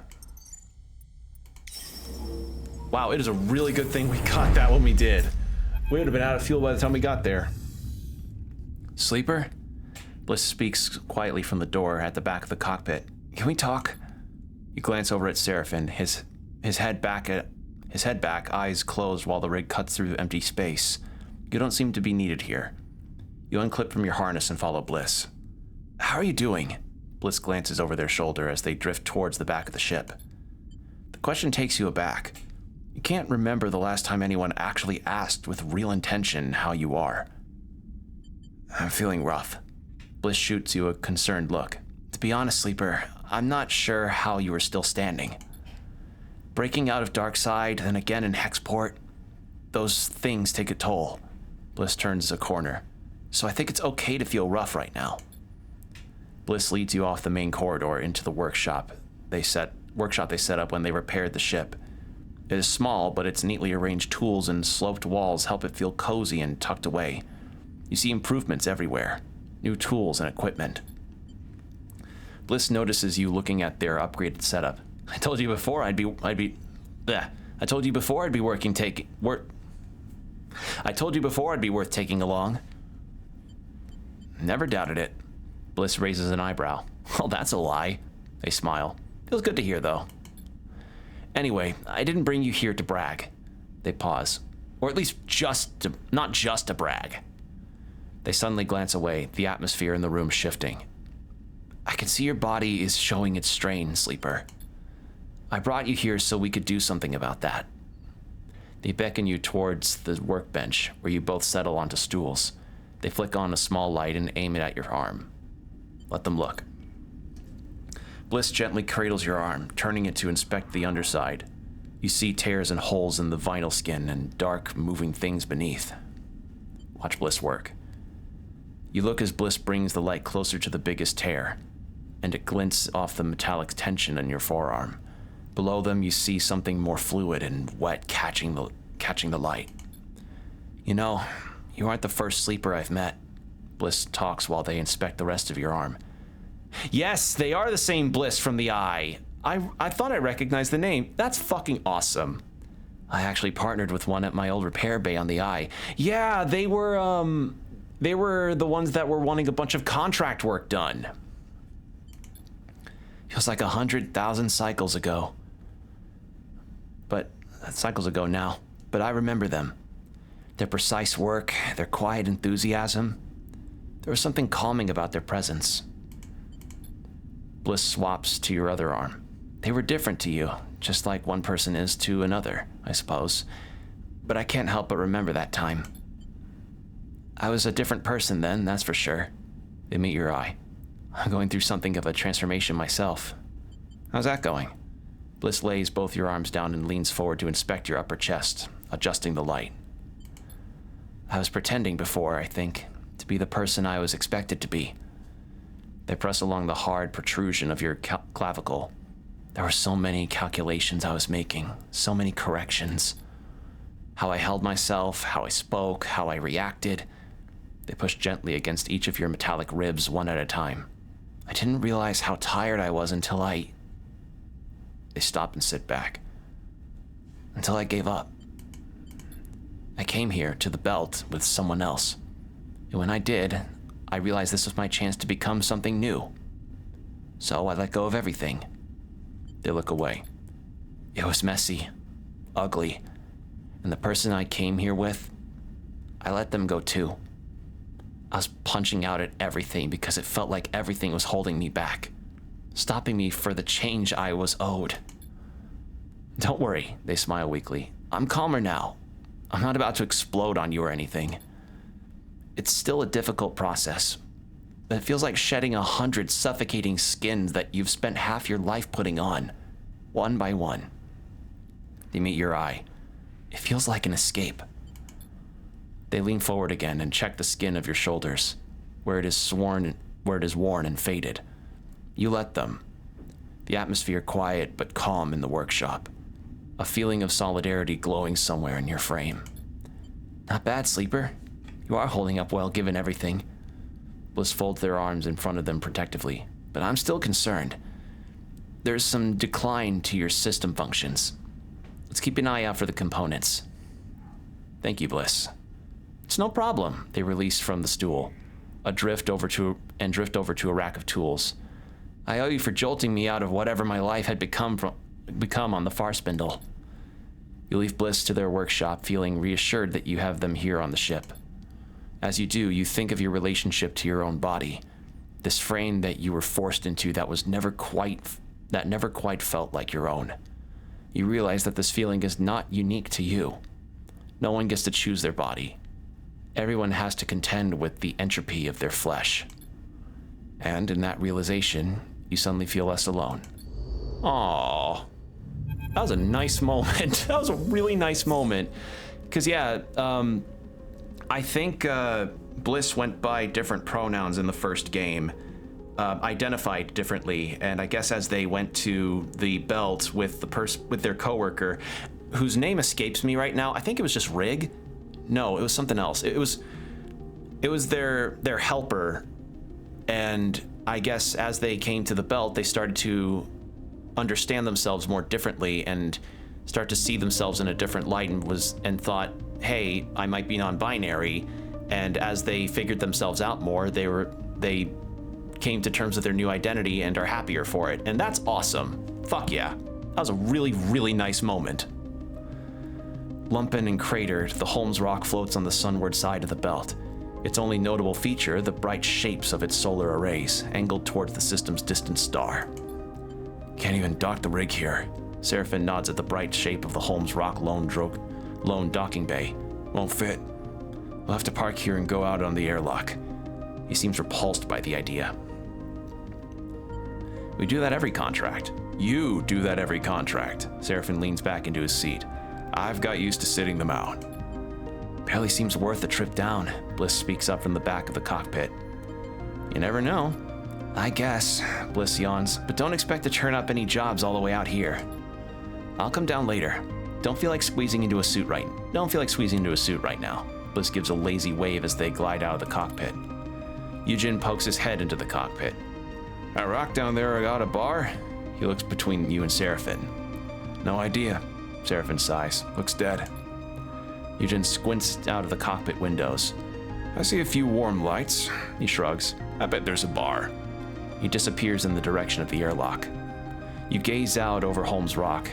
Wow, it is a really good thing we got that when we did. We would have been out of fuel by the time we got there. Sleeper? Bliss speaks quietly from the door at the back of the cockpit. Can we talk? You glance over at Seraphin, his head back, eyes closed while the rig cuts through empty space. You don't seem to be needed here. You unclip from your harness and follow Bliss. How are you doing? Bliss glances over their shoulder as they drift towards the back of the ship. The question takes you aback. You can't remember the last time anyone actually asked with real intention how you are. I'm feeling rough. Bliss shoots you a concerned look. To be honest, Sleeper, I'm not sure how you are still standing. Breaking out of Darkside, then again in Hexport, those things take a toll. Bliss turns a corner. So I think it's okay to feel rough right now. Bliss leads you off the main corridor into the workshop they set up when they repaired the ship. It is small, but its neatly arranged tools and sloped walls help it feel cozy and tucked away. You see improvements everywhere. New tools and equipment. Bliss notices you looking at their upgraded setup. I told you before I'd be worth taking along. Never doubted it. Bliss raises an eyebrow. Well, that's a lie. They smile. Feels good to hear, though. Anyway, I didn't bring you here to brag. They pause. Or at least not just to brag. They suddenly glance away, the atmosphere in the room shifting. I can see your body is showing its strain, Sleeper. I brought you here so we could do something about that. They beckon you towards the workbench, where you both settle onto stools. They flick on a small light and aim it at your arm. Let them look. Bliss gently cradles your arm, turning it to inspect the underside. You see tears and holes in the vinyl skin and dark, moving things beneath. Watch Bliss work. You look as Bliss brings the light closer to the biggest tear, and it glints off the metallic tension in your forearm. Below them, you see something more fluid and wet catching the light. You know, you aren't the first Sleeper I've met. Bliss talks while they inspect the rest of your arm. Yes, they are the same Bliss from the Eye. I thought I recognized the name. That's fucking awesome. I actually partnered with one at my old repair bay on the Eye. Yeah, they were the ones that were wanting a bunch of contract work done. Feels like 100,000 cycles ago. but cycles ago now. But I remember them. Their precise work, their quiet enthusiasm. There was something calming about their presence. Bliss swaps to your other arm. They were different to you, just like one person is to another, I suppose. But I can't help but remember that time. I was a different person then, that's for sure. They meet your eye. I'm going through something of a transformation myself. How's that going? Bliss lays both your arms down and leans forward to inspect your upper chest, adjusting the light. I was pretending before, I think, to be the person I was expected to be. They press along the hard protrusion of your clavicle. There were so many calculations I was making, so many corrections. How I held myself, how I spoke, how I reacted. They pushed gently against each of your metallic ribs one at a time. I didn't realize how tired I was until They stop and sit back. Until I gave up. I came here to the belt with someone else. And when I did, I realized this was my chance to become something new. So I let go of everything. They look away. It was messy, ugly, and the person I came here with, I let them go too. I was punching out at everything because it felt like everything was holding me back, stopping me for the change I was owed. Don't worry, they smile weakly. I'm calmer now. I'm not about to explode on you or anything. It's still a difficult process. It feels like shedding 100 suffocating skins that you've spent half your life putting on, one by one. They meet your eye. It feels like an escape. They lean forward again and check the skin of your shoulders, where it is worn and faded. You let them. The atmosphere quiet but calm in the workshop. A feeling of solidarity glowing somewhere in your frame. Not bad, Sleeper. You are holding up well given everything. Bliss folds their arms in front of them protectively, but I'm still concerned. There's some decline to your system functions. Let's keep an eye out for the components. Thank you, Bliss. It's no problem, they release from the stool, drift over to a rack of tools. I owe you for jolting me out of whatever my life had become on the far spindle. You leave Bliss to their workshop, feeling reassured that you have them here on the ship. As you do, you think of your relationship to your own body, this frame that you were forced into that never quite felt like your own. You realize that this feeling is not unique to you. No one gets to choose their body. Everyone has to contend with the entropy of their flesh. And in that realization, you suddenly feel less alone. Aww. That was a nice moment. That was a really nice moment. Because, I think Bliss went by different pronouns in the first game, identified differently, and I guess as they went to the belt with their coworker, whose name escapes me right now. I think it was just Rig. No, it was something else. It was their helper, and I guess as they came to the belt, they started to understand themselves more differently and start to see themselves in a different light and thought, hey, I might be non-binary. And as they figured themselves out more, they came to terms with their new identity and are happier for it. And that's awesome. Fuck yeah. That was a really, really nice moment. Lumpen and cratered, the Holmes rock floats on the sunward side of the belt. Its only notable feature, the bright shapes of its solar arrays, angled towards the system's distant star. Can't even dock the rig here. Seraphin nods at the bright shape of the Holmes rock lone docking bay. Won't fit. We'll have to park here and go out on the airlock. He seems repulsed by the idea. We do that every contract. You do that every contract. Seraphin leans back into his seat. I've got used to sitting them out. Barely seems worth the trip down, Bliss speaks up from the back of the cockpit. You never know. I guess, Bliss yawns, but don't expect to turn up any jobs all the way out here. I'll come down later. Don't feel like squeezing into a suit right now. Bliss gives a lazy wave as they glide out of the cockpit. Eugen pokes his head into the cockpit. That rock down there got a bar? He looks between you and Seraphin. No idea. Seraphin sighs. Looks dead. Eugen squints out of the cockpit windows. I see a few warm lights. He shrugs. I bet there's a bar. He disappears in the direction of the airlock. You gaze out over Holmes Rock.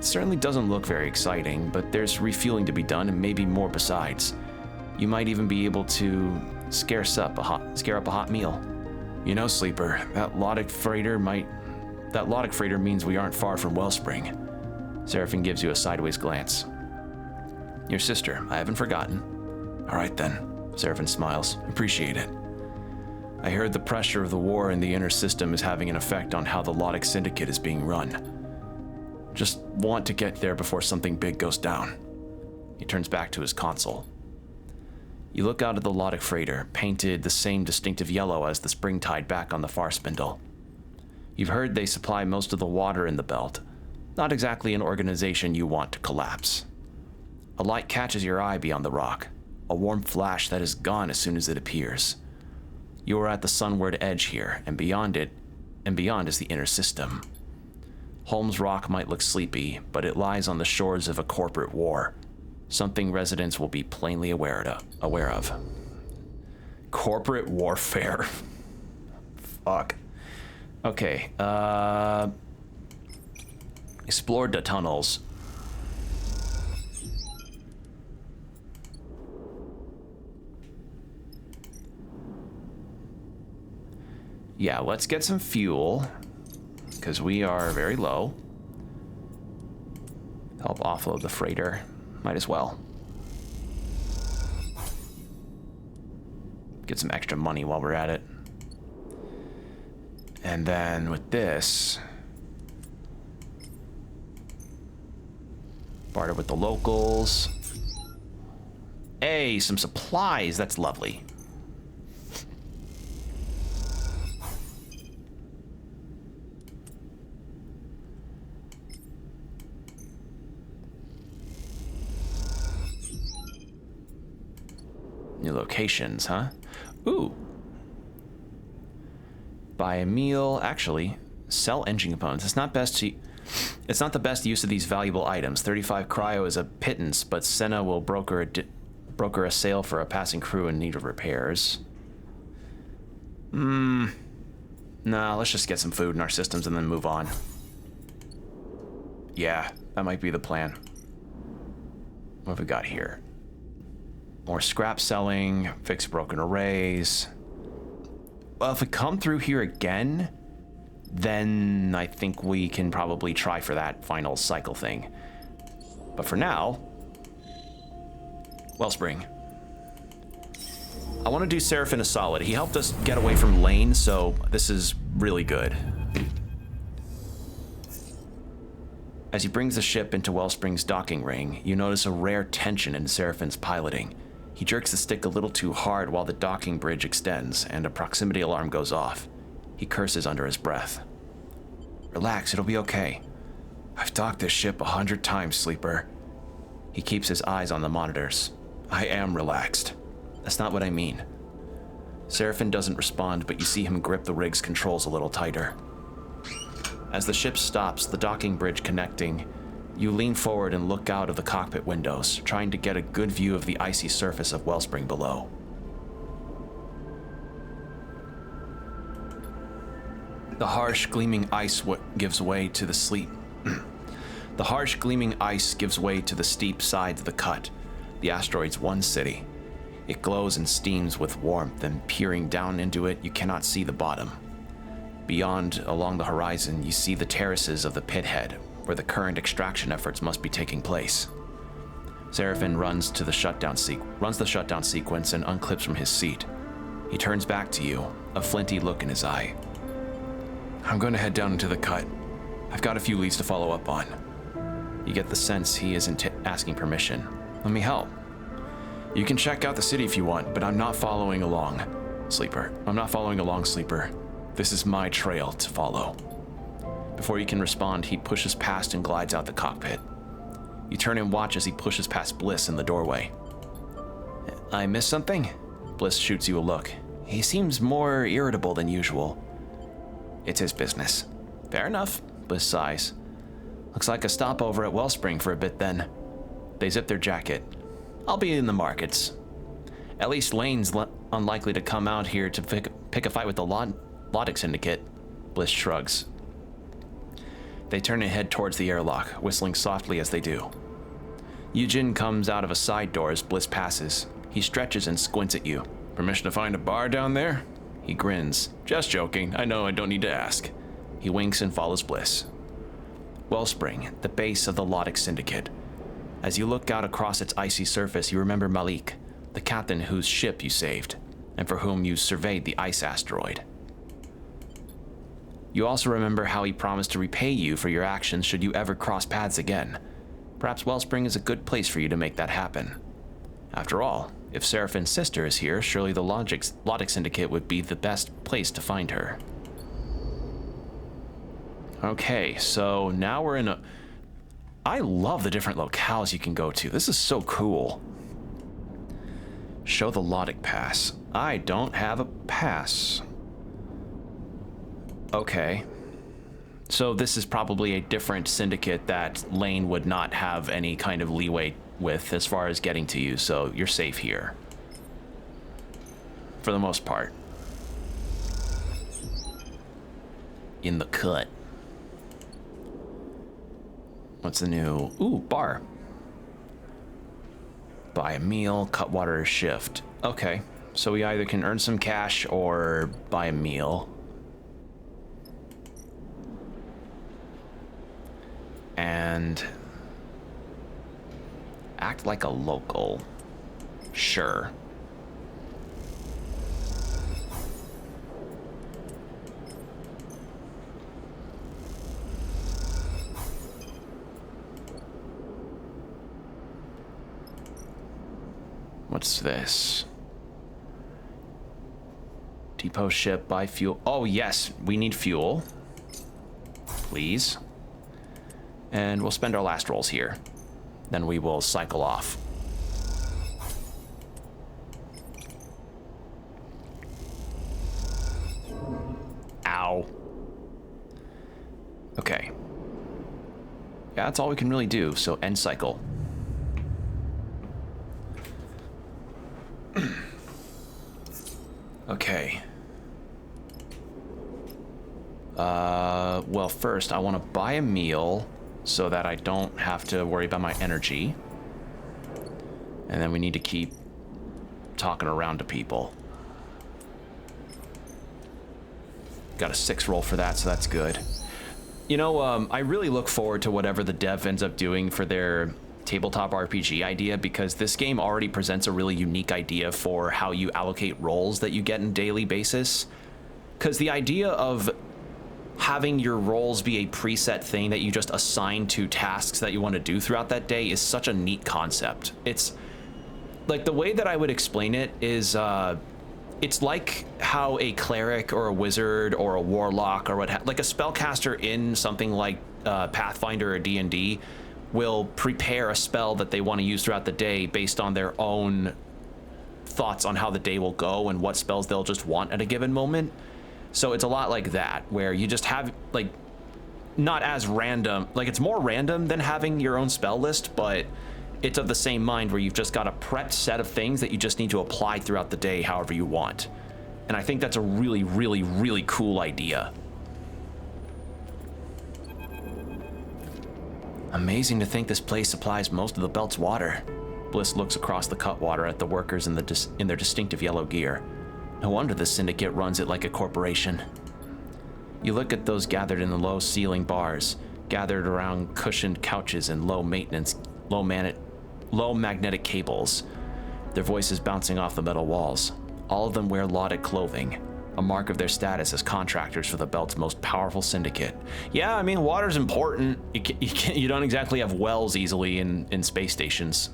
certainly doesn't look very exciting, but there's refueling to be done and maybe more besides. You might even be able to scare up a hot meal. You know, Sleeper, that Lotic freighter means we aren't far from Wellspring. Seraphine gives you a sideways glance. Your sister, I haven't forgotten. All right then, Seraphine smiles. Appreciate it. I heard the pressure of the war in the inner system is having an effect on how the Lotic Syndicate is being run. Just want to get there before something big goes down. He turns back to his console. You look out at the Lotic freighter, painted the same distinctive yellow as the springtide back on the far spindle. You've heard they supply most of the water in the belt. Not exactly an organization you want to collapse. A light catches your eye beyond the rock, a warm flash that is gone as soon as it appears. You are at the sunward edge here, and beyond is the inner system. Holmes Rock might look sleepy, but it lies on the shores of a corporate war, something residents will be plainly aware of. Corporate warfare. Fuck. Okay, explored the tunnels. Yeah, let's get some fuel, because we are very low. Help offload the freighter. Might as well. Get some extra money while we're at it. And then with this, barter with the locals. Hey, some supplies. That's lovely. New locations, huh? Ooh. Buy a meal. Actually, sell engine components. It's not the best use of these valuable items. 35 cryo is a pittance, but Senna will broker a sale for a passing crew in need of repairs. Nah, let's just get some food in our systems and then move on. Yeah, that might be the plan. What have we got here? More scrap selling, fix broken arrays. Well, if we come through here again, then I think we can probably try for that final cycle thing. But for now, Wellspring. I want to do Seraphine a solid. He helped us get away from Lane, so this is really good. As he brings the ship into Wellspring's docking ring, you notice a rare tension in Seraphine's piloting. He jerks the stick a little too hard while the docking bridge extends, and a proximity alarm goes off. He curses under his breath. Relax, it'll be okay. I've docked this ship 100 times, Sleeper. He keeps his eyes on the monitors. I am relaxed. That's not what I mean. Seraphine doesn't respond, but you see him grip the rig's controls a little tighter. As the ship stops, the docking bridge connecting, you lean forward and look out of the cockpit windows, trying to get a good view of the icy surface of Wellspring below. The harsh, gleaming ice gives way to the steep sides of the cut, the asteroid's one city. It glows and steams with warmth, and peering down into it, you cannot see the bottom. Beyond, along the horizon, you see the terraces of the pithead, where the current extraction efforts must be taking place. Seraphine runs the shutdown sequence and unclips from his seat. He turns back to you, a flinty look in his eye. I'm going to head down into the cut. I've got a few leads to follow up on. You get the sense he isn't asking permission. Let me help. You can check out the city if you want, but I'm not following along, Sleeper. Sleeper. This is my trail to follow. Before you can respond, he pushes past and glides out the cockpit. You turn and watch as he pushes past Bliss in the doorway. I missed something? Bliss shoots you a look. He seems more irritable than usual. It's his business. Fair enough, Bliss sighs. Looks like a stopover at Wellspring for a bit then. They zip their jacket. I'll be in the markets. At least Lane's unlikely to come out here to pick a fight with the Lotic Syndicate. Bliss shrugs. They turn and head towards the airlock, whistling softly as they do. Yujin comes out of a side door as Bliss passes. He stretches and squints at you. Permission to find a bar down there? He grins. Just joking. I know I don't need to ask. He winks and follows Bliss. Wellspring, the base of the Lotic Syndicate. As you look out across its icy surface, you remember Malik, the captain whose ship you saved, and for whom you surveyed the ice asteroid. You also remember how he promised to repay you for your actions should you ever cross paths again. Perhaps Wellspring is a good place for you to make that happen. After all, if Seraphine's sister is here, surely the Lotic Syndicate would be the best place to find her. Okay, so now we're in a... I love the different locales you can go to. This is so cool. Show the Lotic pass. I don't have a pass. Okay. So this is probably a different syndicate that Lane would not have any kind of leeway with as far as getting to you, so you're safe here. For the most part. In the cut. What's the new... Ooh, bar. Buy a meal, cut water, or shift. Okay, so we either can earn some cash or buy a meal. And act like a local. Sure. What's this? Depot ship, buy fuel. Oh, yes, we need fuel. Please. And we'll spend our last rolls here. Then we will cycle off. Ow. Okay. Yeah, that's all we can really do, so end cycle. Okay. Well, first I want to buy a meal so that I don't have to worry about my energy. And then we need to keep talking around to people. Got a 6 roll for that, so that's good. You know, I really look forward to whatever the dev ends up doing for their tabletop RPG idea, because this game already presents a really unique idea for how you allocate roles that you get on a daily basis. Because the idea of having your roles be a preset thing that you just assign to tasks that you want to do throughout that day is such a neat concept. It's like, the way that I would explain it is it's like how a cleric or a wizard or a warlock or like a spellcaster in something like Pathfinder or D&D will prepare a spell that they want to use throughout the day based on their own thoughts on how the day will go and what spells they'll just want at a given moment. So it's a lot like that, where you just have, like, not as random, like, it's more random than having your own spell list, but it's of the same mind where you've just got a prepped set of things that you just need to apply throughout the day however you want. And I think that's a really, really, really cool idea. Amazing to think this place supplies most of the belt's water. Bliss looks across the cutwater at the workers in their distinctive yellow gear. No wonder the syndicate runs it like a corporation. You look at those gathered in the low ceiling bars, gathered around cushioned couches and low magnetic cables, their voices bouncing off the metal walls. All of them wear Lotic clothing, a mark of their status as contractors for the belt's most powerful syndicate. Yeah, I mean, water's important. You don't exactly have wells easily in space stations.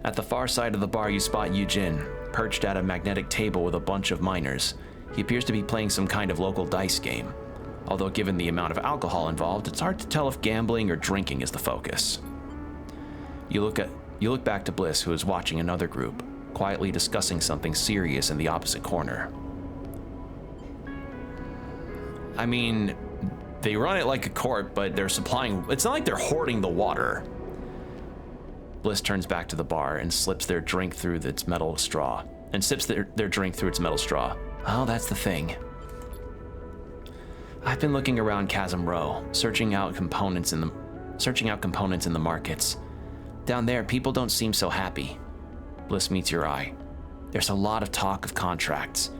At the far side of the bar, you spot Yujin, perched at a magnetic table with a bunch of miners. He appears to be playing some kind of local dice game. Although given the amount of alcohol involved, it's hard to tell if gambling or drinking is the focus. You look back to Bliss, who is watching another group, quietly discussing something serious in the opposite corner. I mean, they run it like a court, but they're supplying... It's not like they're hoarding the water. Bliss turns back to the bar and slips their drink through its metal straw. Oh, that's the thing. I've been looking around Chasm Row, searching out components in the markets. Down there, people don't seem so happy. Bliss meets your eye. There's a lot of talk of contracts.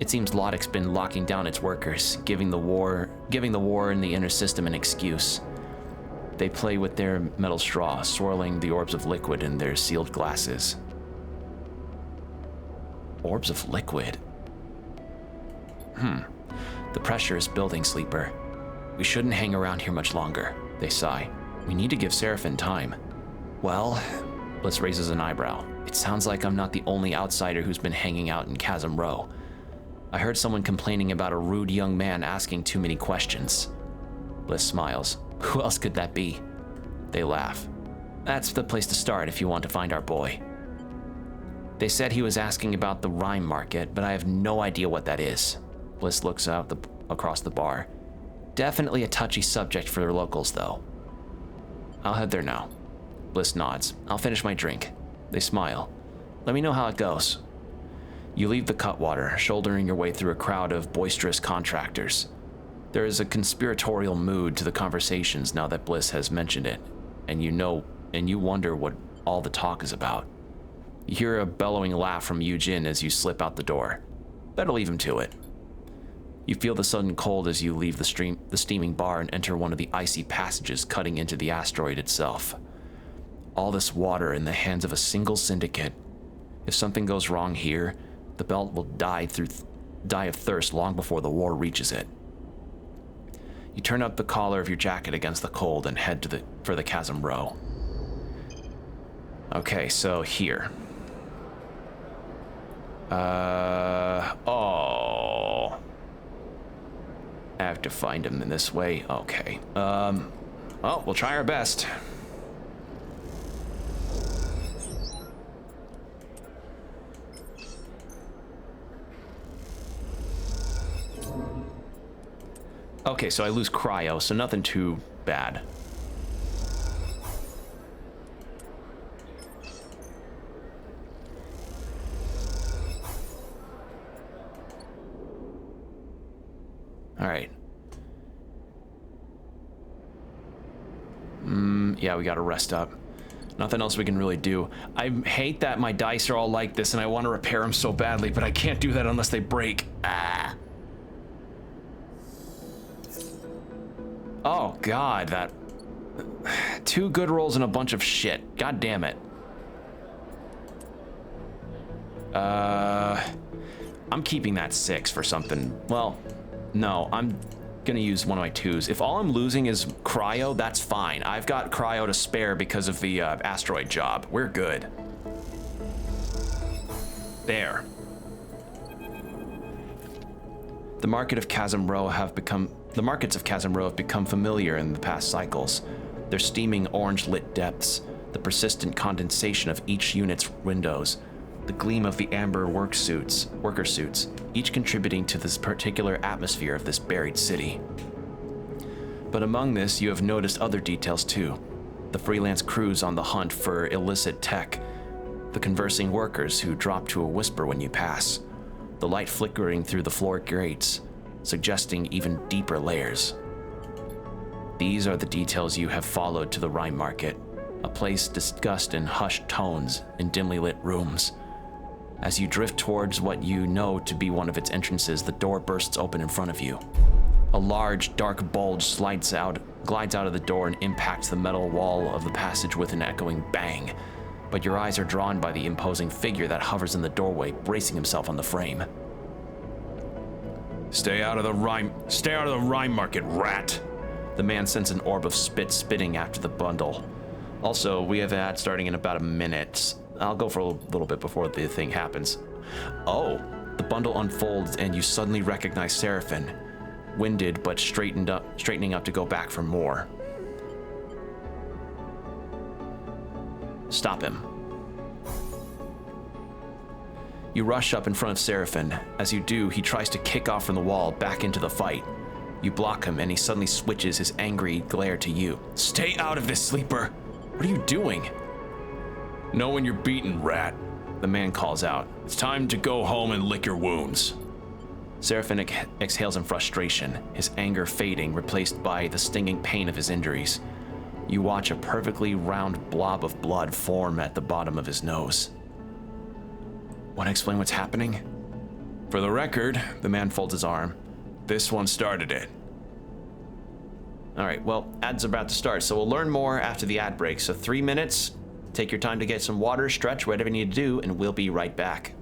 It seems Lodic's been locking down its workers, giving the war in the inner system an excuse. They play with their metal straw, swirling the orbs of liquid in their sealed glasses. Orbs of liquid? The pressure is building, Sleeper. We shouldn't hang around here much longer, they sigh. We need to give Seraphin time. Well, Bliss raises an eyebrow. It sounds like I'm not the only outsider who's been hanging out in Chasm Row. I heard someone complaining about a rude young man asking too many questions. Bliss smiles. Who else could that be? They laugh. That's the place to start if you want to find our boy. They said he was asking about the Rhyme Market, but I have no idea what that is. Bliss looks out across the bar. Definitely a touchy subject for the locals, though. I'll head there now. Bliss nods. I'll finish my drink. They smile. Let me know how it goes. You leave the Cutwater, shouldering your way through a crowd of boisterous contractors. There is a conspiratorial mood to the conversations now that Bliss has mentioned it, and you wonder what all the talk is about. You hear a bellowing laugh from Yujin as you slip out the door. Better leave him to it. You feel the sudden cold as you leave the steaming bar and enter one of the icy passages cutting into the asteroid itself. All this water in the hands of a single syndicate. If something goes wrong here, the belt will die of thirst long before the war reaches it. You turn up the collar of your jacket against the cold and head for the Chasm Row. Okay, so here. Oh. I have to find him in this way. Okay. Well, we'll try our best. Okay, so I lose cryo, so nothing too bad. All right. Yeah, we gotta rest up. Nothing else we can really do. I hate that my dice are all like this and I want to repair them so badly, but I can't do that unless they break. Ah. Oh God, that... 2 good rolls and a bunch of shit. God damn it. I'm keeping that 6 for something. Well, no, I'm gonna use one of my 2s. If all I'm losing is cryo, that's fine. I've got cryo to spare because of the asteroid job. We're good. There. The markets of Chasm Row have become familiar in the past cycles. Their steaming orange-lit depths, the persistent condensation of each unit's windows, the gleam of the amber worker suits, each contributing to this particular atmosphere of this buried city. But among this, you have noticed other details too. The freelance crews on the hunt for illicit tech, the conversing workers who drop to a whisper when you pass, the light flickering through the floor grates, suggesting even deeper layers. These are the details you have followed to the Rhyme Market, a place discussed in hushed tones in dimly lit rooms. As you drift towards what you know to be one of its entrances, the door bursts open in front of you. A large, dark bulge glides out of the door and impacts the metal wall of the passage with an echoing bang. But your eyes are drawn by the imposing figure that hovers in the doorway, bracing himself on the frame. Stay out of the Rhyme Market, rat. The man sends an orb of spitting after the bundle. Also, we have ad starting in about a minute. I'll go for a little bit before the thing happens. Oh, the bundle unfolds and you suddenly recognize Seraphin, winded but straightening up to go back for more. Stop him. You rush up in front of Seraphin. As you do, he tries to kick off from the wall back into the fight. You block him and he suddenly switches his angry glare to you. Stay out of this, Sleeper. What are you doing? Know when you're beaten, rat. The man calls out. It's time to go home and lick your wounds. Seraphin exhales in frustration, his anger fading, replaced by the stinging pain of his injuries. You watch a perfectly round blob of blood form at the bottom of his nose. Want to explain what's happening? For the record, the man folds his arm. This one started it. All right, well, ad's about to start, so we'll learn more after the ad break. So 3 minutes, take your time to get some water, stretch, whatever you need to do, and we'll be right back.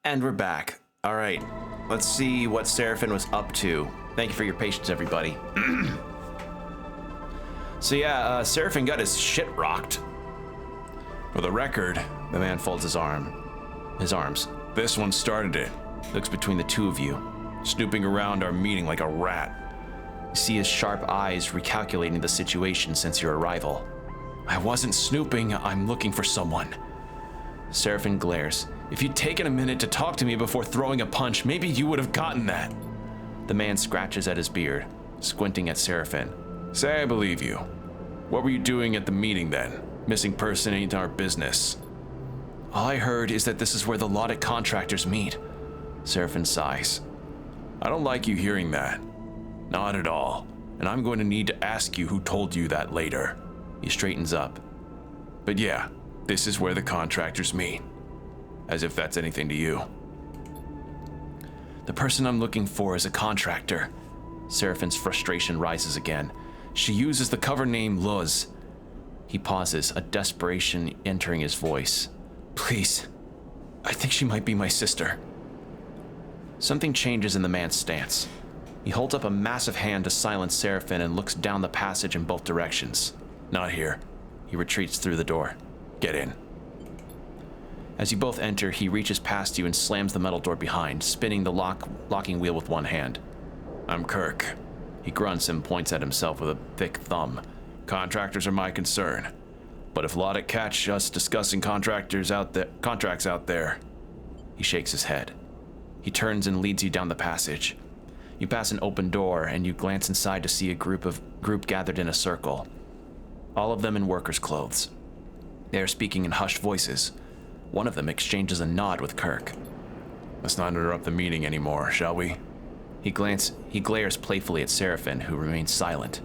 And we're back. All right, let's see what Seraphin was up to. Thank you for your patience, everybody. So yeah, Seraphin got his shit rocked. For the record, The man folds his arms. this one started it. Looks between the two of you. Snooping around our meeting like a rat. You see his sharp eyes recalculating the situation since your arrival. I wasn't snooping, I'm looking for someone. Seraphin glares. If you'd taken a minute to talk to me before throwing a punch, maybe you would have gotten that. The man scratches at his beard, squinting at Seraphin. Say I believe you. What were you doing at the meeting then? Missing person ain't our business. All I heard is that this is where the Lodic contractors meet. Seraphin sighs. I don't like you hearing that. Not at all. And I'm going to need to ask you who told you that later. He straightens up. But yeah, this is where the contractors meet. As if that's anything to you. The person I'm looking for is a contractor. Seraphin's frustration rises again. She uses the cover name Luz. He pauses, a desperation entering his voice. Please, I think she might be my sister. Something changes in the man's stance. He holds up a massive hand to silence Seraphin and looks down the passage in both directions. Not here. He retreats through the door. Get in. As you both enter, he reaches past you and slams the metal door behind, spinning the locking wheel with one hand. I'm Kirk. He grunts and points at himself with a thick thumb. Contractors are my concern. But if Lodic catch us discussing contracts out there. He shakes his head. He turns and leads you down the passage. You pass an open door and you glance inside to see a group gathered in a circle. All of them in workers' clothes. They are speaking in hushed voices. One of them exchanges a nod with Kirk. Let's not interrupt the meeting anymore, shall we? He glares playfully at Seraphin, who remains silent.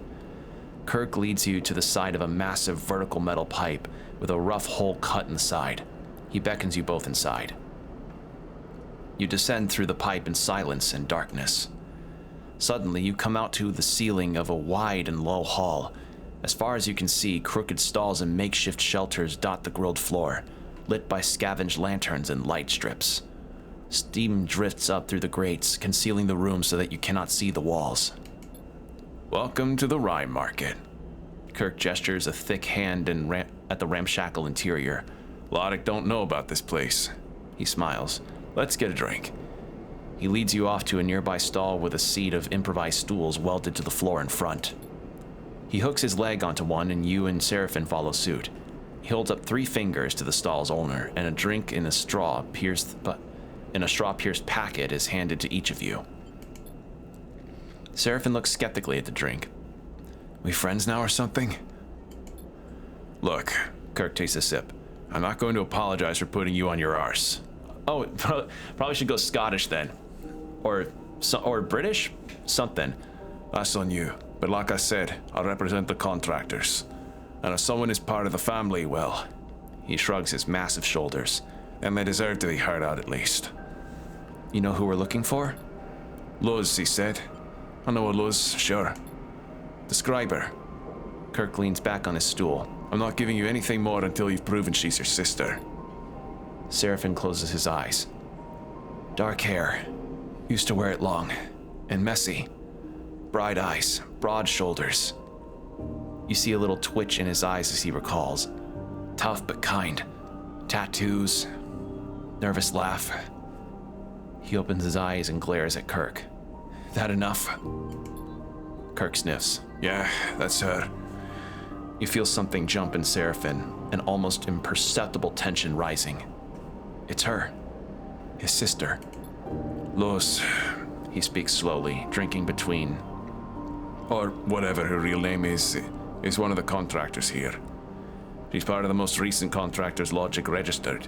Kirk leads you to the side of a massive vertical metal pipe with a rough hole cut in the side. He beckons you both inside. You descend through the pipe in silence and darkness. Suddenly, you come out to the ceiling of a wide and low hall. As far as you can see, crooked stalls and makeshift shelters dot the grilled floor, lit by scavenged lanterns and light strips. Steam drifts up through the grates, concealing the room so that you cannot see the walls. Welcome to the Rye Market. Kirk gestures a thick hand at the ramshackle interior. Lodic don't know about this place. He smiles. Let's get a drink. He leads you off to a nearby stall with a seat of improvised stools welded to the floor in front. He hooks his leg onto one and you and Seraphin follow suit. He holds up 3 fingers to the stall's owner, and a drink in a straw-pierced packet is handed to each of you. Seraphin looks skeptically at the drink. We friends now or something? Look, Kirk takes a sip. I'm not going to apologize for putting you on your arse. Oh, probably should go Scottish then. Or British? Something. That's on you. But like I said, I represent the contractors. And if someone is part of the family, well... He shrugs his massive shoulders. Then they deserve to be heard out at least. You know who we're looking for? Luz, he said. I know a Luz, sure. Describe her. Kirk leans back on his stool. I'm not giving you anything more until you've proven she's your sister. Seraphin closes his eyes. Dark hair. Used to wear it long. And messy. Bright eyes. Broad shoulders. You see a little twitch in his eyes as he recalls. Tough but kind. Tattoos. Nervous laugh. He opens his eyes and glares at Kirk. That enough? Kirk sniffs. Yeah, that's her. You feel something jump in Seraphin, an almost imperceptible tension rising. It's her. His sister. Luz. He speaks slowly, drinking between. Or whatever her real name is one of the contractors here. She's part of the most recent contractors Logic registered.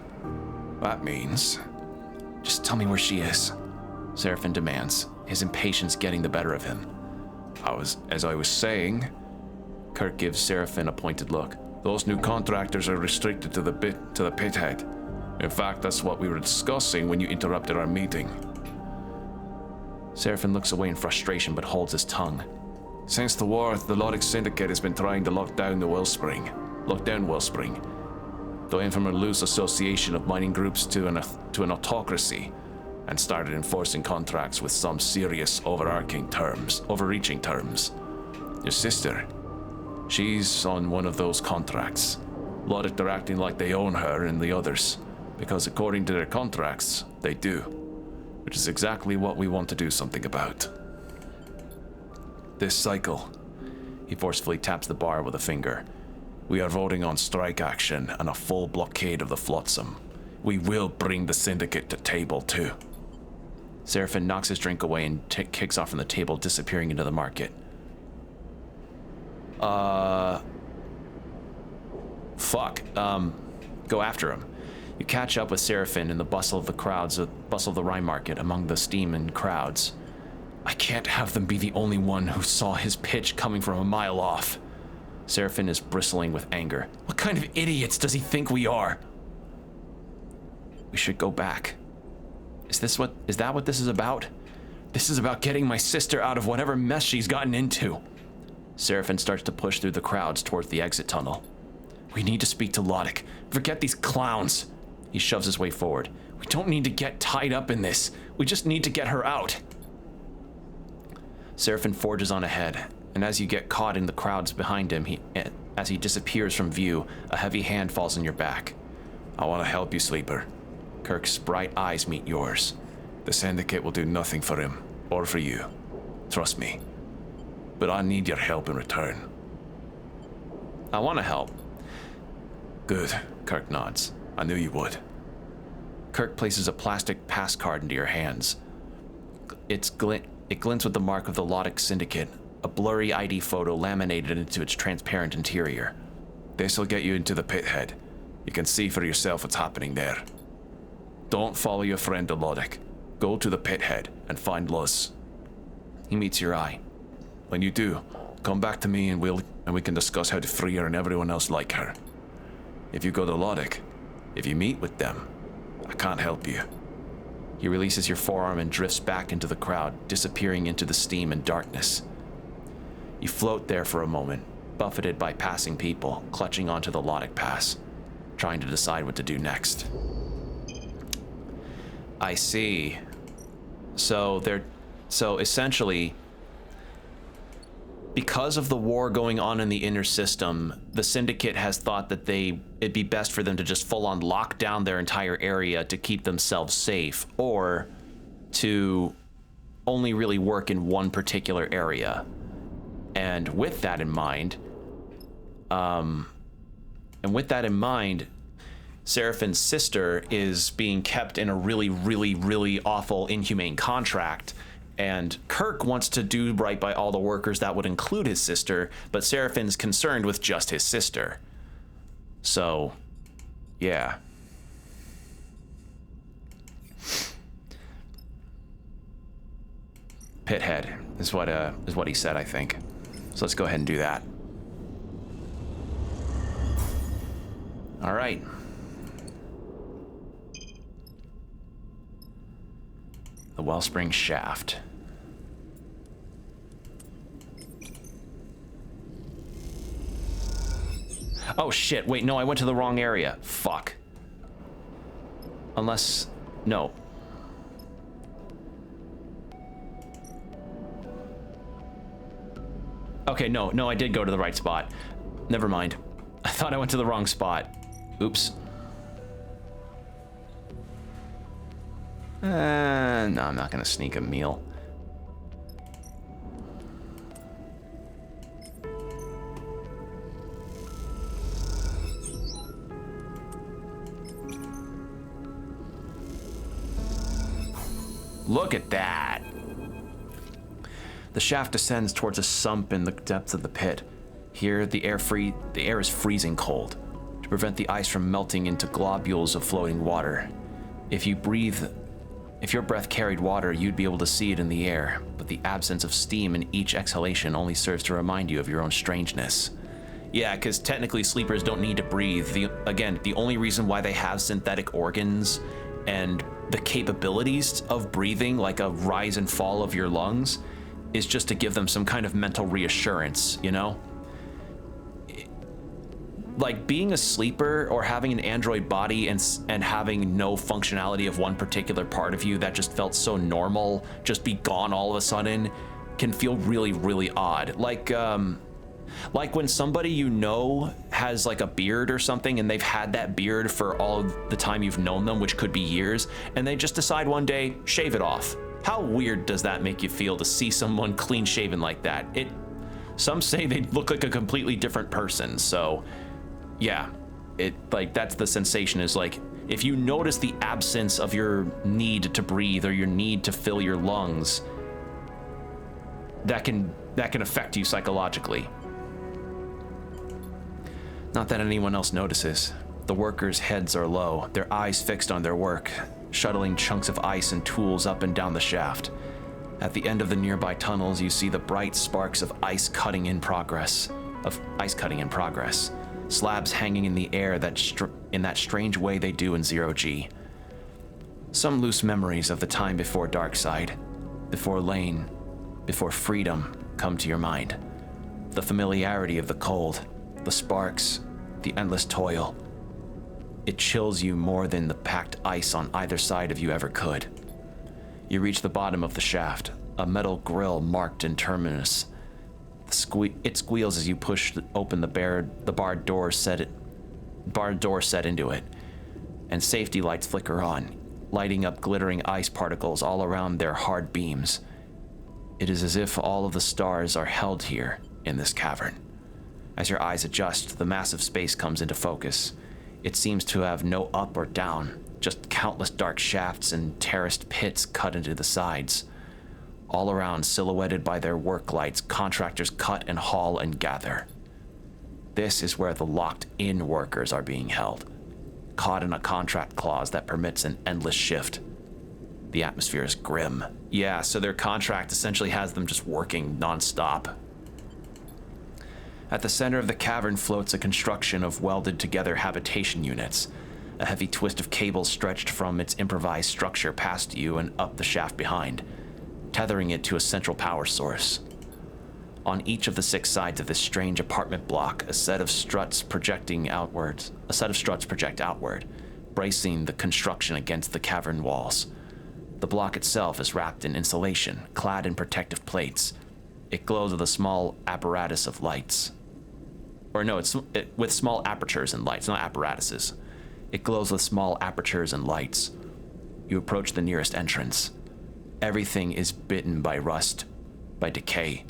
That means... Just tell me where she is, Seraphin demands, his impatience getting the better of him. As I was saying... Kirk gives Seraphin a pointed look. Those new contractors are restricted to the pit head. In fact, that's what we were discussing when you interrupted our meeting. Seraphin looks away in frustration but holds his tongue. Since the war, the Lodic Syndicate has been trying to lock down Wellspring, the infamous loose association of mining groups to an autocracy, and started enforcing contracts with some serious overreaching terms. Your sister, she's on one of those contracts. Lodic are acting like they own her and the others, because according to their contracts, they do, which is exactly what we want to do something about. This cycle, he forcefully taps the bar with a finger. We are voting on strike action and a full blockade of the Flotsam. We will bring the Syndicate to table 2. Seraphin knocks his drink away and kicks off from the table, disappearing into the market. Fuck. Go after him. You catch up with Seraphin in the bustle of the Rhine market among the steam and crowds. I can't have them be the only one who saw his pitch coming from a mile off. Seraphin is bristling with anger. What kind of idiots does he think we are? We should go back. Is that what this is about? This is about getting my sister out of whatever mess she's gotten into. Seraphin starts to push through the crowds towards the exit tunnel. We need to speak to Lodic. Forget these clowns. He shoves his way forward. We don't need to get tied up in this. We just need to get her out. Seraphin forges on ahead, and as you get caught in the crowds behind him, as he disappears from view, a heavy hand falls on your back. I want to help you, Sleeper. Kirk's bright eyes meet yours. The Syndicate will do nothing for him, or for you. Trust me. But I need your help in return. I want to help. Good, Kirk nods. I knew you would. Kirk places a plastic pass card into your hands. It glints with the mark of the Lodic Syndicate, a blurry ID photo laminated into its transparent interior. This'll get you into the pit head. You can see for yourself what's happening there. Don't follow your friend to Lodic. Go to the pit head and find Luz. He meets your eye. When you do, come back to me and we can discuss how to free her and everyone else like her. If you go to Lodic, if you meet with them, I can't help you. He releases your forearm and drifts back into the crowd, disappearing into the steam and darkness. You float there for a moment, buffeted by passing people, clutching onto the Lodic pass, trying to decide what to do next. I see. So essentially, because of the war going on in the inner system, the Syndicate has thought that it'd be best for them to just full-on lock down their entire area to keep themselves safe, or to only really work in one particular area. And with that in mind, Seraphin's sister is being kept in a really, really, really awful, inhumane contract. And Kirk wants to do right by all the workers. That would include his sister, but Seraphin's concerned with just his sister. So, yeah. Pithead is what he said, I think. So let's go ahead and do that. All right. The Wellspring Shaft. Oh shit, wait, no, I went to the wrong area. Fuck. Unless, no. Okay, no, I did go to the right spot. Never mind. I thought I went to the wrong spot. Oops. No, I'm not gonna sneak a meal. Look at that. The shaft descends towards a sump in the depths of the pit. Here, the air is freezing cold to prevent the ice from melting into globules of floating water. If your breath carried water, you'd be able to see it in the air, but the absence of steam in each exhalation only serves to remind you of your own strangeness. Yeah, because technically sleepers don't need to breathe. The only reason why they have synthetic organs and the capabilities of breathing, like a rise and fall of your lungs, is just to give them some kind of mental reassurance, you know? Like being a sleeper or having an android body and having no functionality of one particular part of you that just felt so normal, just be gone all of a sudden, can feel really, really odd. Like when somebody you know has like a beard or something and they've had that beard for all of the time you've known them, which could be years, and they just decide one day, shave it off. How weird does that make you feel to see someone clean shaven like that? Some say they look like a completely different person, so Yeah, that's the sensation, is like, if you notice the absence of your need to breathe or your need to fill your lungs, that can affect you psychologically. Not that anyone else notices. The workers' heads are low, their eyes fixed on their work, shuttling chunks of ice and tools up and down the shaft. At the end of the nearby tunnels, you see the bright sparks of ice cutting in progress. Slabs hanging in the air in that strange way they do in Zero-G. Some loose memories of the time before Darkside, before Lane, before freedom come to your mind. The familiarity of the cold, the sparks, the endless toil. It chills you more than the packed ice on either side of you ever could. You reach the bottom of the shaft, a metal grill marked in terminus. It squeals as you push open the barred door set into it, and safety lights flicker on, lighting up glittering ice particles all around their hard beams. It is as if all of the stars are held here in this cavern. As your eyes adjust, the massive space comes into focus. It seems to have no up or down, just countless dark shafts and terraced pits cut into the sides. All around, silhouetted by their work lights, contractors cut and haul and gather. This is where the locked-in workers are being held, caught in a contract clause that permits an endless shift. The atmosphere is grim. Yeah, so their contract essentially has them just working nonstop. At the center of the cavern floats a construction of welded-together habitation units. A heavy twist of cable stretched from its improvised structure past you and up the shaft behind, tethering it to a central power source. On each of the 6 sides of this strange apartment block, a set of struts project outward, bracing the construction against the cavern walls. The block itself is wrapped in insulation, clad in protective plates. It glows with a small apparatus of lights. With small apertures and lights, not apparatuses. It glows with small apertures and lights. You approach the nearest entrance. Everything is bitten by rust, by decay.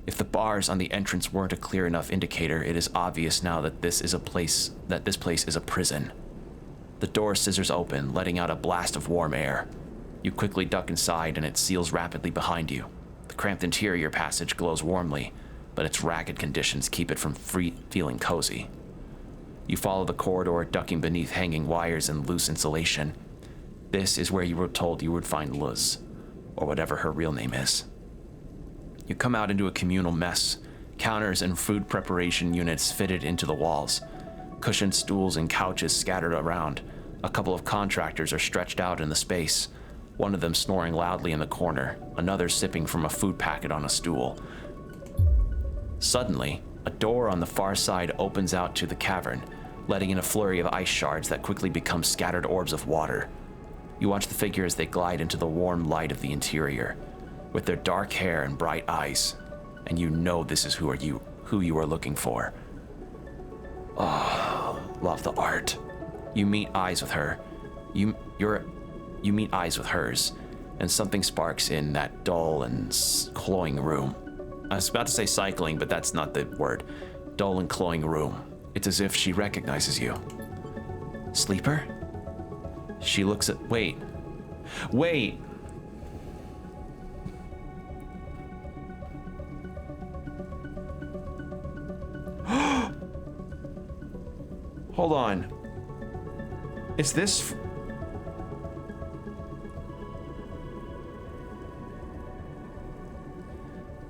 If the bars on the entrance weren't a clear enough indicator, it is obvious now that this place is a prison. The door scissors open, letting out a blast of warm air. You quickly duck inside and it seals rapidly behind you. The cramped interior passage glows warmly, but its ragged conditions keep it from feeling cozy. You follow the corridor, ducking beneath hanging wires and loose insulation. This is where you were told you would find Luz, or whatever her real name is. You come out into a communal mess, counters and food preparation units fitted into the walls, cushioned stools and couches scattered around. A couple of contractors are stretched out in the space, one of them snoring loudly in the corner, another sipping from a food packet on a stool. Suddenly, a door on the far side opens out to the cavern, letting in a flurry of ice shards that quickly become scattered orbs of water. You watch the figure as they glide into the warm light of the interior, with their dark hair and bright eyes, and you know this is who you are looking for. Oh, love the art. You meet eyes with her. You meet eyes with hers, and something sparks in that dull and cloying room. I was about to say cycling, but that's not the word. Dull and cloying room. It's as if she recognizes you. Sleeper? She looks at... Wait. Hold on. Is this...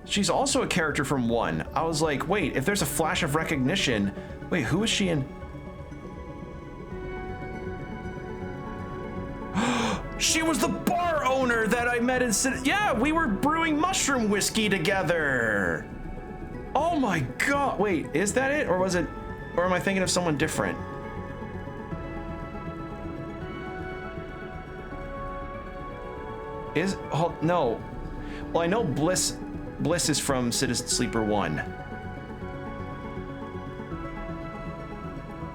She's also a character from 1. I was like, wait, if there's a flash of recognition... Wait, who is she in? She was the bar owner that I met in... Yeah, we were brewing mushroom whiskey together. Oh my god. Wait, is that it? Or was it... Or am I thinking of someone different? No. Well, I know Bliss is from Citizen Sleeper 1.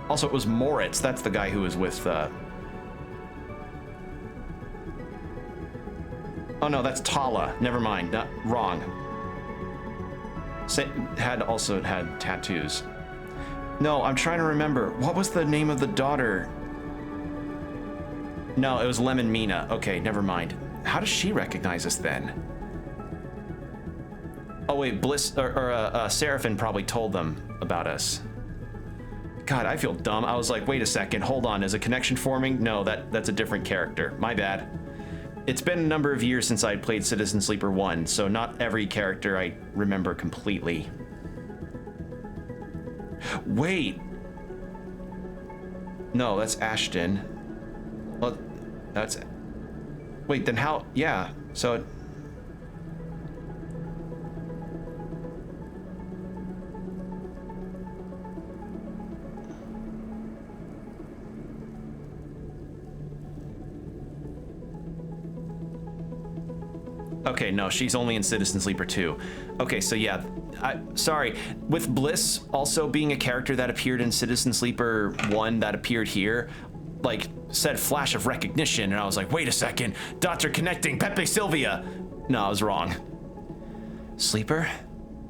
Also, it was Moritz. That's the guy who was with... Oh no, that's Tala. Never mind. Wrong. Also had tattoos. No, I'm trying to remember. What was the name of the daughter? No, it was Lemon Mina. Okay, never mind. How does she recognize us then? Oh wait, Bliss or Seraphim probably told them about us. God, I feel dumb. I was like, wait a second, hold on. Is a connection forming? No, that's a different character. My bad. It's been a number of years since I played Citizen Sleeper 1, so not every character I remember completely. Wait. No, that's Ashton. Well, that's... Wait, then how... Yeah, so... Okay, no, she's only in Citizen Sleeper 2. Okay, so yeah, sorry. With Bliss also being a character that appeared in Citizen Sleeper 1 that appeared here, like, said flash of recognition, and I was like, wait a second, dots are connecting, Pepe Sylvia! No, I was wrong. Sleeper?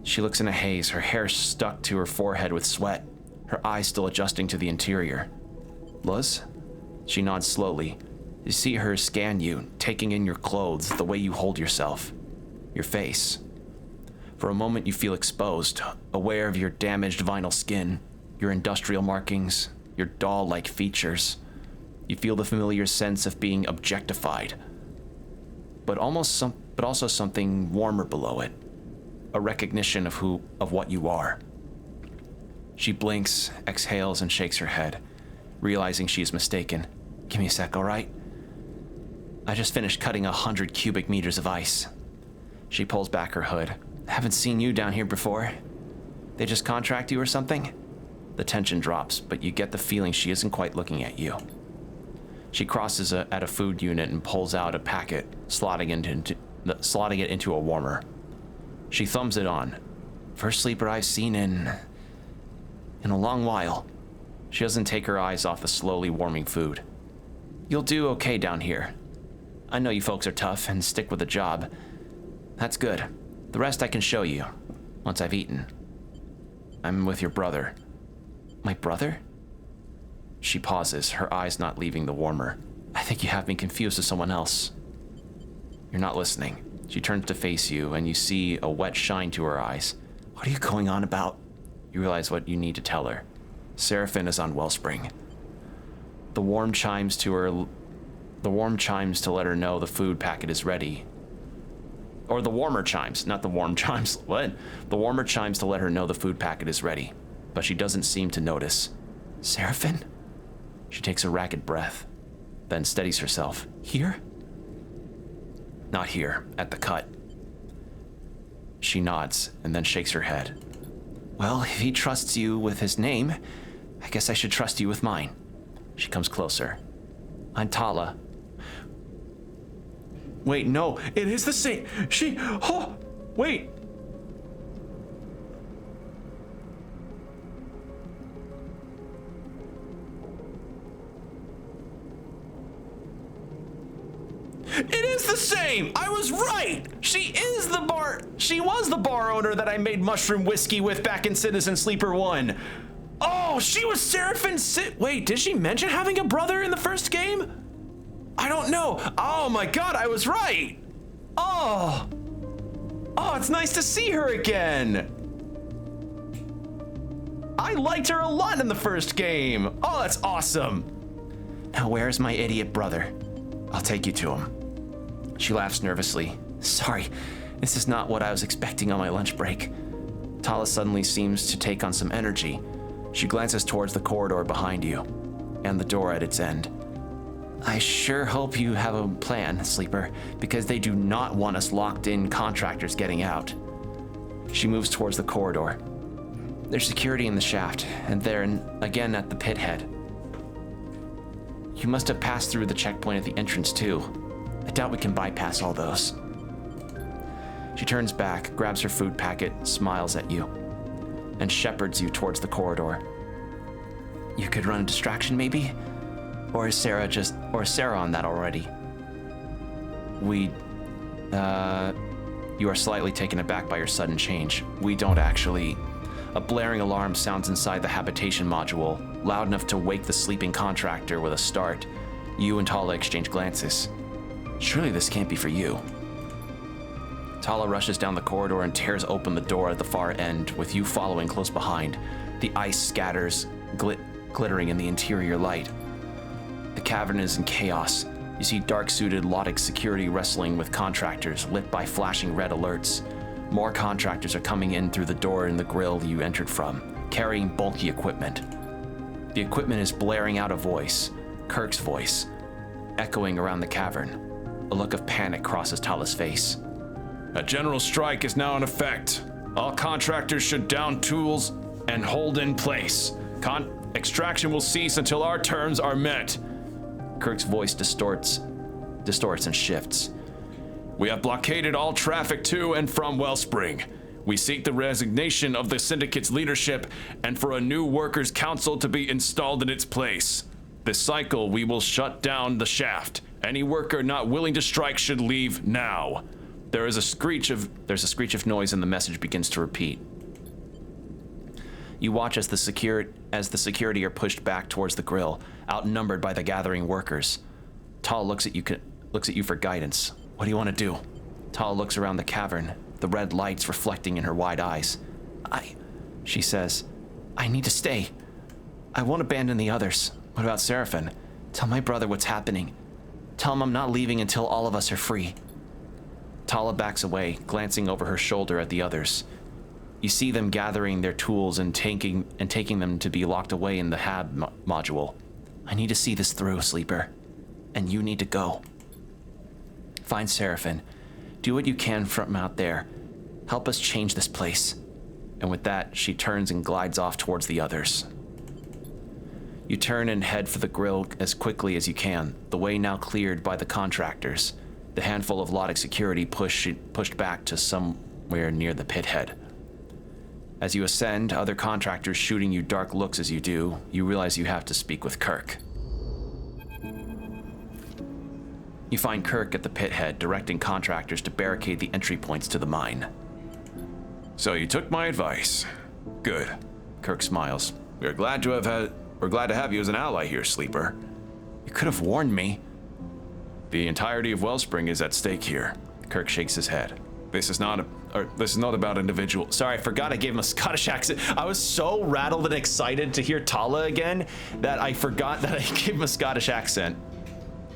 She looks in a haze, her hair stuck to her forehead with sweat, her eyes still adjusting to the interior. Luz? She nods slowly. You see her scan you, taking in your clothes, the way you hold yourself, your face. For a moment you feel exposed, aware of your damaged vinyl skin, your industrial markings, your doll-like features. You feel the familiar sense of being objectified, but also something warmer below it, a recognition of what you are. She blinks, exhales, and shakes her head, realizing she is mistaken. Give me a sec, all right? I just finished cutting 100 cubic meters of ice. She pulls back her hood. Haven't seen you down here before. They just contract you or something? The tension drops, but you get the feeling she isn't quite looking at you. She crosses at a food unit and pulls out a packet, slotting it into a warmer. She thumbs it on. First sleeper I've seen in a long while. She doesn't take her eyes off the slowly warming food. You'll do okay down here. I know you folks are tough and stick with the job. That's good. The rest I can show you, once I've eaten. I'm with your brother. My brother? She pauses, her eyes not leaving the warmer. I think you have me confused with someone else. You're not listening. She turns to face you, and you see a wet shine to her eyes. What are you going on about? You realize what you need to tell her. Seraphim is on Wellspring. The warm chimes to let her know the food packet is ready. Or the warmer chimes, not the warm chimes. What? The warmer chimes to let her know the food packet is ready, but she doesn't seem to notice. Seraphim? She takes a ragged breath, then steadies herself. Here? Not here, at the cut. She nods and then shakes her head. Well, if he trusts you with his name, I guess I should trust you with mine. She comes closer. I'm Tala. Wait, no, it is the same. Wait. It is the same. I was right. She was the bar owner that I made mushroom whiskey with back in Citizen Sleeper 1. Oh, she was Seraphim. Wait, did she mention having a brother in the first game? I don't know. Oh my god, I was right. Oh, it's nice to see her again. I liked her a lot in the first game. Oh, that's awesome. Now where's my idiot brother? I'll take you to him. She laughs nervously. Sorry, this is not what I was expecting on my lunch break. Tala suddenly seems to take on some energy. She glances towards the corridor behind you, and the door at its end. I sure hope you have a plan, Sleeper, because they do not want us locked in contractors getting out. She moves towards the corridor. There's security in the shaft, and they're again at the pit head. You must have passed through the checkpoint at the entrance too. I doubt we can bypass all those. She turns back, grabs her food packet, smiles at you, and shepherds you towards the corridor. You could run a distraction maybe? Or is Sarah on that already? You are slightly taken aback by your sudden change. We don't actually. A blaring alarm sounds inside the habitation module, loud enough to wake the sleeping contractor with a start. You and Tala exchange glances. Surely this can't be for you. Tala rushes down the corridor and tears open the door at the far end, with you following close behind. The ice scatters, glittering in the interior light. The cavern is in chaos. You see dark-suited Lotic security wrestling with contractors, lit by flashing red alerts. More contractors are coming in through the door in the grill you entered from, carrying bulky equipment. The equipment is blaring out a voice, Kirk's voice, echoing around the cavern. A look of panic crosses Tala's face. A general strike is now in effect. All contractors should down tools and hold in place. Extraction will cease until our terms are met. Kirk's voice distorts and shifts. We have blockaded all traffic to and from Wellspring. We seek the resignation of the Syndicate's leadership and for a new Workers' Council to be installed in its place. This cycle, we will shut down the shaft. Any worker not willing to strike should leave now. There's a screech of noise and the message begins to repeat. You watch as the security are pushed back towards the grill, outnumbered by the gathering workers. Tal looks at you for guidance. What do you want to do? Tal looks around the cavern, the red lights reflecting in her wide eyes. She says, I need to stay. I won't abandon the others. What about Seraphin? Tell my brother what's happening. Tell him I'm not leaving until all of us are free. Tala backs away, glancing over her shoulder at the others. You see them gathering their tools and taking them to be locked away in the HAB module. I need to see this through, Sleeper. And you need to go. Find Seraphin. Do what you can from out there. Help us change this place. And with that, she turns and glides off towards the others. You turn and head for the grill as quickly as you can, the way now cleared by the contractors. The handful of Lotic security pushed back to somewhere near the pit head. As you ascend, other contractors shooting you dark looks as you do, you realize you have to speak with Kirk. You find Kirk at the pit head, directing contractors to barricade the entry points to the mine. So you took my advice. Good. Kirk smiles. We're glad to have you as an ally here, Sleeper. You could have warned me. The entirety of Wellspring is at stake here. Kirk shakes his head. This is not about individual. Sorry, I forgot I gave him a Scottish accent. I was so rattled and excited to hear Tala again that I forgot that I gave him a Scottish accent.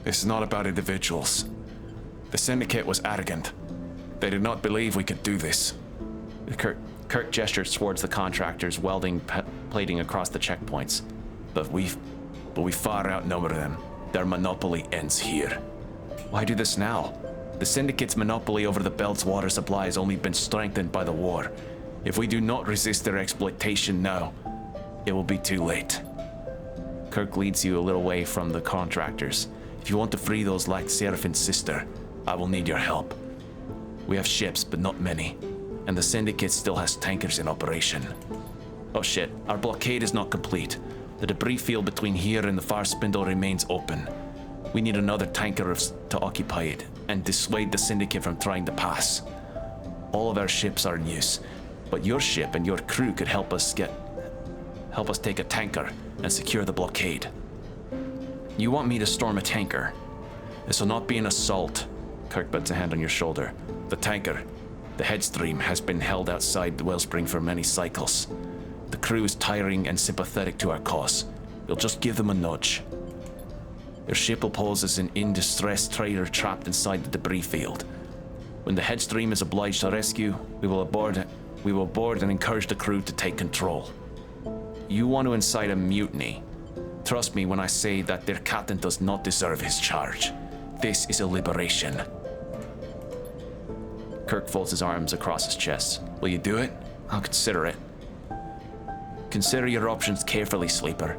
This is not about individuals. The Syndicate was arrogant. They did not believe we could do this. Kirk gestures towards the contractors welding plating across the checkpoints. But we far outnumber them. Their monopoly ends here. Why do this now? The Syndicate's monopoly over the Belt's water supply has only been strengthened by the war. If we do not resist their exploitation now, it will be too late. Kirk leads you a little way from the contractors. If you want to free those like Seraphin's sister, I will need your help. We have ships, but not many, and the Syndicate still has tankers in operation. Oh shit, our blockade is not complete. The debris field between here and the far spindle remains open. We need another tanker to occupy it and dissuade the Syndicate from trying to pass. All of our ships are in use, but your ship and your crew could help us take a tanker and secure the blockade. You want me to storm a tanker? This will not be an assault. Kirk puts a hand on your shoulder. The tanker, the headstream, has been held outside the Wellspring for many cycles. The crew is tiring and sympathetic to our cause. We'll just give them a nudge. Your ship will pose as an in-distress trader trapped inside the debris field. When the headstream is obliged to rescue, we will board and encourage the crew to take control. You want to incite a mutiny? Trust me when I say that their captain does not deserve his charge. This is a liberation. Kirk folds his arms across his chest. Will you do it? I'll consider it. Consider your options carefully, Sleeper.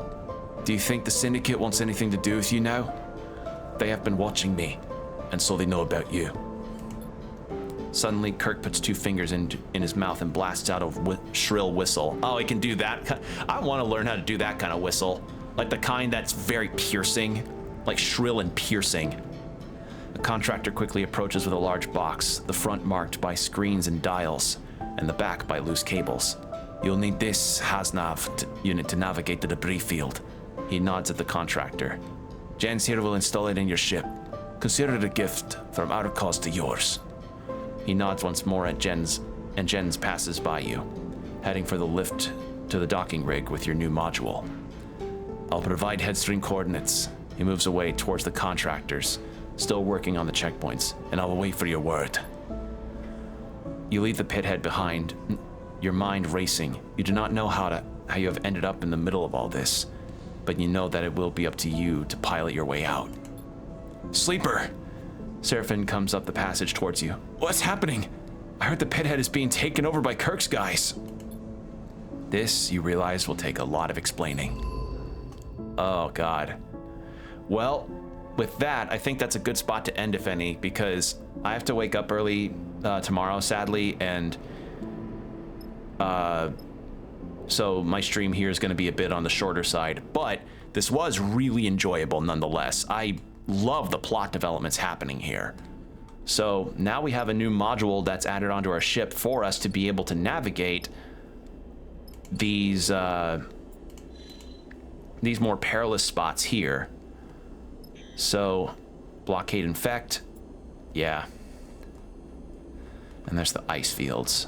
Do you think the Syndicate wants anything to do with you now? They have been watching me, and so they know about you. Suddenly, Kirk puts two fingers in his mouth and blasts out a shrill whistle. Oh, he can do that? I want to learn how to do that kind of whistle. Like the kind that's very piercing, like shrill and piercing. A contractor quickly approaches with a large box, the front marked by screens and dials, and the back by loose cables. You'll need this unit to navigate the debris field. He nods at the contractor. Jens here will install it in your ship. Consider it a gift from our cause to yours. He nods once more at Jens, and Jens passes by you, heading for the lift to the docking rig with your new module. I'll provide headstream coordinates. He moves away towards the contractors, still working on the checkpoints. And I'll wait for your word. You leave the pithead behind, your mind racing. You do not know how you have ended up in the middle of all this, but you know that it will be up to you to pilot your way out. Sleeper! Seraphin comes up the passage towards you. What's happening? I heard the pithead is being taken over by Kirk's guys. This, you realize, will take a lot of explaining. Oh, God. Well, with that, I think that's a good spot to end, if any, because I have to wake up early tomorrow, sadly, and so my stream here is going to be a bit on the shorter side, but this was really enjoyable nonetheless. I love the plot developments happening here. So now we have a new module that's added onto our ship for us to be able to navigate these more perilous spots here. So, blockade infect, yeah. And there's the ice fields.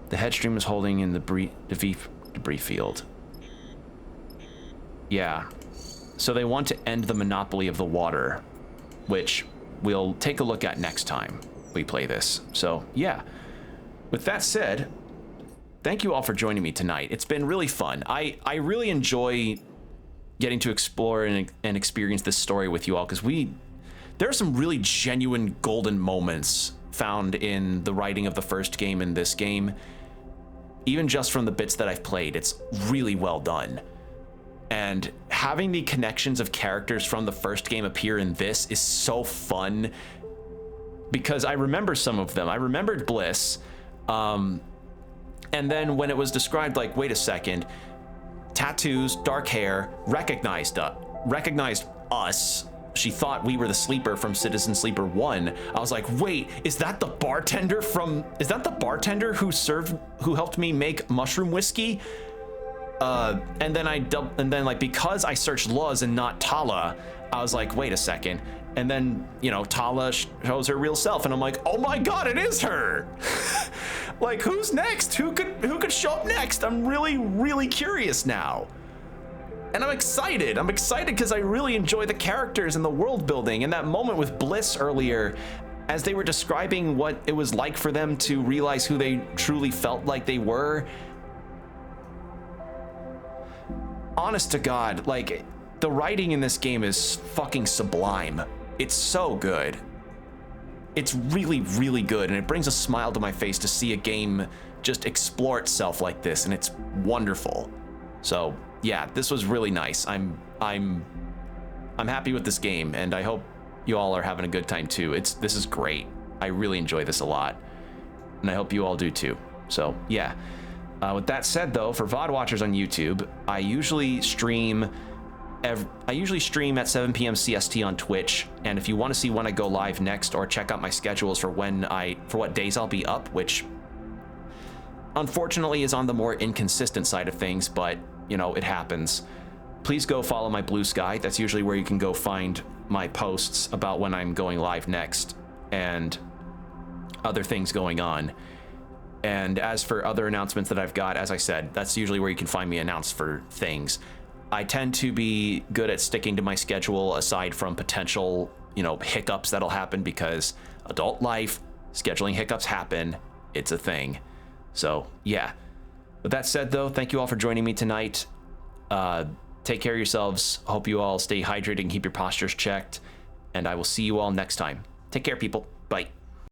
The headstream is holding in the debris field. Yeah. So they want to end the monopoly of the water, which we'll take a look at next time we play this. So, yeah. With that said, thank you all for joining me tonight. It's been really fun. I really enjoy getting to explore and experience this story with you all, because there are some really genuine golden moments found in the writing of the first game and this game. Even just from the bits that I've played, it's really well done. And having the connections of characters from the first game appear in this is so fun, because I remember some of them. I remembered Bliss, and then when it was described, like, wait a second, tattoos, dark hair, recognized us. She thought we were the Sleeper from Citizen Sleeper 1. I was like, wait, is that the bartender who helped me make mushroom whiskey? And then like, because I searched Luz and not Tala, I was like, wait a second. And then, you know, Tala shows her real self, and I'm like, oh my God, it is her. Like, who's next? Who could show up next? I'm really, really curious now. And I'm excited. I'm excited because I really enjoy the characters and the world building. And that moment with Bliss earlier, as they were describing what it was like for them to realize who they truly felt like they were. Honest to God, like, the writing in this game is fucking sublime. It's so good. It's really, really good, and it brings a smile to my face to see a game just explore itself like this, and it's wonderful. So, yeah, this was really nice. I'm happy with this game, and I hope you all are having a good time too. This is great. I really enjoy this a lot, and I hope you all do too. So, yeah. With that said, though, for VOD watchers on YouTube, I usually stream at 7 p.m. CST on Twitch, and if you want to see when I go live next, or check out my schedules for what days I'll be up, which unfortunately is on the more inconsistent side of things, but you know, it happens. Please go follow my Blue Sky. That's usually where you can go find my posts about when I'm going live next and other things going on. And as for other announcements that I've got, as I said, that's usually where you can find me announced for things. I tend to be good at sticking to my schedule aside from potential, you know, hiccups that'll happen, because adult life, scheduling hiccups happen. It's a thing. So, yeah. With that said, though, thank you all for joining me tonight. Take care of yourselves. Hope you all stay hydrated and keep your postures checked. And I will see you all next time. Take care, people. Bye.